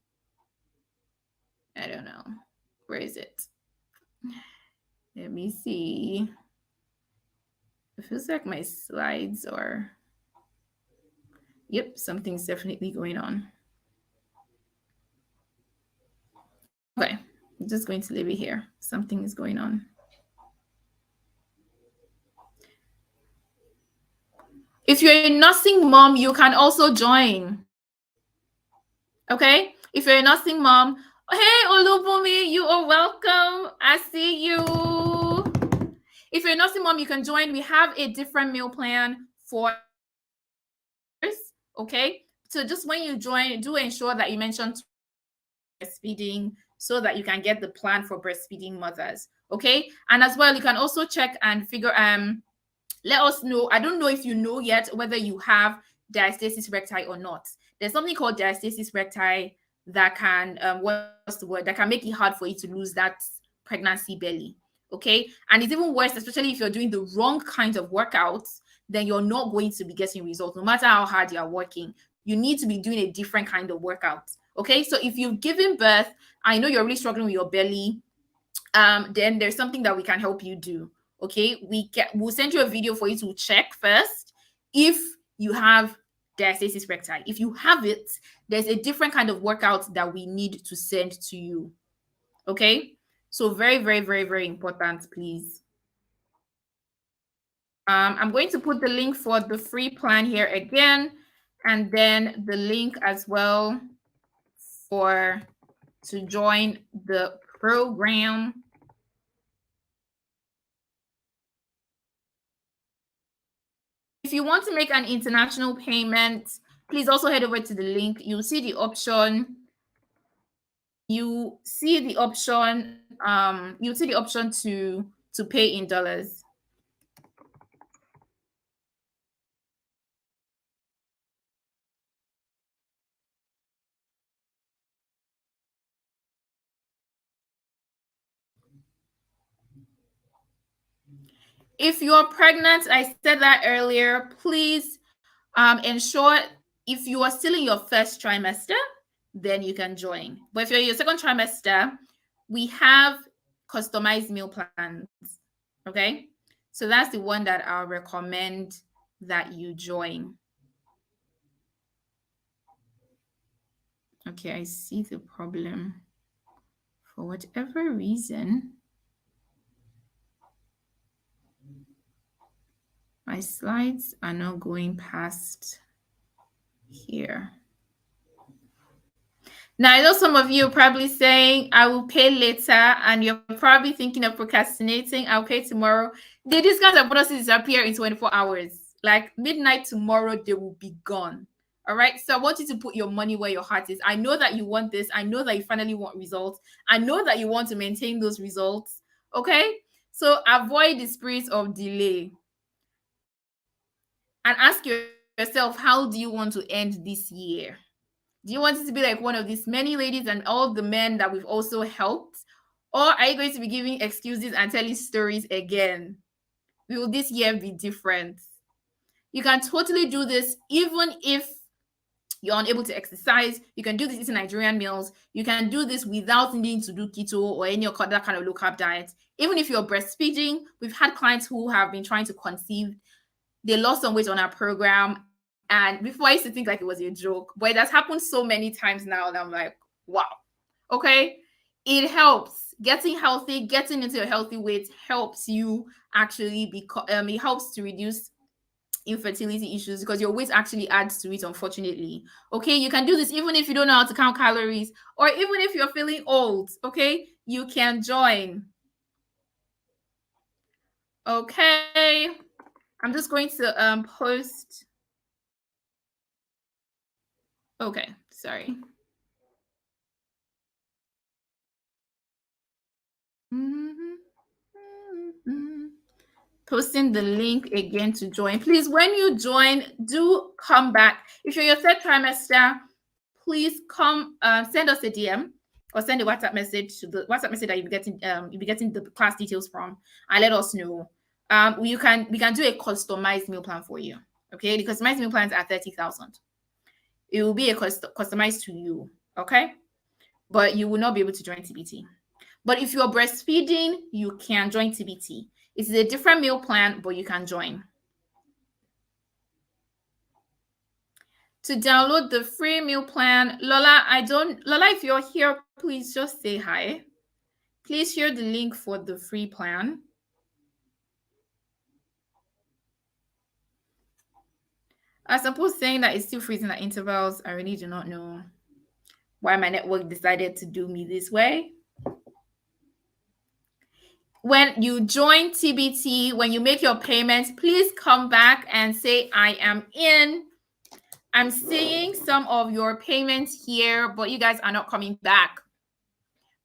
[SPEAKER 1] I don't know. Where is it? Let me see. It feels like my slides are. Yep, something's definitely going on. Okay, I'm just going to leave it here. Something is going on. If you're a nursing mom, you can also join. Okay? If you're a nursing mom, hey Olubumi, you are welcome. I see you. If you're a nursing mom, you can join. We have a different meal plan for, okay? So just when you join, do ensure that you mention breastfeeding so that you can get the plan for breastfeeding mothers, okay? And as well, you can also check and figure let us know. I don't know if you know yet whether you have diastasis recti or not. There's something called diastasis recti that can what's the word, that can make it hard for you to lose that pregnancy belly, okay? And it's even worse, especially if you're doing the wrong kinds of workouts, then you're not going to be getting results no matter how hard you're working. You need to be doing a different kind of workout, okay? So if you've given birth, I know you're really struggling with your belly, then there's something that we can help you do. Okay, we'll send you a video for you to check first if you have diastasis recti. If you have it, there's a different kind of workout that we need to send to you. Okay, so very, very, very, very important, please. I'm going to put the link for the free plan here again, and then the link as well for to join the program. If you want to make an international payment, please also head over to the link. You'll see the option. You see the option. You see the option to pay in dollars. If you're pregnant, I said that earlier. Please ensure if you are still in your first trimester, then you can join. But if you're in your second trimester, we have customized meal plans. Okay, so that's the one that I'll recommend that you join. Okay, I see the problem. For whatever reason, my slides are not going past here. Now, I know some of you are probably saying, I will pay later, and you're probably thinking of procrastinating. I'll pay tomorrow. The discounts and bonuses disappear in 24 hours. Like midnight tomorrow, they will be gone. All right. So I want you to put your money where your heart is. I know that you want this. I know that you finally want results. I know that you want to maintain those results. Okay. So avoid the spirit of delay and ask yourself, how do you want to end this year? Do you want it to be like one of these many ladies and all the men that we've also helped? Or are you going to be giving excuses and telling stories again? Will this year be different? You can totally do this even if you're unable to exercise. You can do this eating Nigerian meals. You can do this without needing to do keto or any other kind of low carb diet. Even if you're breastfeeding, we've had clients who have been trying to conceive. They lost some weight on our program. And before I used to think like it was a joke, but it has happened so many times now that I'm like, wow. Okay. It helps. Getting healthy, getting into a healthy weight helps you actually it helps to reduce infertility issues because your weight actually adds to it, unfortunately. Okay, you can do this even if you don't know how to count calories, or even if you're feeling old. Okay, you can join. Okay, I'm just going to post. Okay, sorry. posting the link again to join. Please, when you join, do come back. If you're your third trimester, please come send us a DM or send a WhatsApp message to the WhatsApp message that you'll be getting the class details from, and let us know. We can do a customized meal plan for you. Okay, the customized meal plans are 30,000. It will be customized to you. Okay, but you will not be able to join TBT. But if you're breastfeeding, you can join TBT. It's a different meal plan, but you can join. To download the free meal plan, Lola, if you're here, please just say hi. Please share the link for the free plan. I suppose saying that it's still freezing at intervals. I really do not know why my network decided to do me this way. When you join TBT, when you make your payments, please come back and say, I am in. I'm seeing some of your payments here, but you guys are not coming back.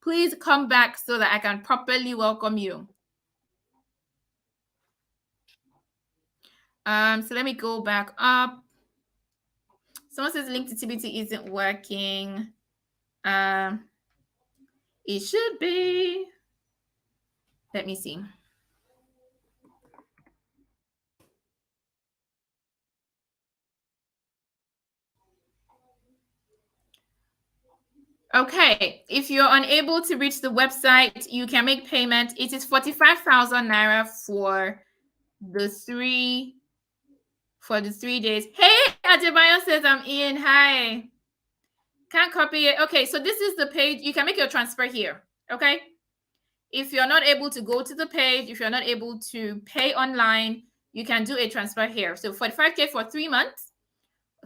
[SPEAKER 1] Please come back so that I can properly welcome you. So let me go back up. Someone says link to TBT isn't working. It should be. Let me see. Okay, if you're unable to reach the website, you can make payment. It is 45,000 naira for the 3 days. Hey, Adebayo says I'm in. Hi. Can't copy it. Okay, so this is the page. You can make your transfer here. Okay. If you're not able to go to the page, if you're not able to pay online, you can do a transfer here. So 45K for 3 months,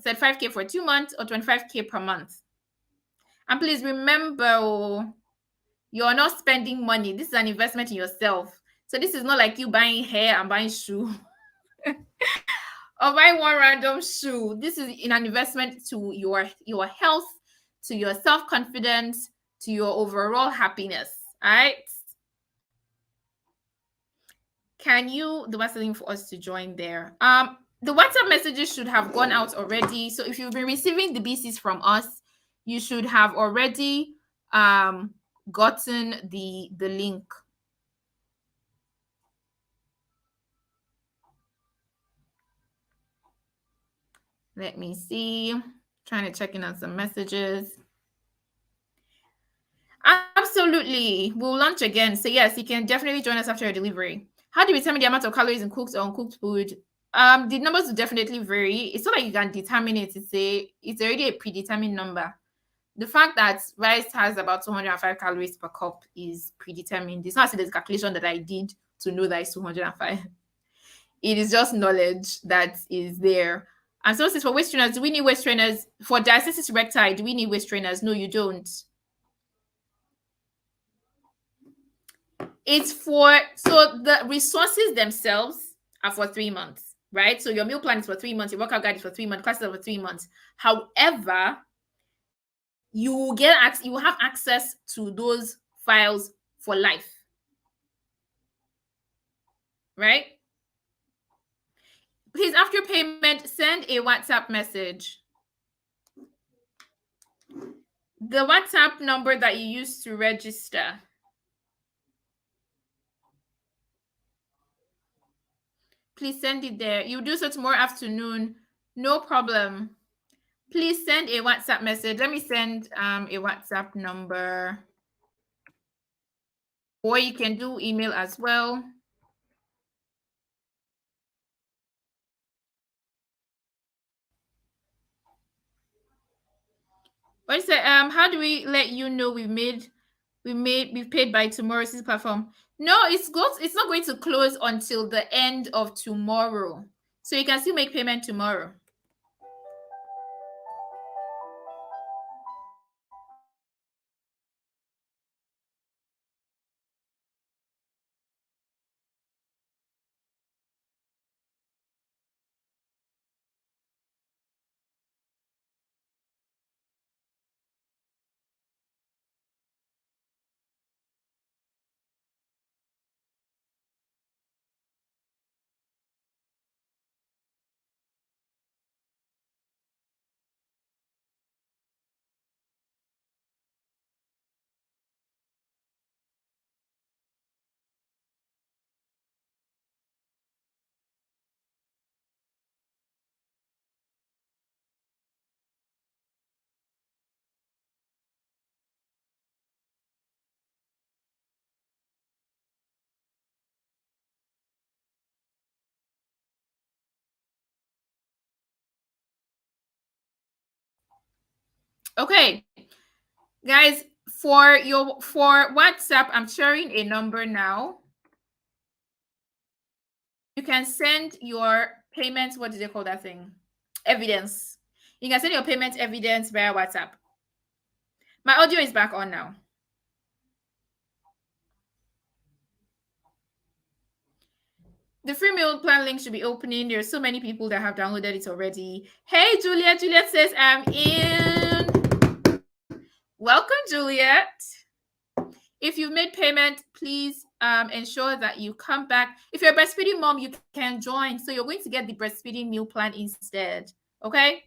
[SPEAKER 1] 35K for 2 months, or 25K per month. And please remember, you're not spending money. This is an investment in yourself. So this is not like you buying hair and buying shoe or buying one random shoe. This is an investment to your health, to your self-confidence, to your overall happiness. All right. Can you the best thing for us to join there? The WhatsApp messages should have gone out already. So if you've been receiving the BCs from us, you should have already gotten the link. Let me see. Trying to check in on some messages. Absolutely. We'll launch again. So yes, you can definitely join us after your delivery. How do you determine the amount of calories in cooked or uncooked food? The numbers will definitely vary. It's not like you can determine it. It's already a predetermined number. The fact that rice has about 205 calories per cup is predetermined. It's not as if there's a calculation that I did to know that it's 205. It is just knowledge that is there. And so, for waist trainers, do we need waist trainers? For diastasis recti, do we need waist trainers? No, you don't. It's for, so the resources themselves are for 3 months, right? So your meal plan is for 3 months, your workout guide is for 3 months, classes are for 3 months. However, you have access to those files for life, right? Please, after payment, send a WhatsApp message. The WhatsApp number that you use to register. Please send it there. You do so tomorrow afternoon. No problem. Please send a WhatsApp message. Let me send a WhatsApp number. Or you can do email as well. What is it? How do we let you know we've paid by tomorrow's platform? No, it's not going to close until the end of tomorrow. So you can still make payment tomorrow. Okay, guys, for WhatsApp, I'm sharing a number now. You can send your payments. What do they call that thing? Evidence. You can send your payment evidence via WhatsApp. My audio is back on now. The free meal plan link should be opening. There are so many people that have downloaded it already. Hey, Juliet. Juliet says I'm in. Welcome, Juliet. If you've made payment, please ensure that you come back. If you're a breastfeeding mom, you can join. So you're going to get the breastfeeding meal plan instead. Okay?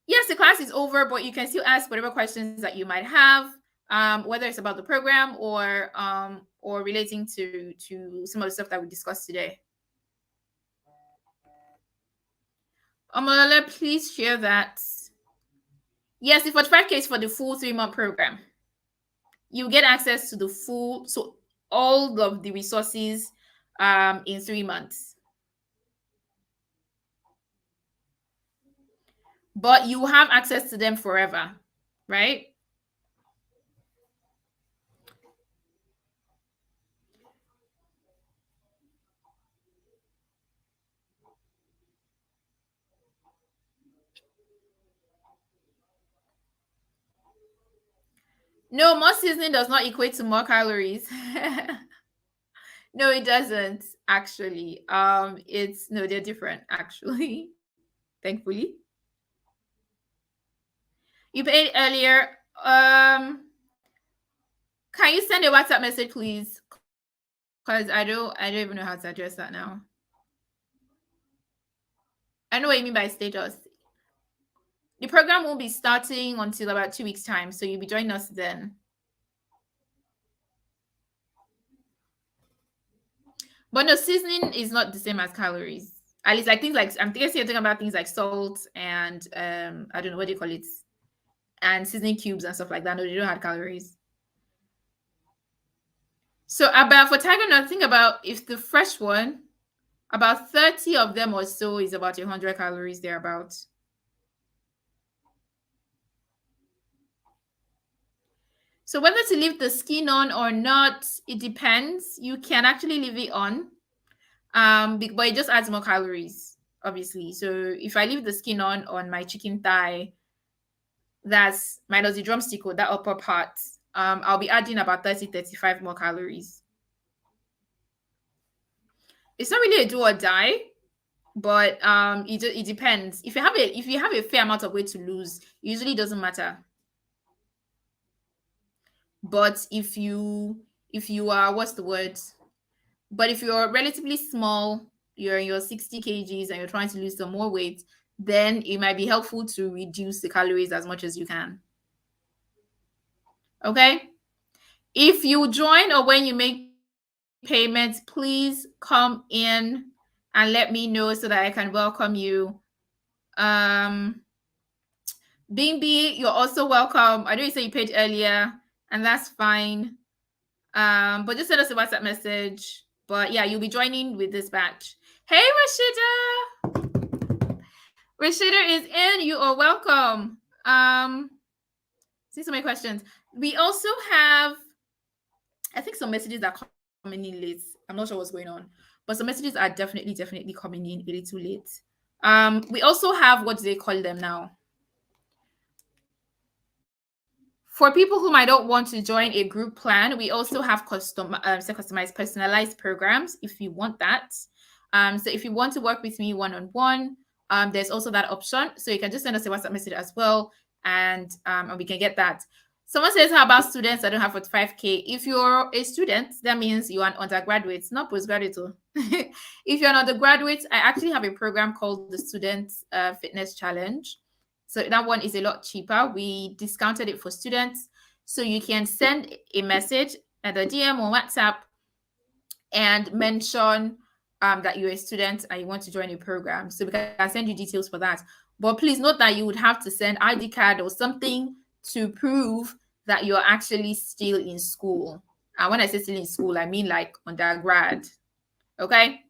[SPEAKER 1] Yes, the class is over, but you can still ask whatever questions that you might have, whether it's about the program or relating to some of the stuff that we discussed today. Amalala, please share that. Yes, the 45K is for the full 3-month program. You get access to the full, so all of the resources in 3 months. But you have access to them forever, right? No, more seasoning does not equate to more calories. No, it doesn't actually. It's no, they're different actually. Thankfully, you paid earlier. Can you send a WhatsApp message, please? Because I don't even know how to address that now. I know what you mean by status. The program won't be starting until about 2 weeks' time, so you'll be joining us then. But no, seasoning is not the same as calories. At least like things like I'm thinking you're talking about things like salt and I don't know what do you call it, and seasoning cubes and stuff like that. No, they don't have calories. So about for tiger nut, think about if the fresh one, about 30 of them or so is about 100 calories thereabouts. So whether to leave the skin on or not, it depends. You can actually leave it on, but it just adds more calories, obviously. So if I leave the skin on my chicken thigh, that's minus the drumstick or that upper part, I'll be adding about 35 more calories. It's not really a do or die, but it depends. If you have a fair amount of weight to lose, it usually doesn't matter. But if you are what's the word? But if you're relatively small, you're in your 60 kgs and you're trying to lose some more weight, then it might be helpful to reduce the calories as much as you can. Okay? If you join or when you make payments, please come in and let me know so that I can welcome you. Bimbi, you're also welcome. I know you said you paid earlier, and that's fine. But just send us a WhatsApp message. But yeah, you'll be joining with this batch. Hey, Rashida. Rashida is in. You are welcome. See so many questions. We also have, I think some messages are coming in late. I'm not sure what's going on, but some messages are definitely coming in a little late. We also have, what do they call them now? For people whom I don't want to join a group plan, we also have customized, personalized programs if you want that. So if you want to work with me one-on-one, there's also that option. So you can just send us a WhatsApp message as well, and we can get that. Someone says, how about students that don't have 45K? If you're a student, that means you're an undergraduate, not postgraduate. If you're an undergraduate, I actually have a program called the Student Fitness Challenge. So that one is a lot cheaper. We discounted it for students. So you can send a message at a DM or WhatsApp and mention that you're a student and you want to join a program. So we can send you details for that. But please note that you would have to send ID card or something to prove that you're actually still in school. And when I say still in school, I mean like undergrad. Okay.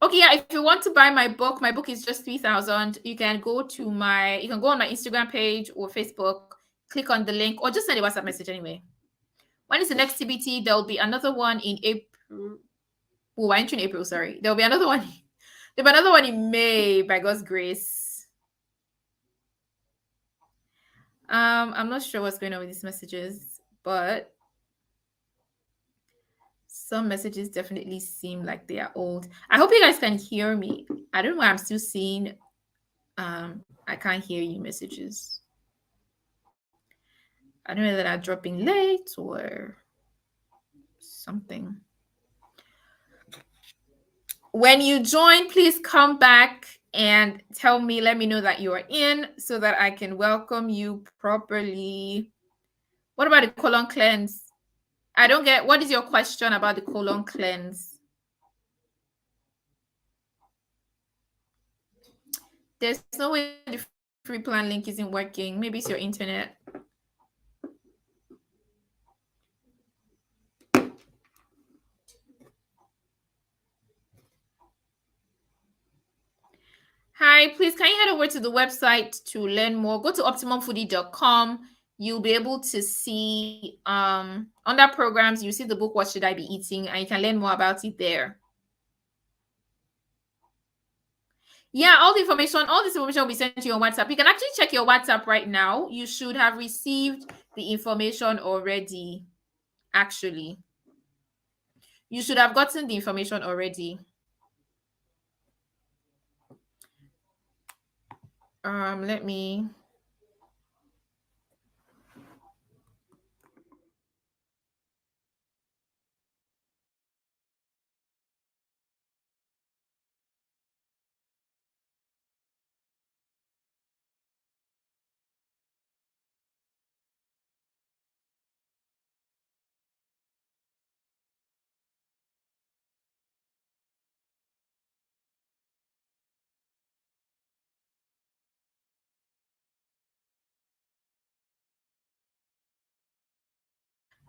[SPEAKER 1] Okay, yeah, if you want to buy my book is just 3,000. You can go on my Instagram page or Facebook, click on the link, or just send a WhatsApp message anyway. When is the next TBT? There'll be another one in April. Oh, we're entering April, sorry. There'll be another one. There'll be another one in May by God's grace. I'm not sure what's going on with these messages, but some messages definitely seem like they are old. I hope you guys can hear me. I don't know why I'm still seeing I can't hear you messages. I don't know that I'm dropping late or something. When you join, please come back and let me know that you are in so that I can welcome you properly. What about the colon cleanse? I don't get, what is your question about the colon cleanse? There's no way the free plan link isn't working. Maybe it's your internet. Hi, please can you head over to the website to learn more? Go to optimumfoodie.com. You'll be able to see under programs, you see the book What Should I Be Eating, and you can learn more about it there. Yeah, all this information will be sent to you on WhatsApp. You can actually check your WhatsApp right now. You should have received the information already. Actually, you should have gotten the information already. Let me.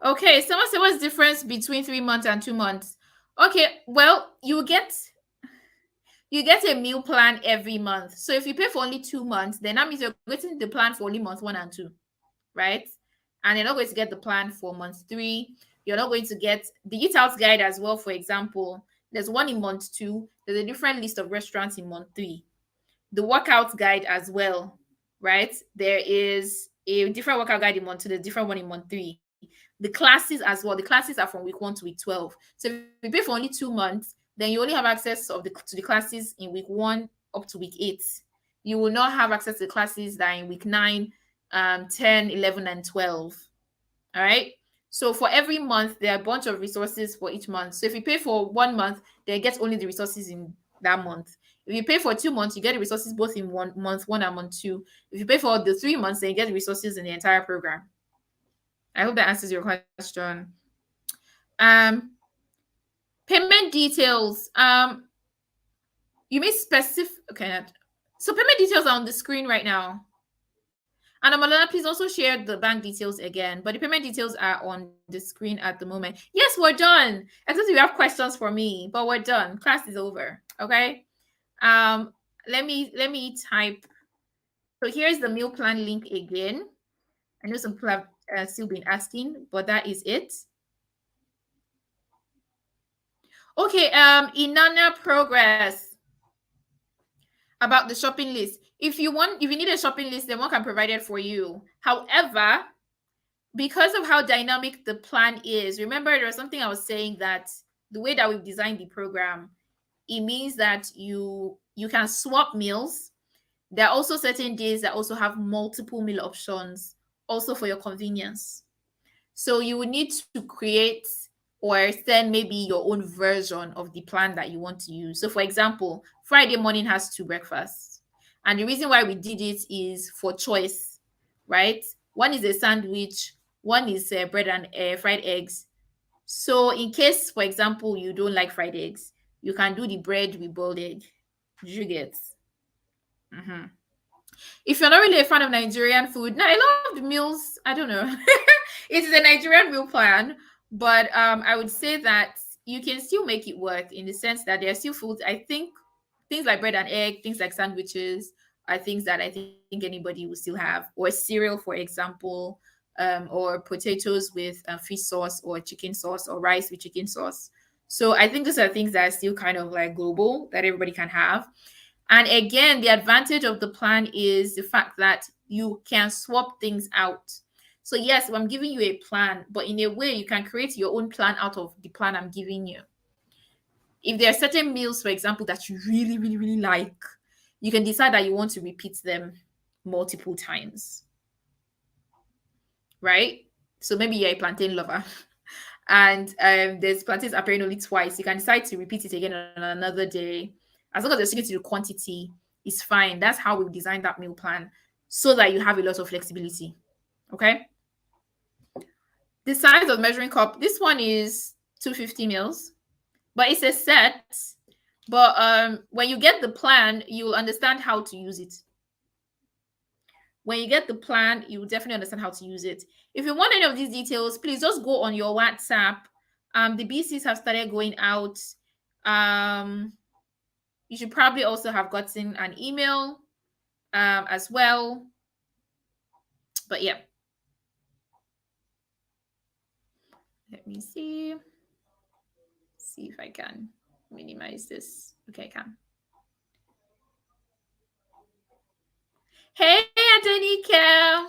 [SPEAKER 1] Okay, someone said what's the difference between 3 months and 2 months? Okay, well, you get a meal plan every month. So if you pay for only 2 months, then that means you're getting the plan for only month 1 and 2, right? And you're not going to get the plan for month 3. You're not going to get the Eat Out guide as well. For example, there's one in month 2. There's a different list of restaurants in month 3. The workout guide as well, right? There is a different workout guide in month 2, the different one in month 3. The classes as well. The classes are from week 1 to week 12. So if you pay for only 2 months, then you only have access to the classes in week 1 up to week 8. You will not have access to the classes that are in week 9, 10, 11, and 12. All right. So for every month, there are a bunch of resources for each month. So if you pay for 1 month, then get only the resources in that month. If you pay for 2 months, you get the resources both in month 1 and month 2. If you pay for the 3 months, then you get the resources in the entire program. I hope that answers your question. Payment details. You may specific. Okay. So payment details are on the screen right now. And Amalana, please also share the bank details again. But the payment details are on the screen at the moment. Yes, we're done. Except if you have questions for me, but we're done. Class is over. Okay. Let me type. So here's the meal plan link again. I know some people have still been asking, but that is it. Okay. Inanna progress about the shopping list. If you need a shopping list, then one can provide it for you. However, because of how dynamic the plan is, remember there was something I was saying that the way that we've designed the program, it means that you can swap meals. There are also certain days that also have multiple meal options, also for your convenience. So you would need to create or send maybe your own version of the plan that you want to use. So for example, Friday morning has 2 breakfasts. And the reason why we did it is for choice, right? One is a sandwich, one is bread and fried eggs. So in case, for example, you don't like fried eggs, you can do the bread with boiled egg. Did you get? Mhm. If you're not really a fan of Nigerian food, now I love the meals. I don't know. It is a Nigerian meal plan, but I would say that you can still make it work in the sense that there are still foods. I think things like bread and egg, things like sandwiches are things that I think anybody will still have, or cereal, for example, or potatoes with fish sauce, or chicken sauce, or rice with chicken sauce. So I think those are things that are still kind of like global that everybody can have. And again, the advantage of the plan is the fact that you can swap things out. So, yes, I'm giving you a plan, but in a way, you can create your own plan out of the plan I'm giving you. If there are certain meals, for example, that you really, really, really like, you can decide that you want to repeat them multiple times, right? So maybe you're a plantain lover and there's plantains appearing only twice. You can decide to repeat it again on another day. As long as you're sticking to the quantity, it's fine. That's how we've designed that meal plan so that you have a lot of flexibility. Okay. The size of measuring cup, this one is 250 mils, but it's a set. But when you get the plan, you'll understand how to use it. When you get the plan, you will definitely understand how to use it. If you want any of these details, please just go on your WhatsApp. The BCs have started going out. You should probably also have gotten an email as well. But yeah. Let me see. See if I can minimize this. Okay, I can. Hey, Adonika.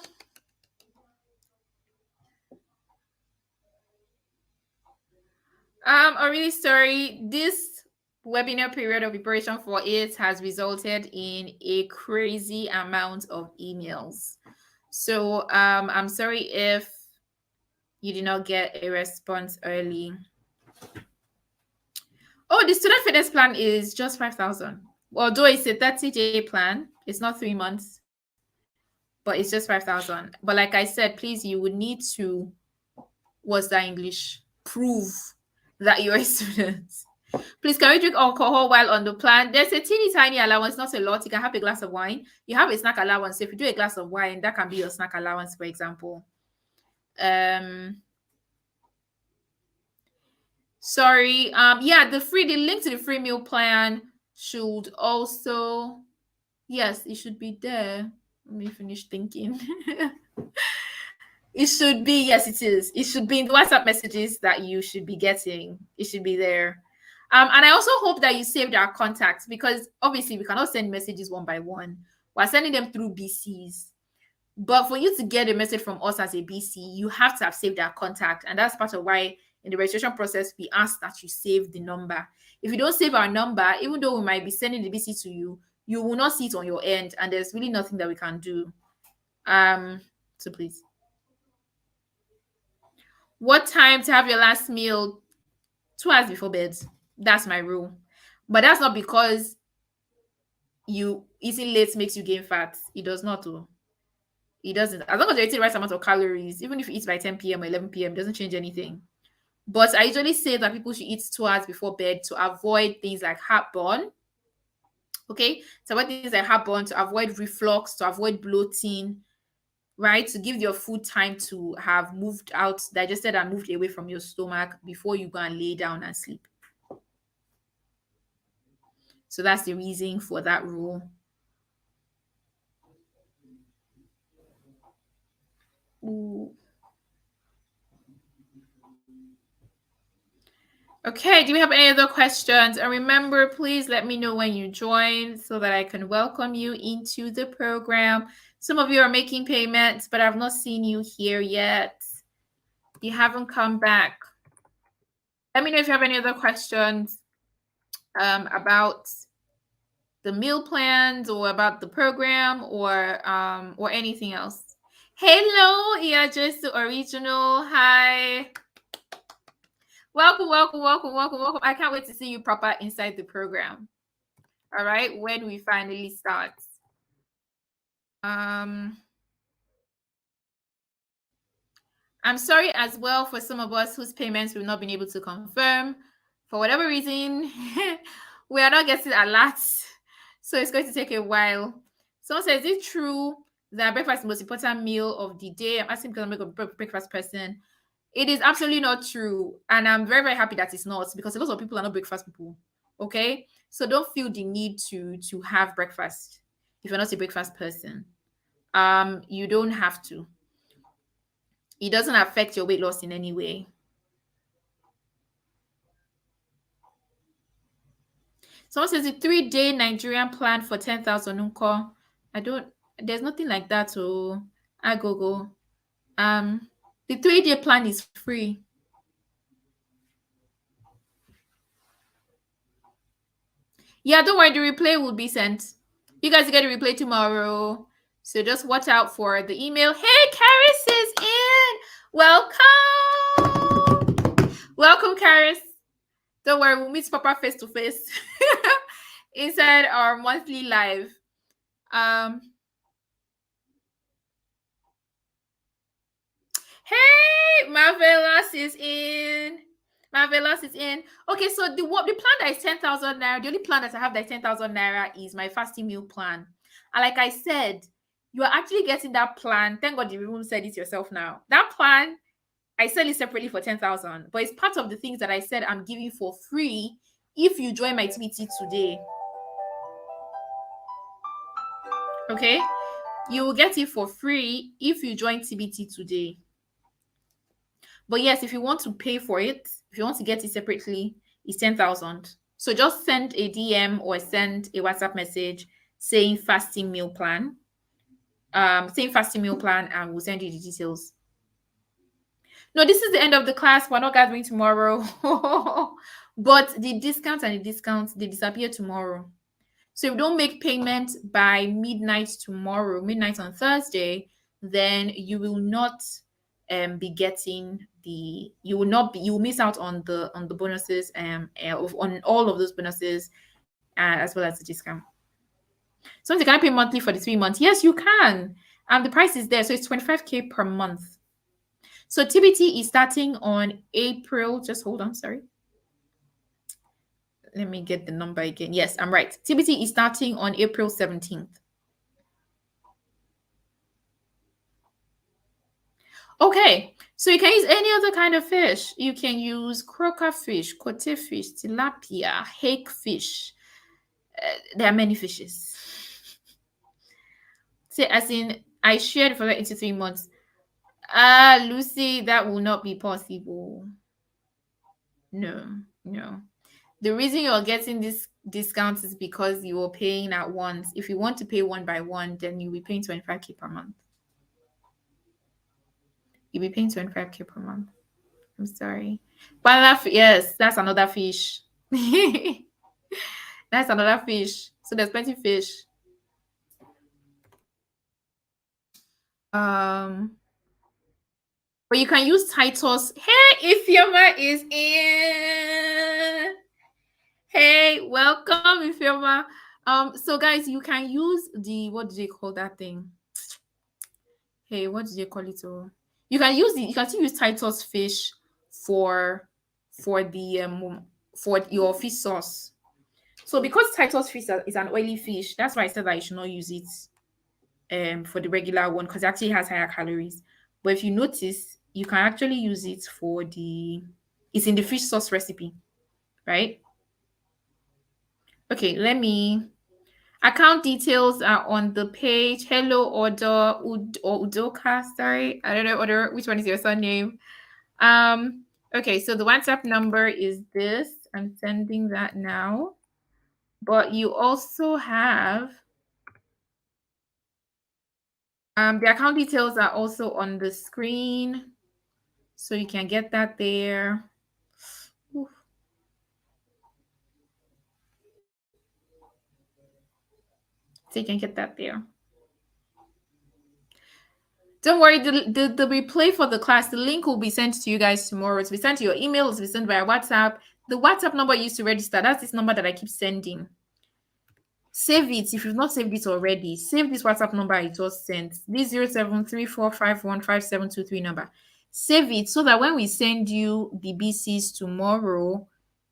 [SPEAKER 1] I'm really sorry. This webinar period of preparation for it has resulted in a crazy amount of emails. So I'm sorry if you did not get a response early. Oh, the student fitness plan is just 5,000. Although it's a 30-day plan, it's not 3 months, but it's just 5,000. But like I said, please, you would need to, what's that English? Prove that you're a student. Please, can we drink alcohol while on the plan? There's a teeny tiny allowance, not a lot. You can have a glass of wine. You have a snack allowance. So if you do a glass of wine, that can be your snack allowance, for example. Sorry. Yeah, the link to the free meal plan should also, yes, it should be there. Let me finish thinking. It should be, yes, it is. It should be in the WhatsApp messages that you should be getting. It should be there. And I also hope that you saved our contacts, because obviously we cannot send messages one by one. We're sending them through BCs. But for you to get a message from us as a BC, you have to have saved our contact. And that's part of why in the registration process, we ask that you save the number. If you don't save our number, even though we might be sending the BC to you, you will not see it on your end. And there's really nothing that we can do. So please. What time to have your last meal? 2 hours before bed. That's my rule. But that's not because you eating late makes you gain fat. It does not. It doesn't. As long as you're eating the right amount of calories, even if you eat by 10 p.m. or 11 p.m., it doesn't change anything. But I usually say that people should eat 2 hours before bed to avoid things like heartburn. Okay? To avoid things like heartburn, to avoid reflux, to avoid bloating, right? To give your food time to have moved out, digested and moved away from your stomach before you go and lay down and sleep. So that's the reason for that rule. Ooh. Okay, do we have any other questions? And remember, please let me know when you join so that I can welcome you into the program. Some of you are making payments, but I've not seen you here yet. You haven't come back. Let me know if you have any other questions about the meal plans or about the program or anything else. Hello, yeah, just the original. Hi. Welcome, welcome, welcome, welcome, welcome. I can't wait to see you proper inside the program. All right, when we finally start. I'm sorry as well for some of us whose payments we've not been able to confirm. For whatever reason, we are not getting alerts. So it's going to take a while. Someone says, is it true that breakfast is the most important meal of the day? I'm asking because I'm a breakfast person. It is absolutely not true. And I'm very, very happy that it's not, because a lot of people are not breakfast people. Okay. So don't feel the need to have breakfast if you're not a breakfast person. You don't have to. It doesn't affect your weight loss in any way. Someone says the 3-day Nigerian plan for 10,000 unko. I don't, there's nothing like that. So I go. The 3-day plan is free. Yeah, don't worry, the replay will be sent. You guys get a replay tomorrow. So just watch out for the email. Hey, Karis is in. Welcome. Welcome, Karis. Don't worry, we'll meet Papa face to face inside our monthly live. Hey, Marvelous is in. Marvelous is in. Okay, so the plan that is 10,000 naira, the only plan that I have that is 10,000 naira is my fasting meal plan. And like I said, you are actually getting that plan. Thank God you even said it yourself now. That plan, I sell it separately for 10,000, but it's part of the things that I said I'm giving for free if you join my TBT today. Okay, you will get it for free if you join TBT today. But yes, if you want to pay for it, if you want to get it separately, it's 10,000. So just send a DM or send a WhatsApp message saying fasting meal plan. Saying fasting meal plan, and we'll send you the details. No, this is the end of the class. We're not gathering tomorrow. But the discounts they disappear tomorrow. So if you don't make payment by midnight tomorrow, midnight on Thursday, then you will not be getting you will miss out on the bonuses on all of those bonuses as well as the discount. So you can pay monthly for the 3 months. Yes, you can. The price is there. So it's 25K per month. So TBT is starting on April. Just hold on, sorry. Let me get the number again. Yes, I'm right. TBT is starting on April 17th. Okay, so you can use any other kind of fish. You can use croaker fish, kote fish, tilapia, hake fish. There are many fishes. Say, as in, I shared for 83 months. Lucy, that will not be possible. No. The reason you're getting this discount is because you are paying at once. If you want to pay one by one, then you'll be paying 25K per month. You'll be paying 25K per month. I'm sorry. But yes, that's another fish. That's another fish. So there's plenty of fish. But you can use Titus. Hey, Ifeoma is in. Hey, welcome, Ifeoma. So guys, you can use what do they call that thing? Hey, what do they call it? Oh, you can still use Titus fish for the for your fish sauce. So because Titus fish is an oily fish, that's why I said that you should not use it for the regular one, because it actually has higher calories. But if you notice, you can actually use it for it's in the fish sauce recipe, right? Okay, account details are on the page. Hello, Odo or Udoka. Sorry, I don't know Odo. Which one is your surname? Okay, so the WhatsApp number is this. I'm sending that now. But you also have the account details are also on the screen, so you can get that there. Oof. So you can get that there. Don't worry, the replay for the class, the link will be sent to you guys tomorrow. It's be sent to your email, it's be sent via WhatsApp. The WhatsApp number you used to register, that's this number that I keep sending. Save it if you've not saved it already. Save this WhatsApp number I just sent. This 0734515723 number. Save it so that when we send you the BCs tomorrow,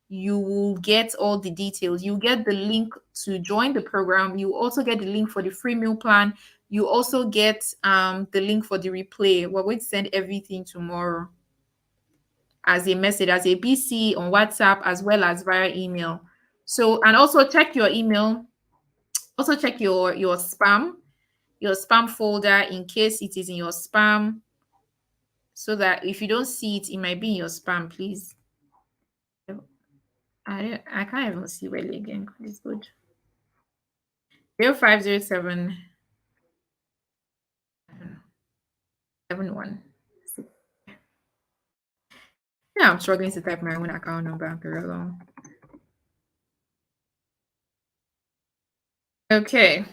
[SPEAKER 1] you will get all the details. You get the link to join the program. You also get the link for the free meal plan. You also get the link for the replay. We're going to send everything tomorrow. as a message, as a BC on WhatsApp, as well as via email. So, and also check your email. Also check your spam folder in case it is in your spam, so that if you don't see it, it might be in your spam. Please, I can't even see well again. It's good. 0507 71. Yeah, I'm struggling to type my own account number after a long. Okay.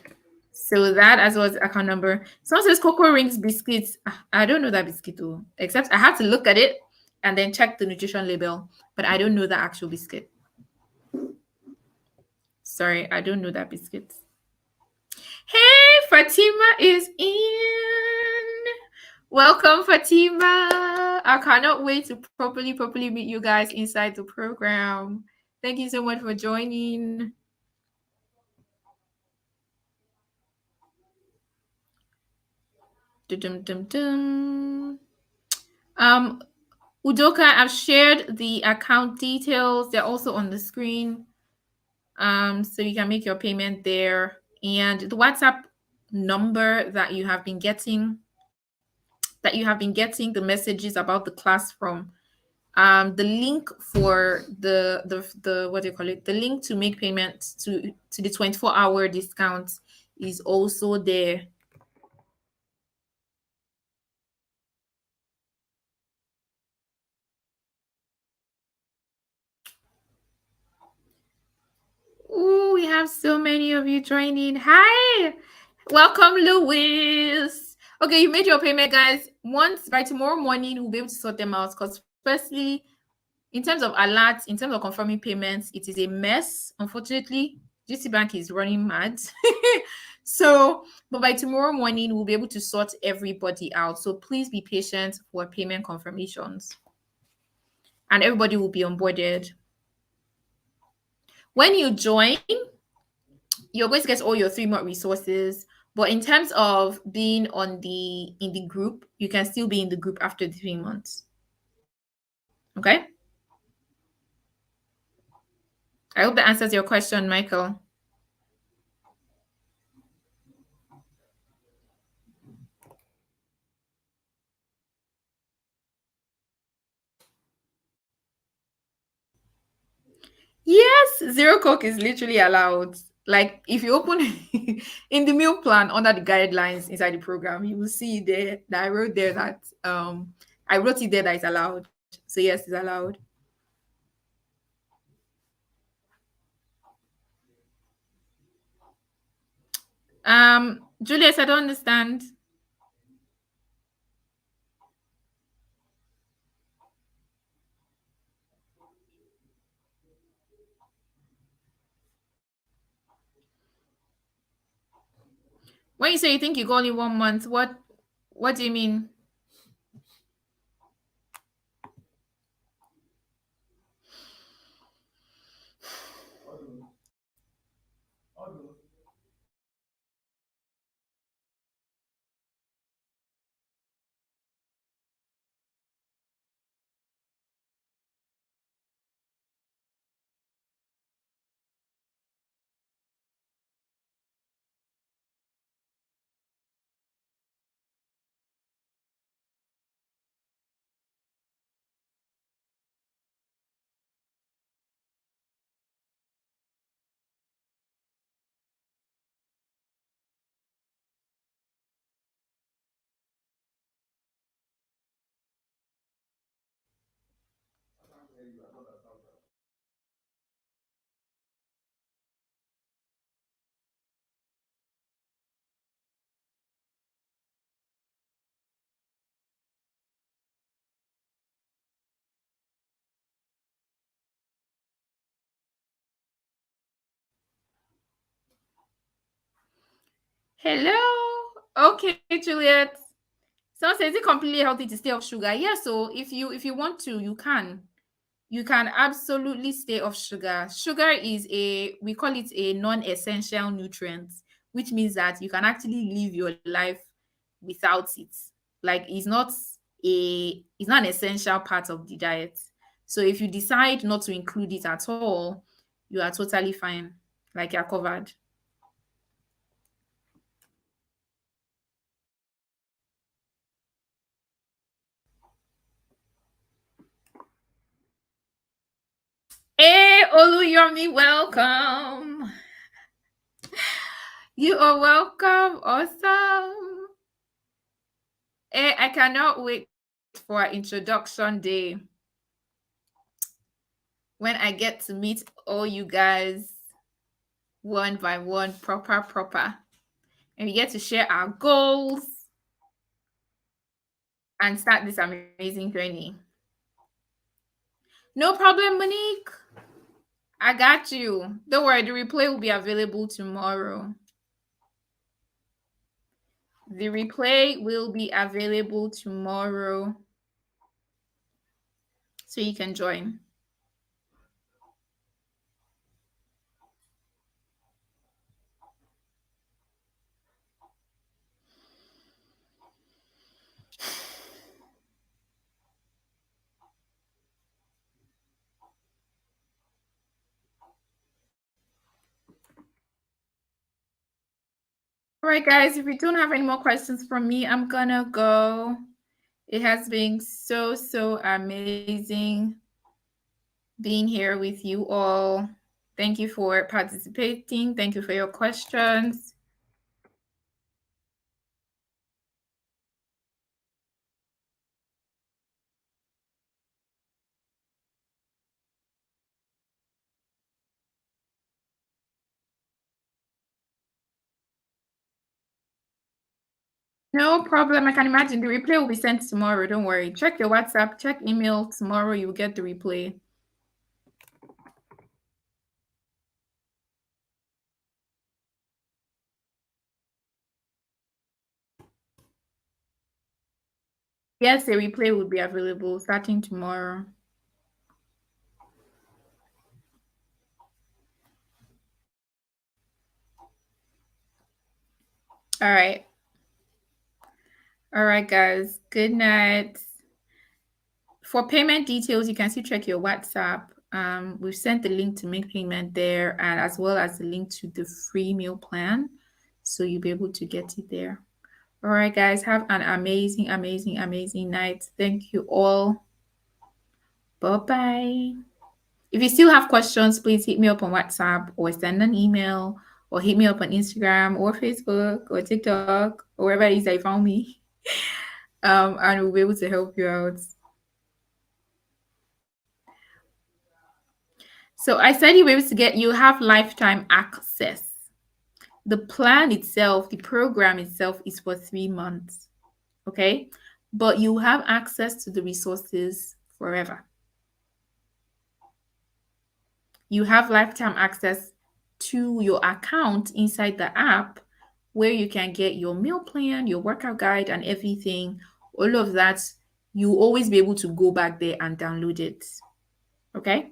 [SPEAKER 1] So that as well as account number. Someone says Cocoa Rings biscuits. I don't know that biscuit though, except I have to look at it and then check the nutrition label. But I don't know the actual biscuit. Sorry, I don't know that biscuit. Hey, Fatima is in. Welcome, Fatima. I cannot wait to properly meet you guys inside the program. Thank you so much for joining. Dum-dum-dum. Udoka, I've shared the account details. They're also on the screen. So you can make your payment there. And the WhatsApp number that you have been getting, the messages about the class from, the link for the what do you call it? The link to make payment to the 24-hour discount is also there. Ooh, we have so many of you joining. Hi, welcome, Louis. Okay, you made your payment, guys. Once by tomorrow morning, we'll be able to sort them out. Because firstly, in terms of alerts, in terms of confirming payments, it is a mess. Unfortunately, GT Bank is running mad. So, but by tomorrow morning, we'll be able to sort everybody out. So please be patient for payment confirmations, and everybody will be onboarded. When you join, you're going to get all your 3 month resources. But in terms of being in the group, you can still be in the group after the 3 months. Okay. I hope that answers your question, Michael. Yes, zero coke is literally allowed. Like if you open in the meal plan under the guidelines inside the program, you will see there that I wrote there that I wrote it there that it's allowed. So yes, it's allowed. Julius, I don't understand. When you say you think you go only 1 month, what do you mean? Hello. Okay, Juliet. Someone says, is it completely healthy to stay off sugar? Yeah, so if you want to, you can. You can absolutely stay off sugar. Sugar is we call it a non-essential nutrient, which means that you can actually live your life without it. Like it's not an essential part of the diet. So if you decide not to include it at all, you are totally fine. Like you're covered. Hey, Oluyomi, welcome. You are welcome. Awesome. Hey, I cannot wait for our introduction day when I get to meet all you guys one by one, proper. And we get to share our goals and start this amazing journey. No problem, Monique. I got you. Don't worry, the replay will be available tomorrow. The replay will be available tomorrow so you can join. All right, guys, if you don't have any more questions from me, I'm gonna go. It has been so amazing being here with you all. Thank you for participating. Thank you for your questions. No problem. I can imagine the replay will be sent tomorrow. Don't worry. Check your WhatsApp, check email. Tomorrow you'll get the replay. Yes, a replay will be available starting tomorrow. All right. All right, guys. Good night. For payment details, you can still check your WhatsApp. We've sent the link to make payment there, and as well as the link to the free meal plan. So you'll be able to get it there. All right, guys. Have an amazing night. Thank you all. Bye-bye. If you still have questions, please hit me up on WhatsApp or send an email or hit me up on Instagram or Facebook or TikTok or wherever it is that you found me. And we'll be able to help you out. So I said you'll be able to you have lifetime access. The plan itself, the program itself is for 3 months. Okay. But you have access to the resources forever. You have lifetime access to your account inside the app where you can get your meal plan, your workout guide, and everything. All of that, you always be able to go back there and download it. Okay.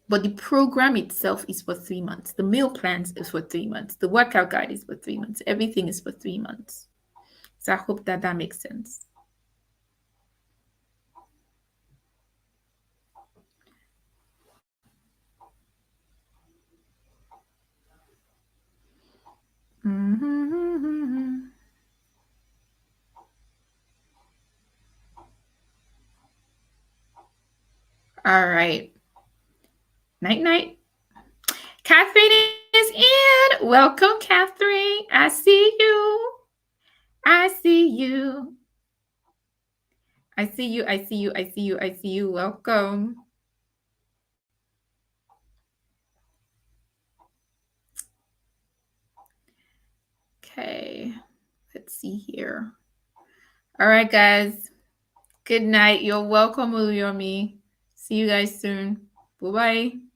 [SPEAKER 1] But the program itself is for 3 months. The meal plans is for 3 months. The workout guide is for 3 months. Everything is for 3 months. So I hope that makes sense. Mm-hmm. All right. Night. Catherine is in. Welcome, Catherine. I see you. I see you. Welcome. Okay. Let's see here. All right, guys. Good night. You're welcome, Oluyomi. See you guys soon. Bye-bye.